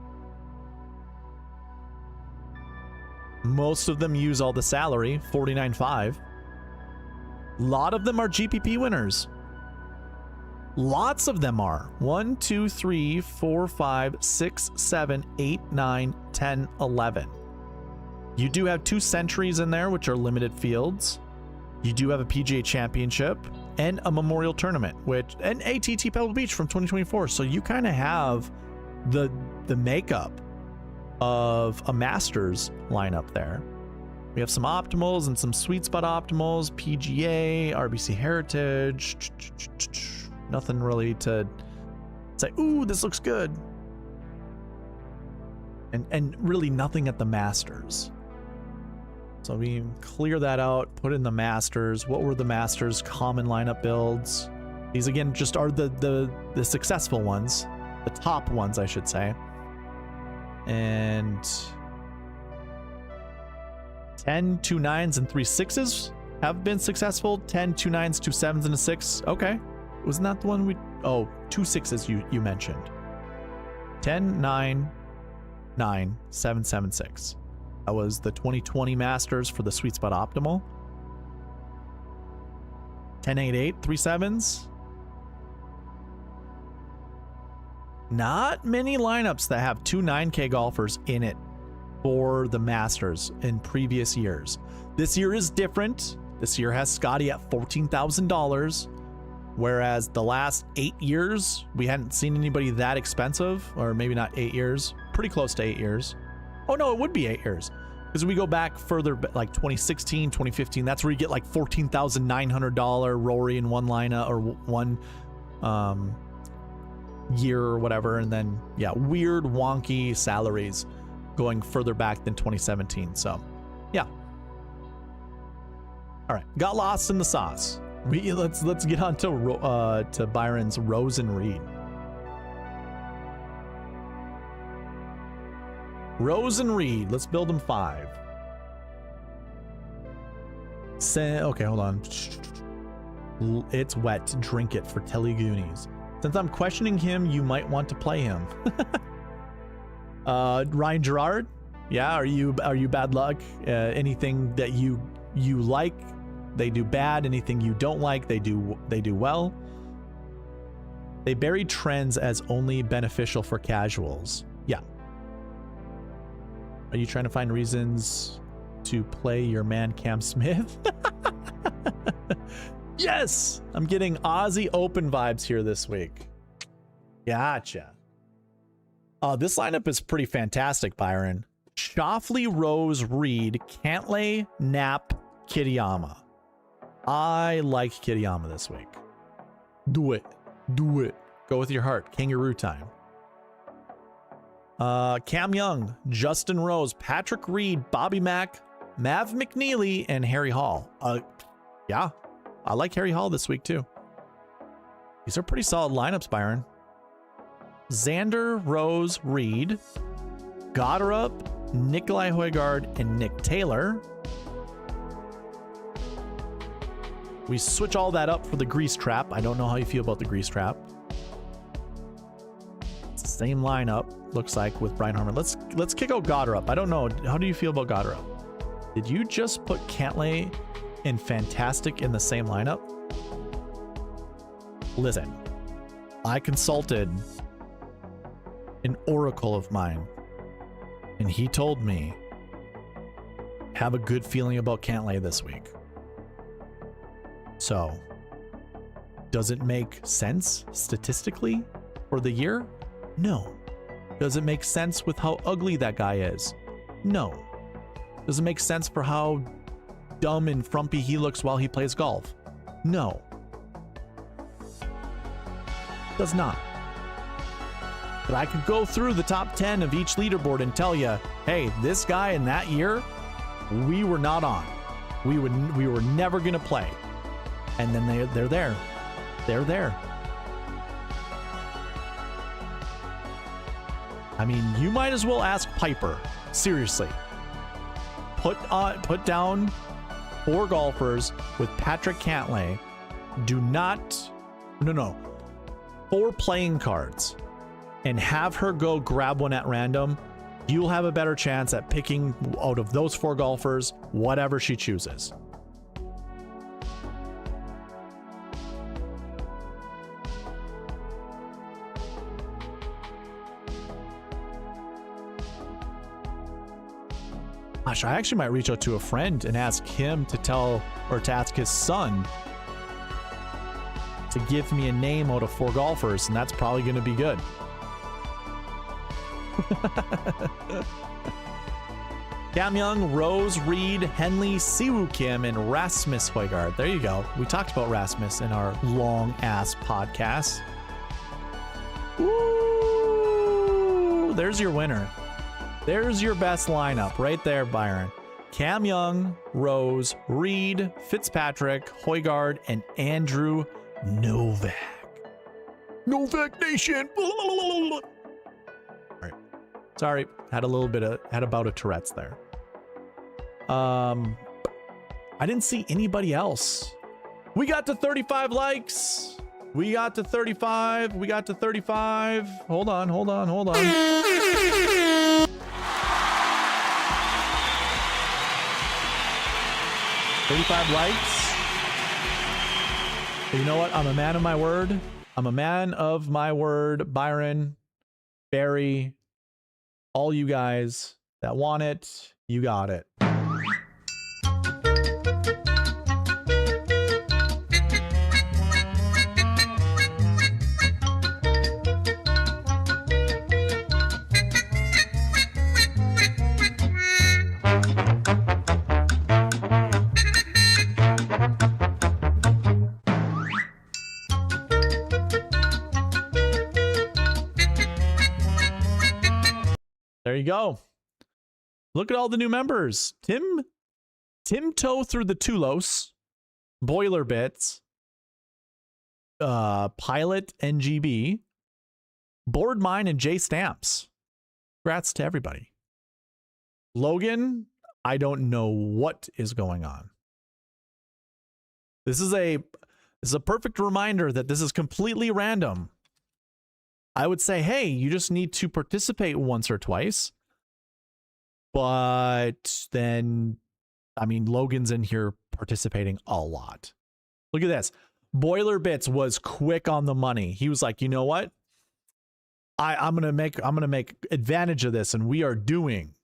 most of them use all the salary, 49.5. A lot of them are GPP winners. Lots of them are. 1, 2, 3, 4, 5, 6, 7, 8, 9, 10, 11. You do have 2 centuries in there, which are limited fields. You do have a PGA championship and a memorial tournament, and ATT Pebble Beach from 2024. So you kind of have the makeup of a Masters lineup there. We have some optimals and some SweetSpot optimals, PGA, RBC Heritage. Nothing really to say, ooh, this looks good. And really nothing at the Masters. So we clear that out, put in the Masters. What were the Masters common lineup builds? These again just are the successful ones, the top ones, I should say. And 10, 2 9s, and 3 6s have been successful. 10, 2 9s, 2 7s, and a 6. Okay. Wasn't that the one we... Oh, 2 6s you mentioned. 10, 9, 9, 7, 7, 6. That was the 2020 Masters for the SweetSpot Optimal. 10, 8, 8, 3 7s. Not many lineups that have 2 9K golfers in it for the Masters in previous years. This year is different. This year has Scotty at $14,000, whereas the last 8 years, we hadn't seen anybody that expensive, or maybe not 8 years, pretty close to 8 years. Oh no, it would be 8 years. Because we go back further, like 2016, 2015, that's where you get like $14,900 Rory in one lineup or one year or whatever. And then, yeah, weird, wonky salaries going further back than 2017. So, yeah. All right, got lost in the sauce. Let's get on to Byron's Rose and Reed. Rose and Reed, let's build them 5. Okay, hold on. It's wet. Drink it for Telly Goonies. Since I'm questioning him, you might want to play him. Ryan Gerard, yeah. Are you bad luck? Anything that you like, they do bad. Anything you don't like, they do well. They bury trends as only beneficial for casuals. Yeah. Are you trying to find reasons to play your man Cam Smith? Yes! I'm getting Aussie Open vibes here this week. Gotcha. This lineup is pretty fantastic, Byron. Shoffley, Rose, Reed, Cantlay, Knapp, Kitayama. I like Kitayama this week. Do it. Do it. Go with your heart. Kangaroo time. Cam Young, Justin Rose, Patrick Reed, Bobby Mack, Mav McNeely, and Harry Hall. Yeah, I like Harry Hall this week too. These are pretty solid lineups, Byron. Xander, Rose, Reed, Goddard, Nikolai Højgaard, and Nick Taylor. We switch all that up for the grease trap. I don't know how you feel about the grease trap. It's the same lineup, looks like, with Brian Harman. Let's kick out Goddard. I don't know. How do you feel about Goddard? Did you just put Cantlay and Fantastic in the same lineup? Listen, I consulted an oracle of mine, and he told me, have a good feeling about Cantlay this week. So, does it make sense statistically for the year? No. Does it make sense with how ugly that guy is? No. Does it make sense for how dumb and frumpy he looks while he plays golf? No. Does not. But I could go through the top 10 of each leaderboard and tell you, hey, this guy in that year, we were not on. We were never going to play. And then they're there. They're there. I mean, you might as well ask Piper. Seriously. Put down 4 golfers with Patrick Cantlay. No. 4 playing cards. And have her go grab one at random. You'll have a better chance at picking out of those 4 golfers whatever she chooses. Gosh, I actually might reach out to a friend and ask him to ask his son to give me a name out of 4 golfers, and that's probably going to be good. Cam Young, Rose, Reed, Henley, Siwoo Kim, and Rasmus Højgaard. There you go. We talked about Rasmus in our long-ass podcast. Ooh, there's your winner. There's your best lineup right there, Byron. Cam Young, Rose, Reed, Fitzpatrick, Højgaard, and Andrew Novak. Novak Nation. All right. Sorry, had a bout of Tourette's there. I didn't see anybody else. We got to 35 likes. We got to 35. Hold on. 35 likes. But you know what? I'm a man of my word. Byron, Barry, all you guys. that want it, you got it. There you go. Look at all the new members. Tim Toe through the Tulos, Boiler Bits, Pilot NGB, Board Mine, and J Stamps. Congrats to everybody. Logan, I don't know what is going on. This is a perfect reminder that this is completely random. I would say, hey, you just need to participate once or twice. But then, I mean, Logan's in here participating a lot. Look at this. Boiler Bits was quick on the money. He was like, you know what? I'm gonna make advantage of this, and we are doing.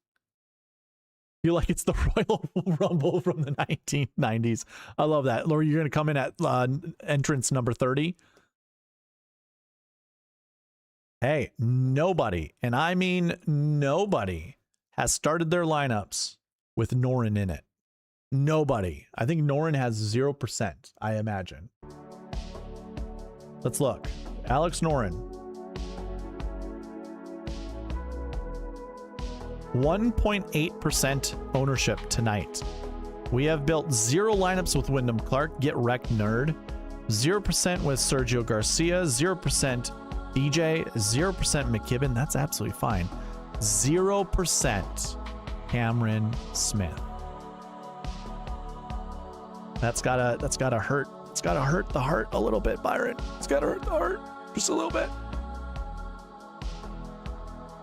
Feel like it's the Royal Rumble from the 1990s. I love that. Laura, you're gonna come in at entrance number 30. Hey, nobody, and I mean nobody, has started their lineups with Norin in it. Nobody. I think Norin has 0%, I imagine. Let's look. Alex Norin. 1.8% ownership tonight. We have built 0 lineups with Wyndham Clark. Get wrecked, nerd. 0% with Sergio Garcia. 0% DJ, 0% McKibben. That's absolutely fine. 0% Cameron Smith. That's gotta hurt. It's gotta hurt the heart a little bit, Byron. It's gotta hurt the heart just a little bit.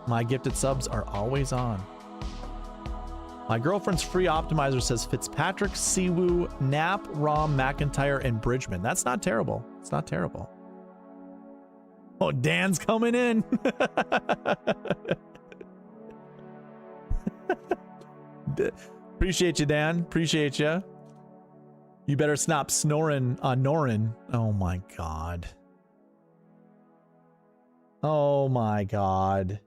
My gifted subs are always on. My girlfriend's free optimizer says Fitzpatrick, Siwoo, Knapp, Rahm, McIntyre, and Bridgman. That's not terrible. It's not terrible. Oh, Dan's coming in. Appreciate you, Dan. Appreciate you. You better stop snoring on Norin. Oh my God. Oh my God.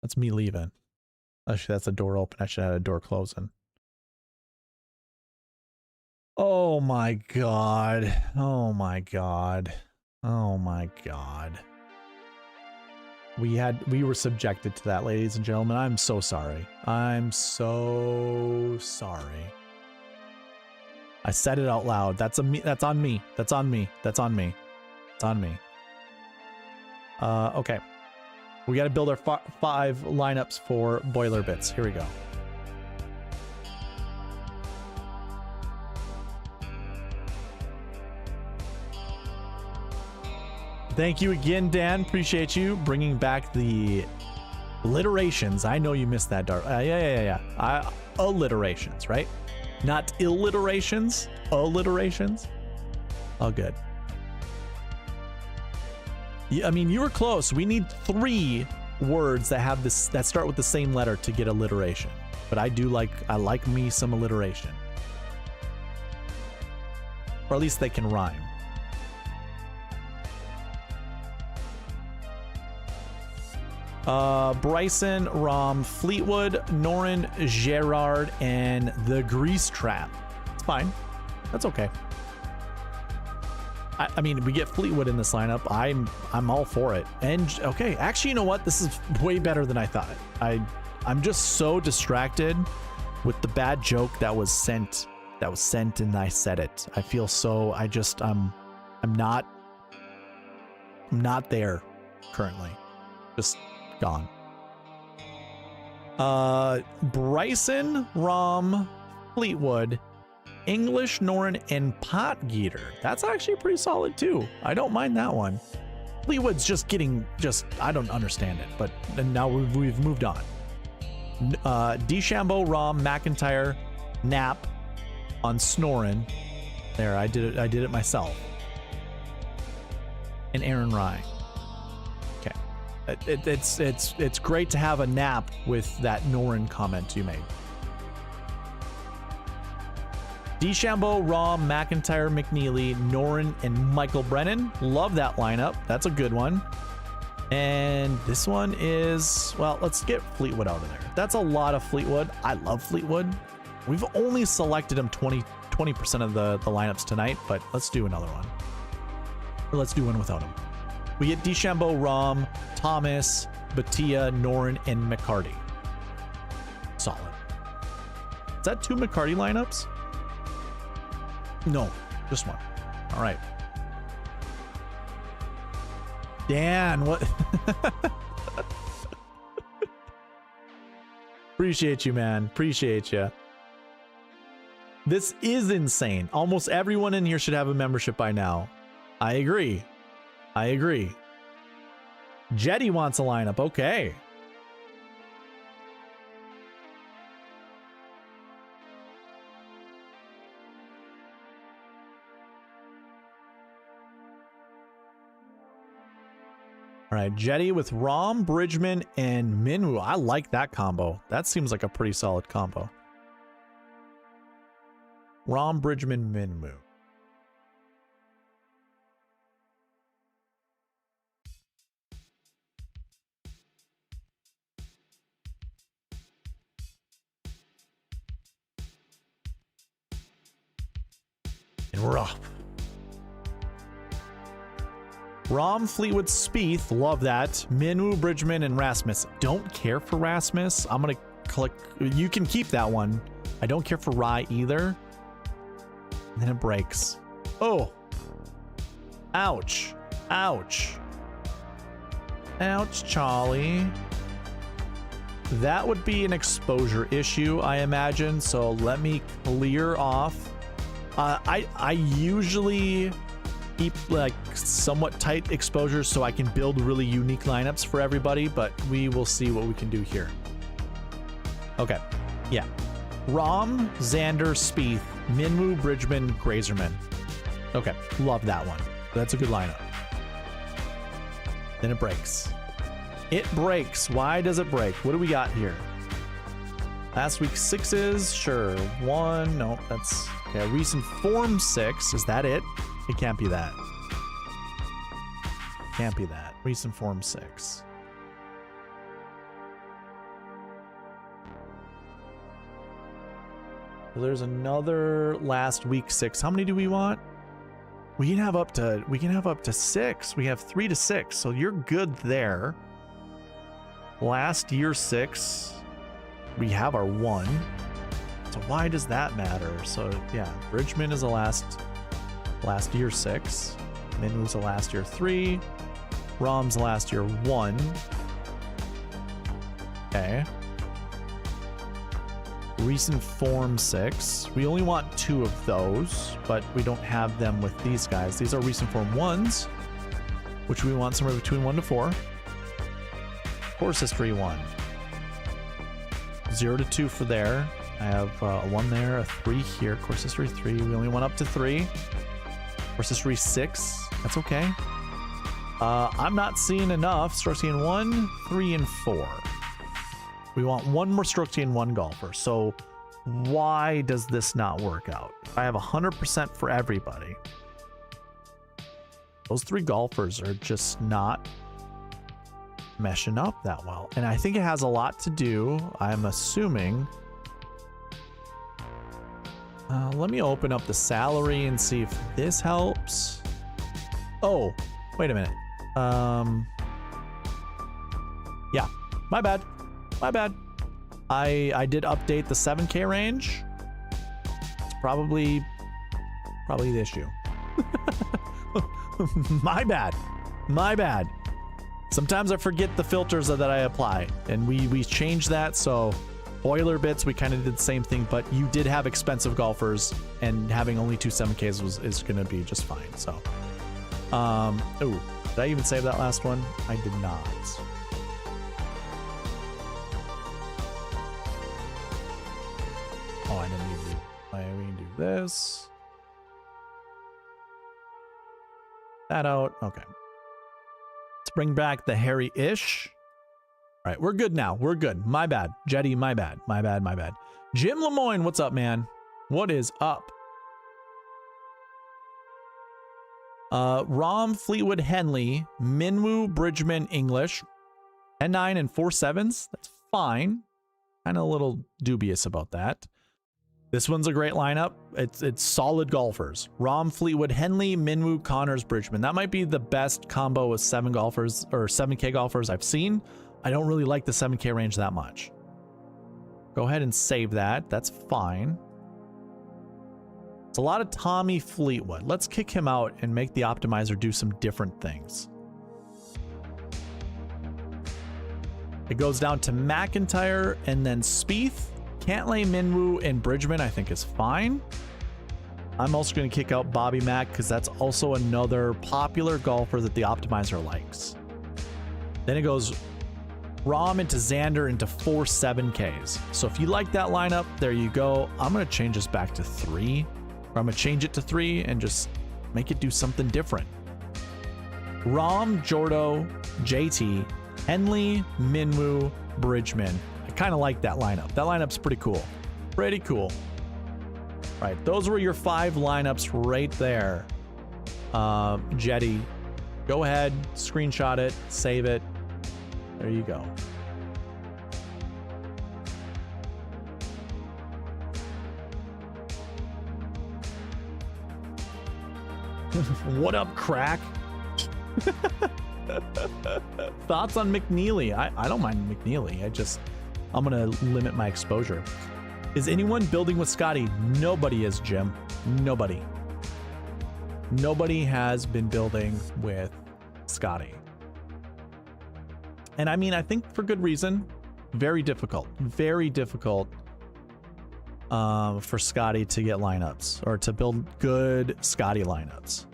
That's me leaving. Actually, that's a door open. I should have had a door closing. Oh my God. Oh my God. Oh my God. We were subjected to that, ladies and gentlemen. I'm so sorry. I'm so sorry. I said it out loud. That's on me. That's on me. That's on me. That's on me. It's on me. Okay. We got to build our 5 lineups for Boiler Bits. Here we go. Thank you again, Dan. Appreciate you bringing back the alliterations. I know you missed that, Dart. Yeah. Alliterations, right? Not alliterations. Alliterations. All good. I mean, you were close. We need 3 words that have this, that start with the same letter to get alliteration. But I like me some alliteration. Or at least they can rhyme. Bryson, Rahm, Fleetwood, Norin, Gerard, and the Grease Trap. It's fine. That's okay. I mean, we get Fleetwood in this lineup. I'm all for it. And okay, actually, you know what? This is way better than I thought. I'm just so distracted with the bad joke that was sent and I said it. I feel so I'm not there currently. Just gone. Bryson, Rahm, Fleetwood, English, Norin, and Potgieter. That's actually pretty solid too. I don't mind that one. Fleetwood's I don't understand it, but now we've moved on. DeChambeau, Rahm, McIntyre, Knapp on Snorin. There, I did it myself. And Aaron Rai. Okay. It's great to have a Knapp with that Norin comment you made. DeChambeau, Rahm, McIntyre, McNeely, Norin, and Michael Brennan. Love that lineup. That's a good one. And this one is, well, let's get Fleetwood out of there. That's a lot of Fleetwood. I love Fleetwood. We've only selected him 20% of the lineups tonight, but let's do another one. Or let's do one without him. We get DeChambeau, Rahm, Thomas, Batia, Norin, and McCarty. Solid. Is that 2 McCarty lineups? No, just one. All right. Dan, what? Appreciate you, man. Appreciate you. This is insane. Almost everyone in here should have a membership by now. I agree. I agree. Jetty wants a lineup. Okay. All right, Jetty with Rahm, Bridgman, and Minwoo. I like that combo. That seems like a pretty solid combo. Rahm, Bridgman, Minwoo. And we're off. Rahm, Fleetwood, Spieth, love that. Minwoo, Bridgman, and Rasmus. Don't care for Rasmus. I'm gonna click. You can keep that one. I don't care for Rai either. And then it breaks. Oh. Ouch. Ouch. Ouch, Charlie. That would be an exposure issue, I imagine. So let me clear off. I usually keep like somewhat tight exposures so I can build really unique lineups for everybody, but we will see what we can do here. Okay, yeah. Rahm, Xander, Spieth, Minwoo, Bridgman, Grazerman. Okay, love that one. That's a good lineup. Then it breaks. It breaks. Why does it break? What do we got here? Last week's 6s, sure. 1, no, that's okay. Recent form 6, is that it? It can't be that. Can't be that. Recent form 6. Well, there's another last week 6. How many do we want? We can have up to 6. We have 3 to 6, so you're good there. Last year 6. We have our 1. So why does that matter? So yeah, Bridgman is the last year 6. Minwoo's the last year 3. Rahm's the last year 1. Okay. Recent form 6. We only want 2 of those, but we don't have them with these guys. These are recent form 1s, which we want somewhere between 1 to 4. Course history 1. 0 to 2 for there. I have a 1 there, a 3 here. Course history 3. We only went up to 3. Course history 6. That's okay. I'm not seeing enough. Stroke seeing 1, 3, and 4. We want 1 more stroke and 1 golfer. So why does this not work out? I have 100% for everybody. Those 3 golfers are just not meshing up that well. And I think it has a lot to do, I'm assuming. Let me open up the salary and see if this helps. Oh, wait a minute. Yeah, my bad. My bad. I did update the 7K range. It's probably the issue. My bad. My bad. Sometimes I forget the filters that I apply, and we changed that. So boiler bits, we kind of did the same thing, but you did have expensive golfers, and having only 2 7Ks is going to be just fine. So, oh, did I even save that last one? I did not. this. That out. Okay. Let's bring back the Harry-ish. All right, we're good now. We're good. My bad. Jetty, my bad. My bad, my bad. Jim Lemoyne, what's up, man? What is up? Rom, Fleetwood, Henley, Minwoo, Bridgman, English. 10-9 and 4-7s. That's fine. Kind of a little dubious about that. This one's a great lineup. It's solid golfers. Rom, Fleetwood, Henley, Minwoo, Connors, Bridgman. That might be the best combo of 7 golfers or 7K golfers I've seen. I don't really like the 7K range that much. Go ahead and save that. That's fine. It's a lot of Tommy Fleetwood. Let's kick him out and make the optimizer do some different things. It goes down to McIntyre and then Spieth. Cantlay, Minwoo, and Bridgman I think is fine. I'm also going to kick out Bobby Mack because that's also another popular golfer that the optimizer likes. Then it goes Rahm into Xander into 4 7Ks. So if you like that lineup, there you go. I'm going to change this back to 3. Or I'm going to change it to 3 and just make it do something different. Rahm, Jordo, JT, Henley, Minwoo, Bridgman. I kind of like that lineup. That lineup's pretty cool. Pretty cool. All right, those were your 5 lineups right there. Jetty, go ahead, screenshot it, save it. There you go. What up, crack? Thoughts on McNeely? I don't mind McNeely. I'm gonna limit my exposure. Is anyone building with Scotty? Nobody is, Jim. Nobody. Nobody has been building with Scotty. And I mean, I think for good reason. Very difficult. Very difficult for Scotty to get lineups or to build good Scotty lineups.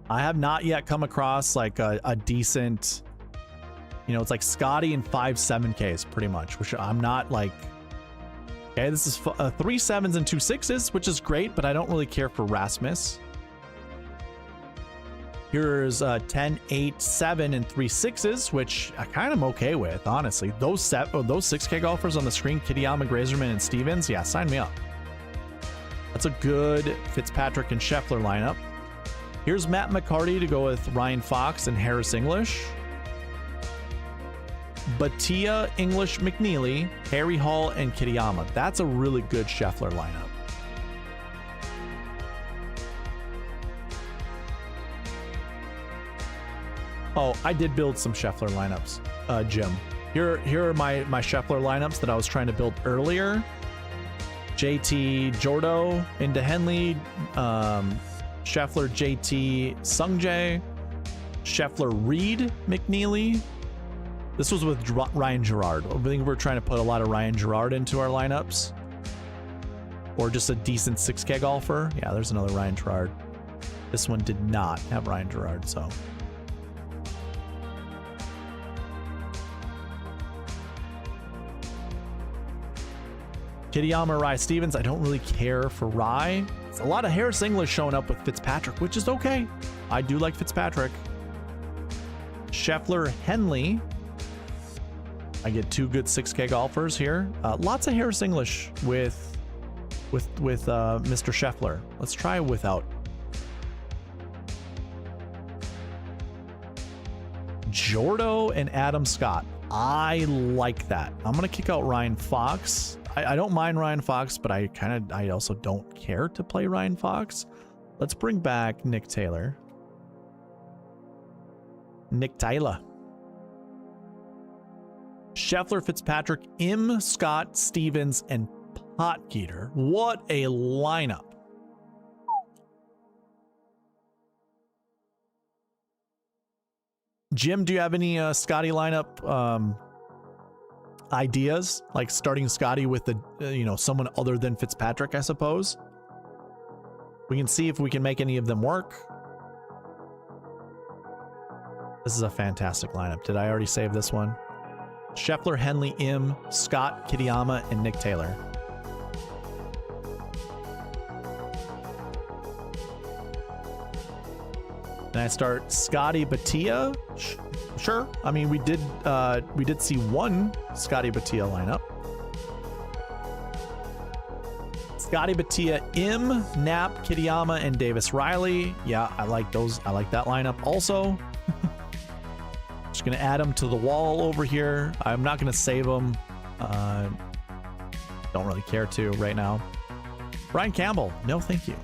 I have not yet come across like a decent, you know, it's like Scotty and 5 7Ks pretty much, which I'm not like, okay, this is 3 7s and 2 6s, which is great, but I don't really care for Rasmus. Here's 10, 8, 7, and 3 6s, which I kind of am okay with, honestly. Those 6K golfers on the screen, Kitayama, Grazerman, and Stevens, yeah, sign me up. That's a good Fitzpatrick and Scheffler lineup. Here's Matt McCarty to go with Ryan Fox and Harris English. Batia, English, McNeely, Harry Hall, and Kitayama. That's a really good Scheffler lineup. Oh, I did build some Scheffler lineups, Jim. Here are my Scheffler lineups that I was trying to build earlier. JT, Jordo into Henley, Scheffler, JT, Sungjae, Scheffler, Reed, McNeely. This was with Ryan Gerard. I think we're trying to put a lot of Ryan Gerard into our lineups. Or just a decent 6K golfer. Yeah, there's another Ryan Gerard. This one did not have Ryan Gerard, so. Kitayama, Rye Stevens. I don't really care for Rye. It's a lot of Harris English showing up with Fitzpatrick, which is okay. I do like Fitzpatrick. Scheffler, Henley. I get 2 good 6K golfers here. Lots of Harris English with Mr. Scheffler. Let's try without. Jordo and Adam Scott. I like that. I'm gonna kick out Ryan Fox. I don't mind Ryan Fox, but I also don't care to play Ryan Fox. Let's bring back Nick Taylor. Nick Taylor. Scheffler, Fitzpatrick, Im, Scott, Stevens, and Potgieter. What a lineup. Jim, do you have any Scotty lineup ideas? Like starting Scotty with the, someone other than Fitzpatrick, I suppose. We can see if we can make any of them work. This is a fantastic lineup. Did I already save this one? Scheffler, Henley, Im, Scott, Kitayama, and Nick Taylor. And I start Scotty Batia. Sure. I mean, we did see one Scotty Batia lineup. Scotty Batia, Knapp, Kitayama, and Davis Riley. Yeah, I like those. I like that lineup also. Just gonna add them to the wall over here. I'm not gonna save them. Don't really care to right now. Brian Campbell, no thank you.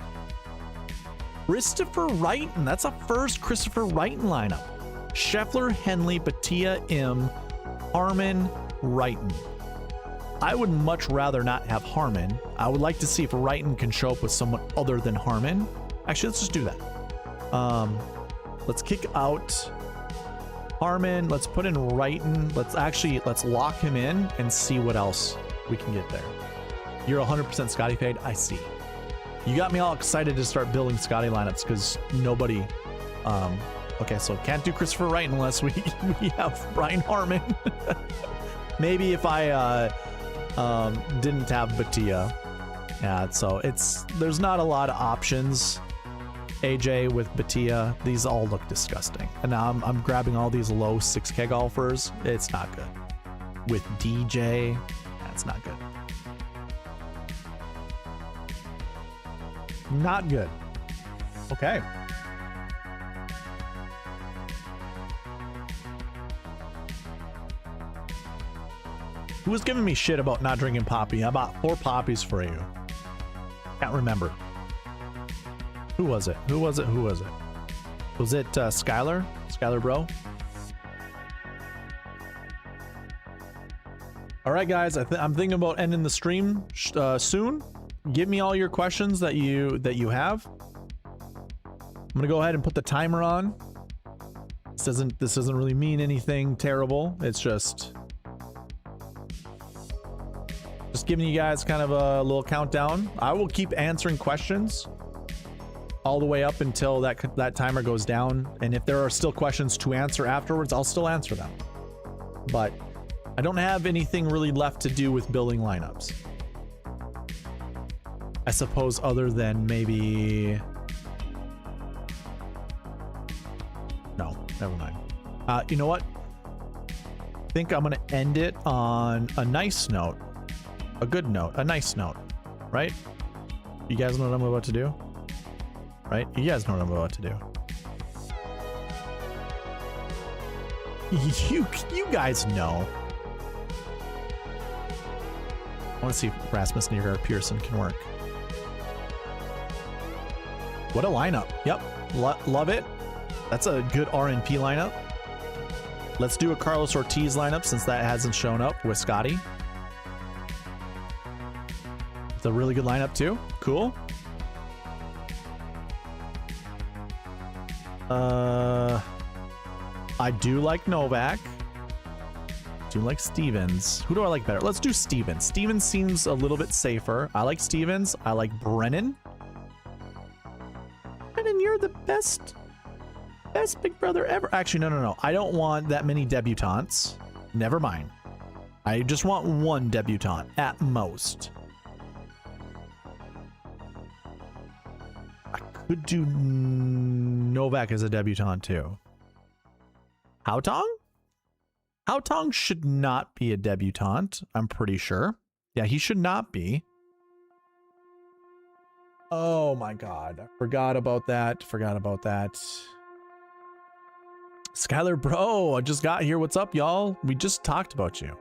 Christopher Wrighton, that's a first Christopher Wrighton lineup. Scheffler, Henley, Batia, Harmon, Wrighton. I would much rather not have Harmon. I would like to see if Wrighton can show up with someone other than Harmon. Actually, let's just do that. Let's kick out Harmon. Let's put in Wrighton. Let's lock him in and see what else we can get there. You're 100% Scotty fade. I see. You got me all excited to start building Scotty lineups because nobody. Okay, so can't do Christopher Wrighton unless we have Brian Harmon. Maybe if I didn't have Batia. Yeah, so there's not a lot of options. AJ with Batia, these all look disgusting. And now I'm grabbing all these low 6K golfers. It's not good. With DJ, that's not good. Not good. Okay. Who was giving me shit about not drinking Poppy? I bought 4 Poppies for you. Can't remember. Who was it? Who was it? Who was it? Was it Skylar? Skylar bro? All right, guys. I'm thinking about ending the stream soon. Give me all your questions that you have. I'm gonna go ahead and put the timer on. This doesn't really mean anything terrible. It's just giving you guys kind of a little countdown. I will keep answering questions all the way up until that timer goes down. And if there are still questions to answer afterwards, I'll still answer them. But I don't have anything really left to do with building lineups. I suppose other than maybe... No, never mind. You know what? I think I'm going to end it on a nice note. A good note. A nice note. Right? You guys know what I'm about to do? Right? You guys know what I'm about to do. You guys know. I want to see if Rasmus Nygaard Pearson can work. What a lineup. Yep. Love it. That's a good RNP lineup. Let's do a Carlos Ortiz lineup since that hasn't shown up with Scotty. It's a really good lineup too. Cool. I do like Novak. Do like Stevens. Who do I like better? Let's do Stevens. Stevens seems a little bit safer. I like Stevens. I like Brennan. Brennan, you're the best big brother ever. Actually, no. I don't want that many debutantes. Never mind. I just want one debutante at most. I could do Novak as a debutante too. Haotong? Haotong should not be a debutante, I'm pretty sure. Yeah, he should not be. Oh my god. I forgot about that. Skylar bro, I just got here. What's up, y'all? We just talked about you.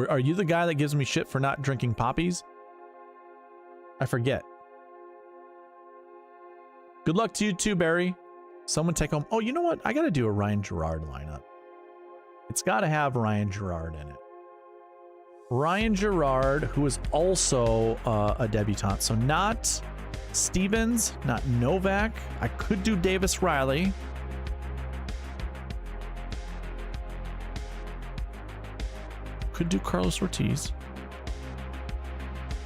Are you the guy that gives me shit for not drinking poppies? I forget. Good luck to you too, Barry. Someone take home. Oh, you know what? I gotta do a Ryan Gerard lineup. It's got to have Ryan Gerard in it. Ryan Gerard, who is also a debutante. So not Stevens, not Novak. I could do Davis Riley. Could do Carlos Ortiz.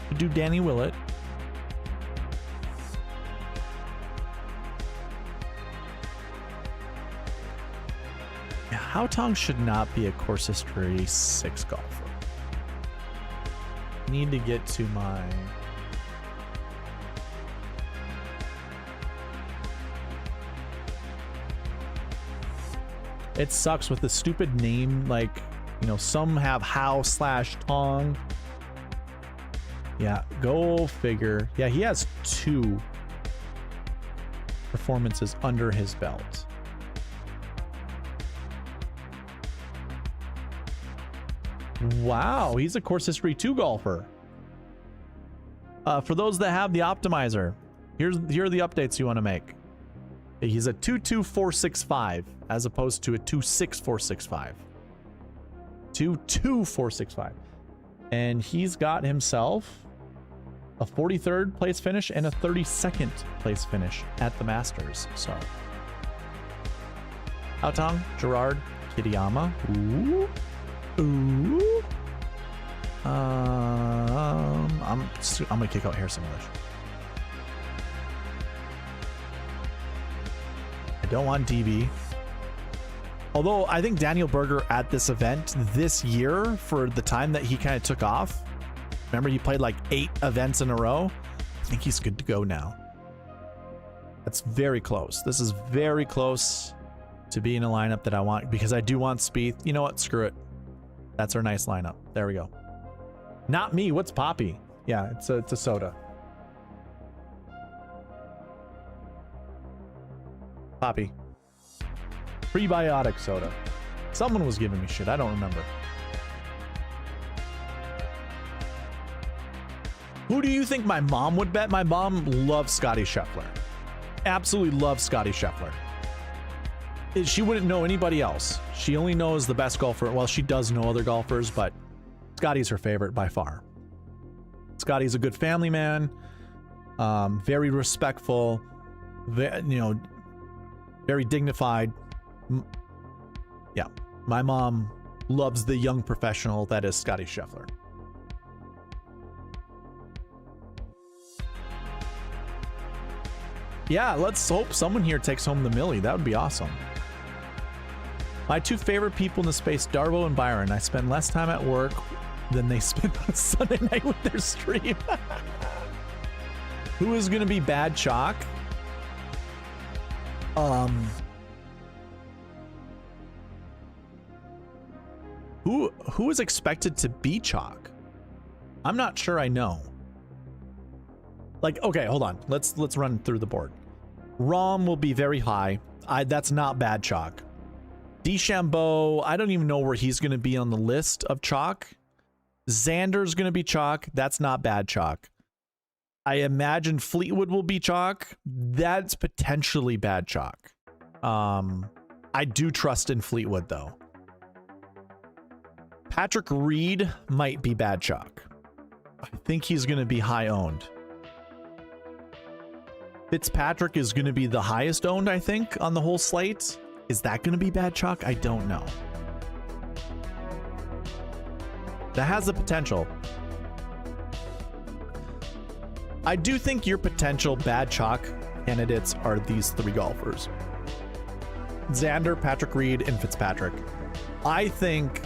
Could do Danny Willett. Haotong should not be a course history 6 golfer. Need to get to my... It sucks with the stupid name, like, you know, some have How/Tong. Yeah, go figure. Yeah, he has 2 performances under his belt. Wow, he's a course history 2 golfer. For those that have the optimizer, here are the updates you want to make. He's a 22465 as opposed to a 26465. 22465. And he's got himself a 43rd place finish and a 32nd place finish at the Masters. So, Haotong, Gerard, Kitayama. Ooh. Ooh. I'm gonna kick out Hair Simulation. I don't want DB. Although I think Daniel Berger at this event this year, for the time that he kind of took off, remember he played like 8 events in a row. I think he's good to go now. That's very close. This is very close to being a lineup that I want, because I do want Spieth. You know what? Screw it. That's our nice lineup. There we go. Not me. What's Poppy? Yeah, it's a soda. Poppy. Prebiotic soda. Someone was giving me shit. I don't remember. Who do you think my mom would bet? My mom loves Scotty Scheffler. Absolutely loves Scotty Scheffler. She wouldn't know anybody else. She only knows the best golfer. Well, she does know other golfers, but Scotty's her favorite by far. Scotty's a good family man, very respectful, very dignified. Yeah, my mom loves the young professional that is Scotty Scheffler. Yeah, let's hope someone here takes home the millie. That would be awesome. My 2 favorite people in the space, Darvo and Byron. I spend less time at work than they spend on Sunday night with their stream. Who is going to be bad chalk? Who is expected to be chalk? I'm not sure I know. Like, okay, hold on. Let's run through the board. Rahm will be very high. That's not bad chalk. DeChambeau, I don't even know where he's going to be on the list of chalk. Xander's going to be chalk. That's not bad chalk. I imagine Fleetwood will be chalk. That's potentially bad chalk. I do trust in Fleetwood, though. Patrick Reed might be bad chalk. I think he's going to be high owned. Fitzpatrick is going to be the highest owned, I think, on the whole slate. Is that going to be bad chalk? I don't know. That has the potential. I do think your potential bad chalk candidates are these 3 golfers. Xander, Patrick Reed, and Fitzpatrick. I think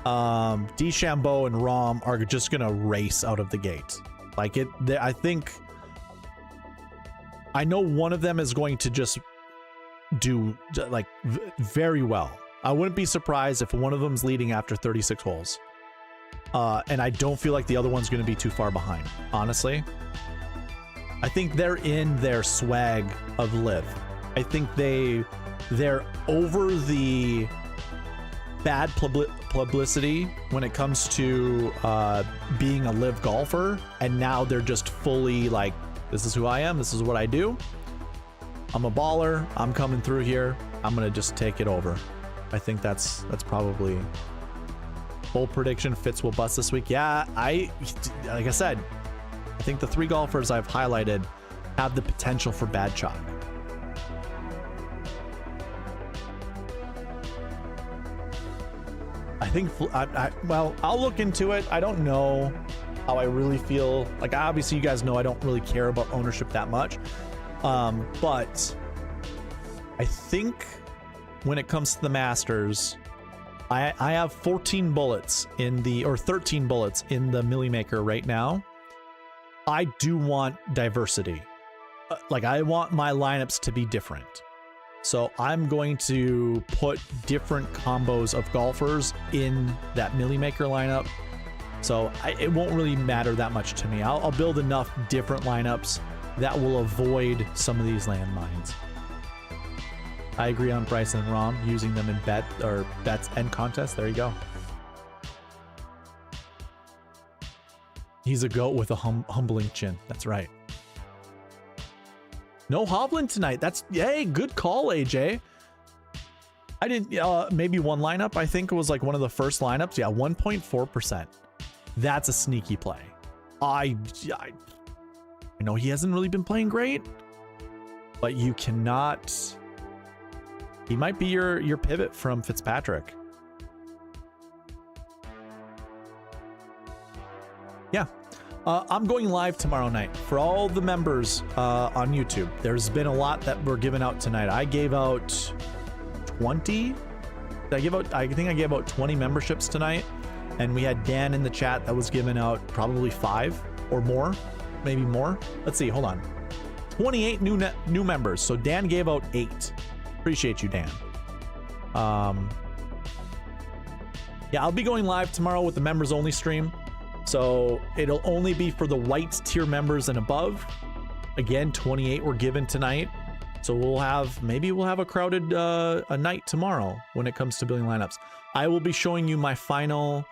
DeChambeau and Rahm are just going to race out of the gate. Like it, I know one of them is going to just do like very well. I wouldn't be surprised if one of them's leading after 36 holes. And I don't feel like the other one's going to be too far behind, honestly. I think they're in their swag of live. I think they're over the bad publicity when it comes to being a live golfer, and now they're just fully like, this is who I am, this is what I do. I'm a baller, I'm coming through here, I'm gonna just take it over. I think that's probably bold prediction. Fitz will bust this week. Yeah, like I said, I think the 3 golfers I've highlighted have the potential for bad chalk. I think, well, I'll look into it. I don't know how I really feel. Like, obviously, you guys know I don't really care about ownership that much. But I think when it comes to the Masters, I have 14 bullets or 13 bullets in the Millie Maker right now. I do want diversity. Like, I want my lineups to be different. So I'm going to put different combos of golfers in that Millie Maker lineup. So it won't really matter that much to me. I'll build enough different lineups that will avoid some of these landmines. I agree on Bryson and Rom using them in bets and contests. There you go. He's a goat with a humbling chin. That's right. No Hovland tonight. That's, yay, good call, AJ. I didn't, maybe one lineup. I think it was like one of the first lineups. Yeah, 1.4%. That's a sneaky play. I know he hasn't really been playing great, but you cannot. He might be your pivot from Fitzpatrick. Yeah. I'm going live tomorrow night for all the members on YouTube. There's been a lot that were given out tonight. I gave out 20. I think I gave out 20 memberships tonight, and we had Dan in the chat that was giving out probably 5 or more, maybe more. Let's see. Hold on. 28 new members. So Dan gave out 8. Appreciate you, Dan. Yeah, I'll be going live tomorrow with the members only stream. So it'll only be for the white tier members and above. Again, 28 were given tonight. So maybe we'll have a crowded a night tomorrow when it comes to building lineups. I will be showing you my final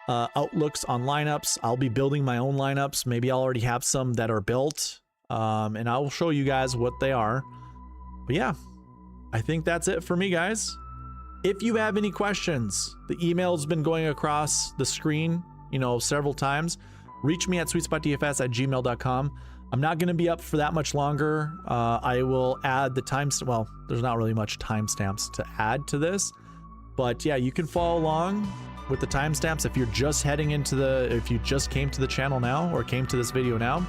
outlooks on lineups. I'll be building my own lineups. Maybe I'll already have some that are built. And I will show you guys what they are. But yeah, I think that's it for me, guys. If you have any questions, the email's been going across the screen, you know, several times. Reach me at SweetSpotDFS@gmail.com. I'm not going to be up for that much longer. I will add the timestamp. Well, there's not really much timestamps to add to this, but yeah, you can follow along with the timestamps if you're just heading into if you just came to the channel now or came to this video now.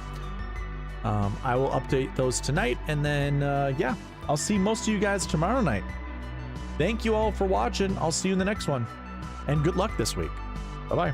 I will update those tonight, and then yeah, I'll see most of you guys tomorrow night. Thank you all for watching. I'll see you in the next one, and good luck this week. Bye-bye.